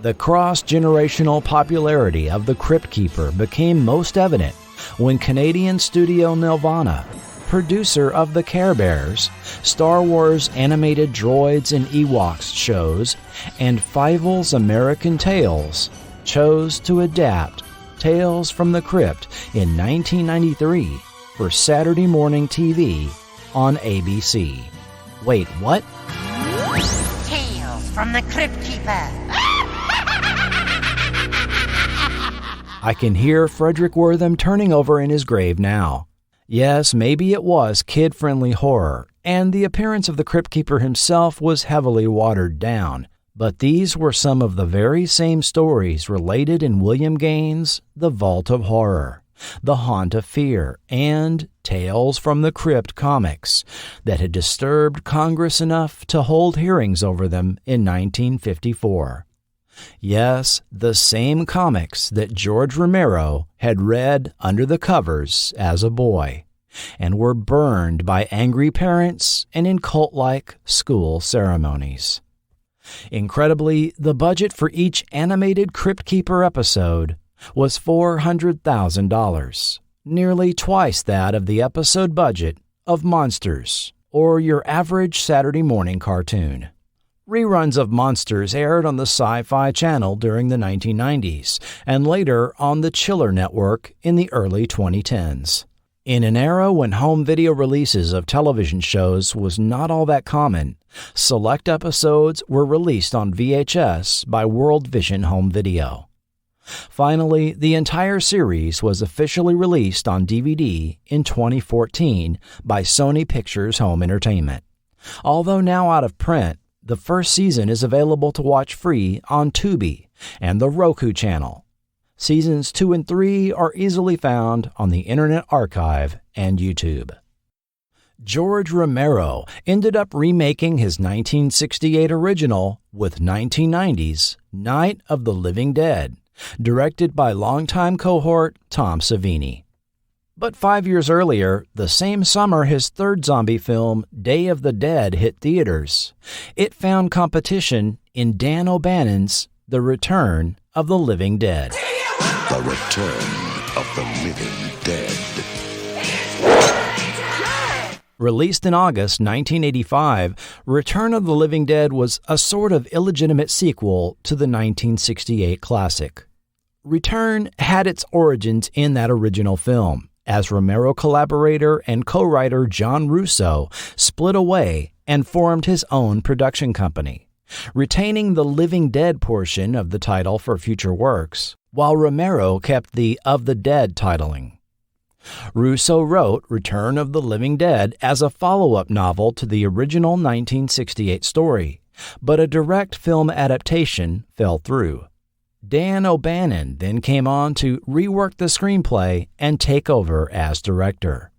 The cross-generational popularity of the Crypt Keeper became most evident when Canadian studio Nelvana, producer of the Care Bears, Star Wars animated droids and Ewoks shows, and Fievel's American Tales, chose to adapt Tales from the Crypt in 1993 for Saturday morning TV on ABC. Wait, what? Tales from the Crypt Keeper. I can hear Frederick Wortham turning over in his grave now. Yes, maybe it was kid-friendly horror, and the appearance of the Crypt Keeper himself was heavily watered down, but these were some of the very same stories related in William Gaines' The Vault of Horror, The Haunt of Fear, and Tales from the Crypt comics that had disturbed Congress enough to hold hearings over them in 1954. Yes, the same comics that George Romero had read under the covers as a boy, and were burned by angry parents and in cult-like school ceremonies. Incredibly, the budget for each animated Crypt Keeper episode was $400,000, nearly twice that of the episode budget of Monsters, or your average Saturday morning cartoon. Reruns of Monsters aired on the Sci-Fi Channel during the 1990s, and later on the Chiller Network in the early 2010s. In an era when home video releases of television shows was not all that common, select episodes were released on VHS by World Vision Home Video. Finally, the entire series was officially released on DVD in 2014 by Sony Pictures Home Entertainment. Although now out of print, the first season is available to watch free on Tubi and the Roku channel. Seasons 2 and 3 are easily found on the Internet Archive and YouTube. George Romero ended up remaking his 1968 original with 1990's Night of the Living Dead, directed by longtime cohort Tom Savini. But 5 years earlier, the same summer his third zombie film, Day of the Dead, hit theaters, it found competition in Dan O'Bannon's The Return of the Living Dead. The Return of the Living Dead. Released in August 1985, Return of the Living Dead was a sort of illegitimate sequel to the 1968 classic. Return had its origins in that original film, as Romero collaborator and co-writer John Russo split away and formed his own production company, retaining the Living Dead portion of the title for future works, while Romero kept the Of the Dead titling. Russo wrote Return of the Living Dead as a follow-up novel to the original 1968 story, but a direct film adaptation fell through. Dan O'Bannon then came on to rework the screenplay and take over as director.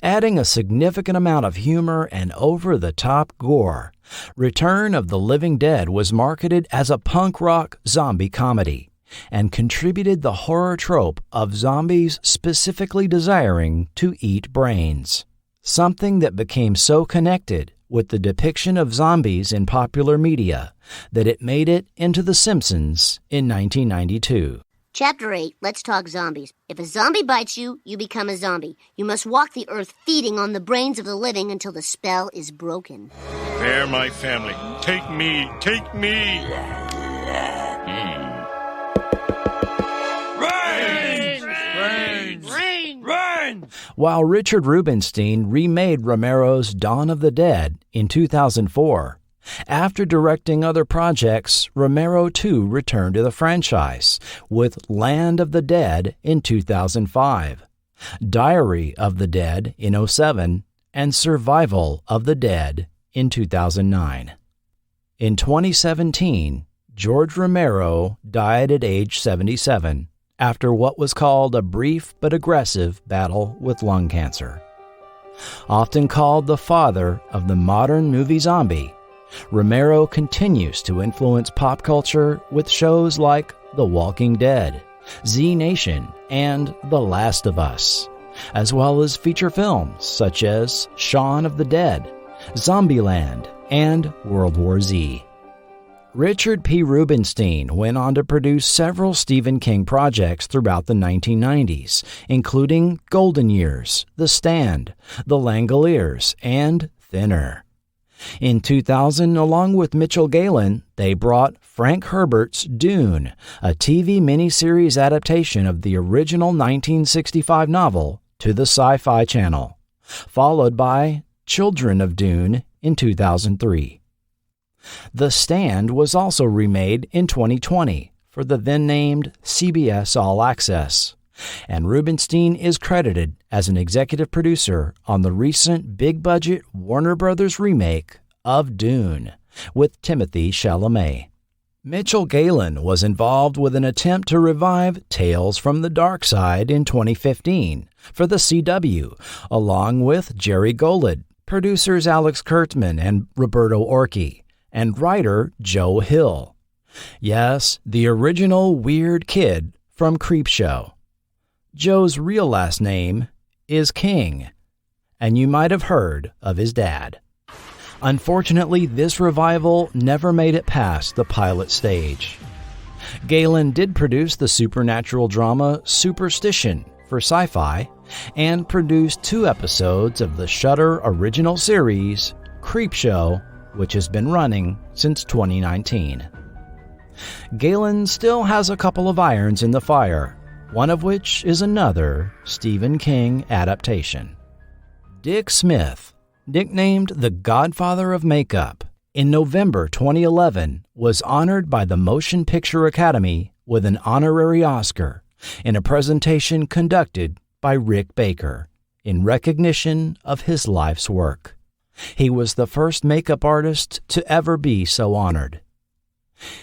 Adding a significant amount of humor and over-the-top gore, Return of the Living Dead was marketed as a punk rock zombie comedy and contributed the horror trope of zombies specifically desiring to eat brains, something that became so connected with the depiction of zombies in popular media that it made it into The Simpsons in 1992. Chapter 8, Let's Talk Zombies. If a zombie bites you, you become a zombie. You must walk the earth feeding on the brains of the living until the spell is broken. They're my family. Take me, take me. Rain! While Richard Rubinstein remade Romero's Dawn of the Dead in 2004, after directing other projects, Romero too returned to the franchise with Land of the Dead in 2005, Diary of the Dead in 2007, and Survival of the Dead in 2009. In 2017, George Romero died at age 77 after what was called a brief but aggressive battle with lung cancer. Often called the father of the modern movie zombie, Romero continues to influence pop culture with shows like The Walking Dead, Z Nation, and The Last of Us, as well as feature films such as Shaun of the Dead, Zombieland, and World War Z. Richard P. Rubenstein went on to produce several Stephen King projects throughout the 1990s, including Golden Years, The Stand, The Langoliers, and Thinner. In 2000, along with Mitchell Galen, they brought Frank Herbert's Dune, a TV miniseries adaptation of the original 1965 novel, to the Sci-Fi Channel, followed by Children of Dune in 2003. The Stand was also remade in 2020 for the then-named CBS All Access, and Rubenstein is credited as an executive producer on the recent big-budget Warner Brothers remake of Dune with Timothée Chalamet. Mitchell Galen was involved with an attempt to revive Tales from the Darkside in 2015 for the CW, along with Jerry Golod, producers Alex Kurtzman and Roberto Orci, and writer Joe Hill. Yes, the original weird kid from Creepshow. Joe's real last name is King, and you might have heard of his dad. Unfortunately, this revival never made it past the pilot stage. Galen did produce the supernatural drama Superstition for Sci-Fi and produced 2 episodes of the Shudder original series Creepshow, which has been running since 2019. Galen still has a couple of irons in the fire, one of which is another Stephen King adaptation. Dick Smith, nicknamed the Godfather of Makeup, in November 2011 was honored by the Motion Picture Academy with an honorary Oscar in a presentation conducted by Rick Baker in recognition of his life's work. He was the first makeup artist to ever be so honored.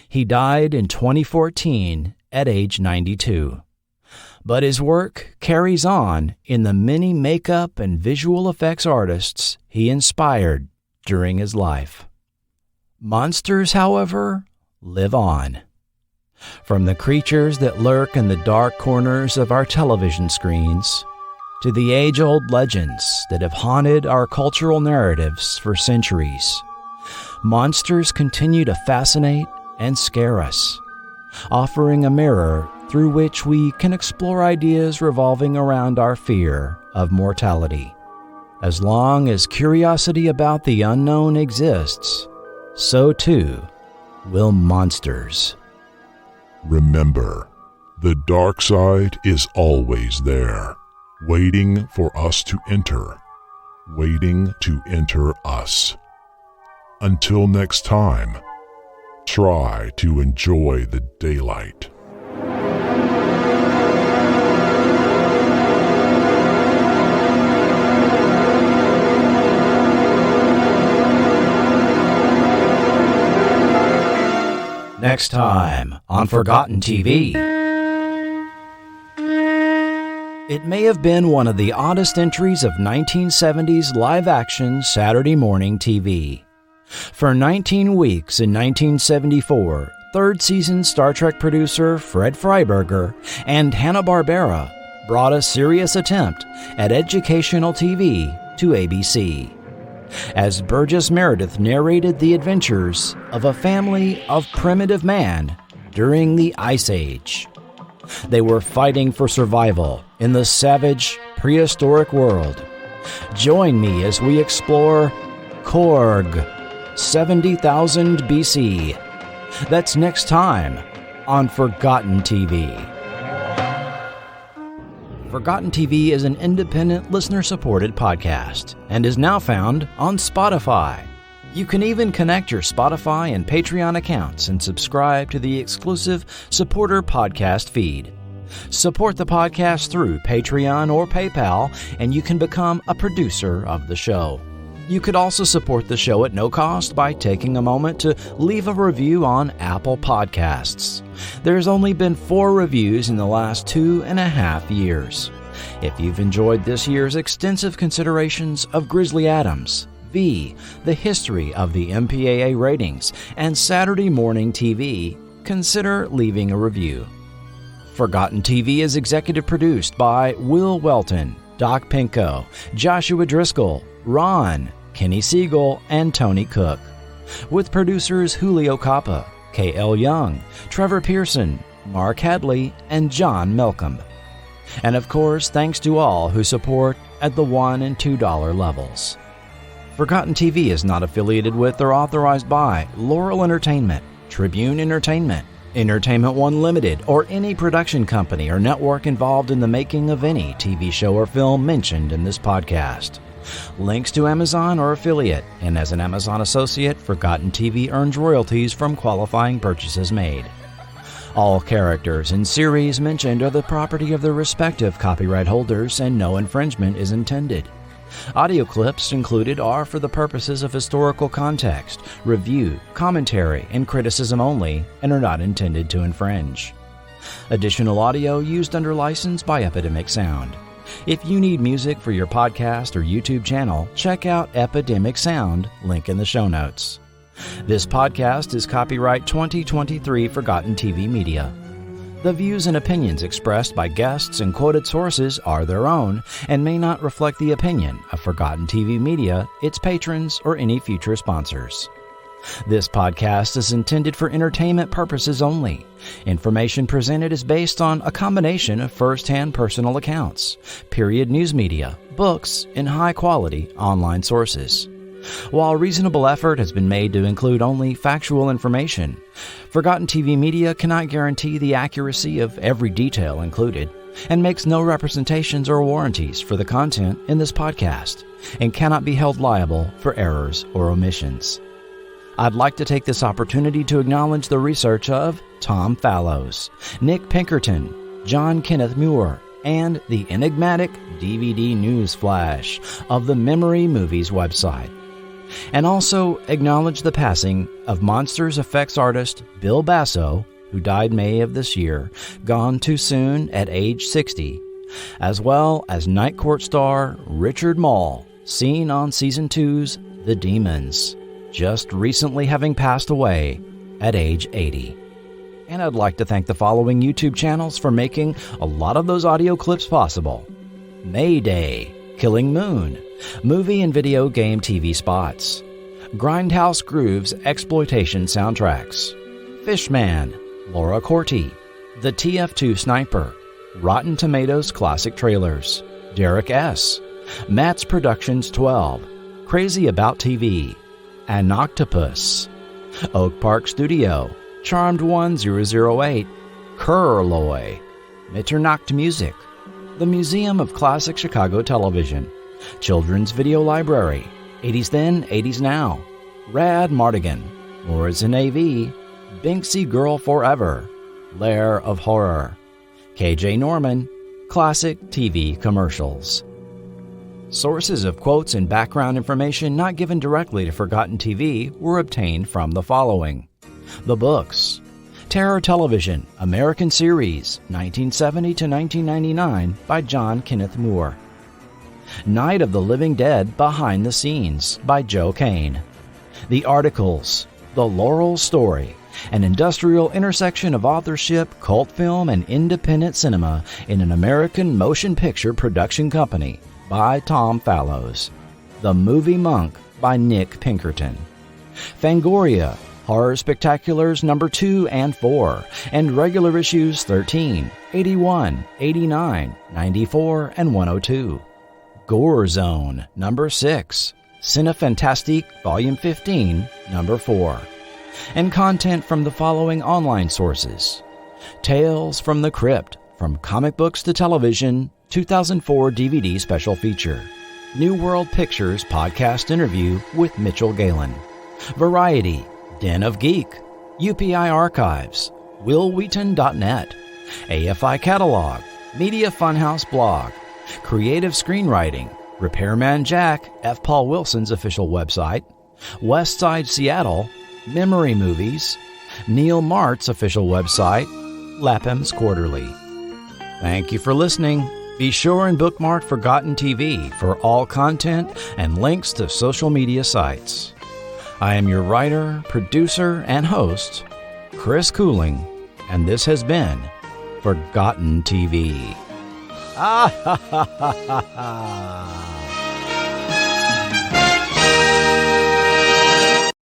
He died in 2014 at age 92. But his work carries on in the many makeup and visual effects artists he inspired during his life. Monsters, however, live on. From the creatures that lurk in the dark corners of our television screens, to the age-old legends that have haunted our cultural narratives for centuries, monsters continue to fascinate and scare us, offering a mirror through which we can explore ideas revolving around our fear of mortality. As long as curiosity about the unknown exists, so too will monsters. Remember, the dark side is always there, waiting for us to enter, waiting to enter us. Until next time, try to enjoy the daylight. Next time on Forgotten TV. It may have been one of the oddest entries of 1970s live-action Saturday morning TV. For 19 weeks in 1974, third-season Star Trek producer Fred Freiberger and Hanna-Barbera brought a serious attempt at educational TV to ABC, as Burgess Meredith narrated the adventures of a family of primitive man during the Ice Age. They were fighting for survival in the savage, prehistoric world. Join me as we explore Korg, 70,000 BC. That's next time on Forgotten TV. Forgotten TV is an independent, listener-supported podcast and is now found on Spotify. You can even connect your Spotify and Patreon accounts and subscribe to the exclusive supporter podcast feed. Support the podcast through Patreon or PayPal, and you can become a producer of the show. You could also support the show at no cost by taking a moment to leave a review on Apple Podcasts. There's only been 4 reviews in the last 2.5 years. If you've enjoyed this year's extensive considerations of Grizzly Adams, V, the history of the MPAA ratings, and Saturday morning TV, consider leaving a review. Forgotten TV is executive produced by Will Welton, Doc Pinko, Joshua Driscoll, Ron, Kenny Siegel, and Tony Cook, with producers Julio Capa, K.L. Young, Trevor Pearson, Mark Hadley, and John Melcomb. And of course, thanks to all who support at the $1 and $2 levels. Forgotten TV is not affiliated with or authorized by Laurel Entertainment, Tribune Entertainment, Entertainment One Limited, or any production company or network involved in the making of any TV show or film mentioned in this podcast. Links to Amazon or affiliate, and as an Amazon associate, Forgotten TV earns royalties from qualifying purchases made. All characters and series mentioned are the property of their respective copyright holders, and no infringement is intended. Audio clips included are for the purposes of historical context, review, commentary, and criticism only, and are not intended to infringe. Additional audio used under license by Epidemic Sound. If you need music for your podcast or YouTube channel, check out Epidemic Sound, link in the show notes. This podcast is copyright 2023 Forgotten TV Media. The views and opinions expressed by guests and quoted sources are their own and may not reflect the opinion of Forgotten TV Media, its patrons, or any future sponsors. This podcast is intended for entertainment purposes only. Information presented is based on a combination of first-hand personal accounts, period news media, books, and high-quality online sources. While reasonable effort has been made to include only factual information, Forgotten TV Media cannot guarantee the accuracy of every detail included and makes no representations or warranties for the content in this podcast and cannot be held liable for errors or omissions. I'd like to take this opportunity to acknowledge the research of Tom Fallows, Nick Pinkerton, John Kenneth Muir, and the enigmatic DVD News Flash of the Memory Movies website. And also acknowledge the passing of Monsters effects artist Bill Basso, who died May of this year, gone too soon at age 60, as well as Night Court star Richard Mall, seen on Season 2's The Demons, just recently having passed away at age 80. And I'd like to thank the following YouTube channels for making a lot of those audio clips possible: Mayday, Killing Moon, movie and video game TV spots, Grindhouse Grooves exploitation soundtracks, Fishman, Laura Corti, The TF2 Sniper, Rotten Tomatoes classic trailers, Derek S., Matt's Productions 12, Crazy About TV, An Octopus, Oak Park Studio, Charmed 1008, Kurloy, Mitternacht Music, the Museum of Classic Chicago Television, Children's Video Library, 80s Then, 80s Now, Rad Mardigan, Morrison AV, Binksy Girl Forever, Lair of Horror, KJ Norman, Classic TV Commercials. Sources of quotes and background information not given directly to Forgotten TV were obtained from the following: the books, Terror Television, American Series, 1970 to 1999 by John Kenneth Moore. Night of the Living Dead Behind the Scenes by Joe Kane. The articles, The Laurel Story, an industrial intersection of authorship, cult film, and independent cinema in an American motion picture production company by Tom Fallows. The Movie Monk by Nick Pinkerton. Fangoria, Horror Spectaculars number 2 and 4, and regular issues 13, 81, 89, 94, and 102. Gore Zone number 6, Cinefantastique Volume 15, number 4. And content from the following online sources: Tales from the Crypt, From Comic Books to Television, 2004 DVD special feature. New World Pictures podcast interview with Mitchell Galen. Variety, Den of Geek, UPI Archives, willwheaton.net, AFI Catalog, Media Funhouse Blog, Creative Screenwriting, Repairman Jack, F. Paul Wilson's official website, West Side Seattle, Memory Movies, Neil Mart's official website, Lapham's Quarterly. Thank you for listening. Be sure and bookmark Forgotten TV for all content and links to social media sites. I am your writer, producer, and host, Chris Cooling, and this has been Forgotten TV. Ah ha ha ha ha ha.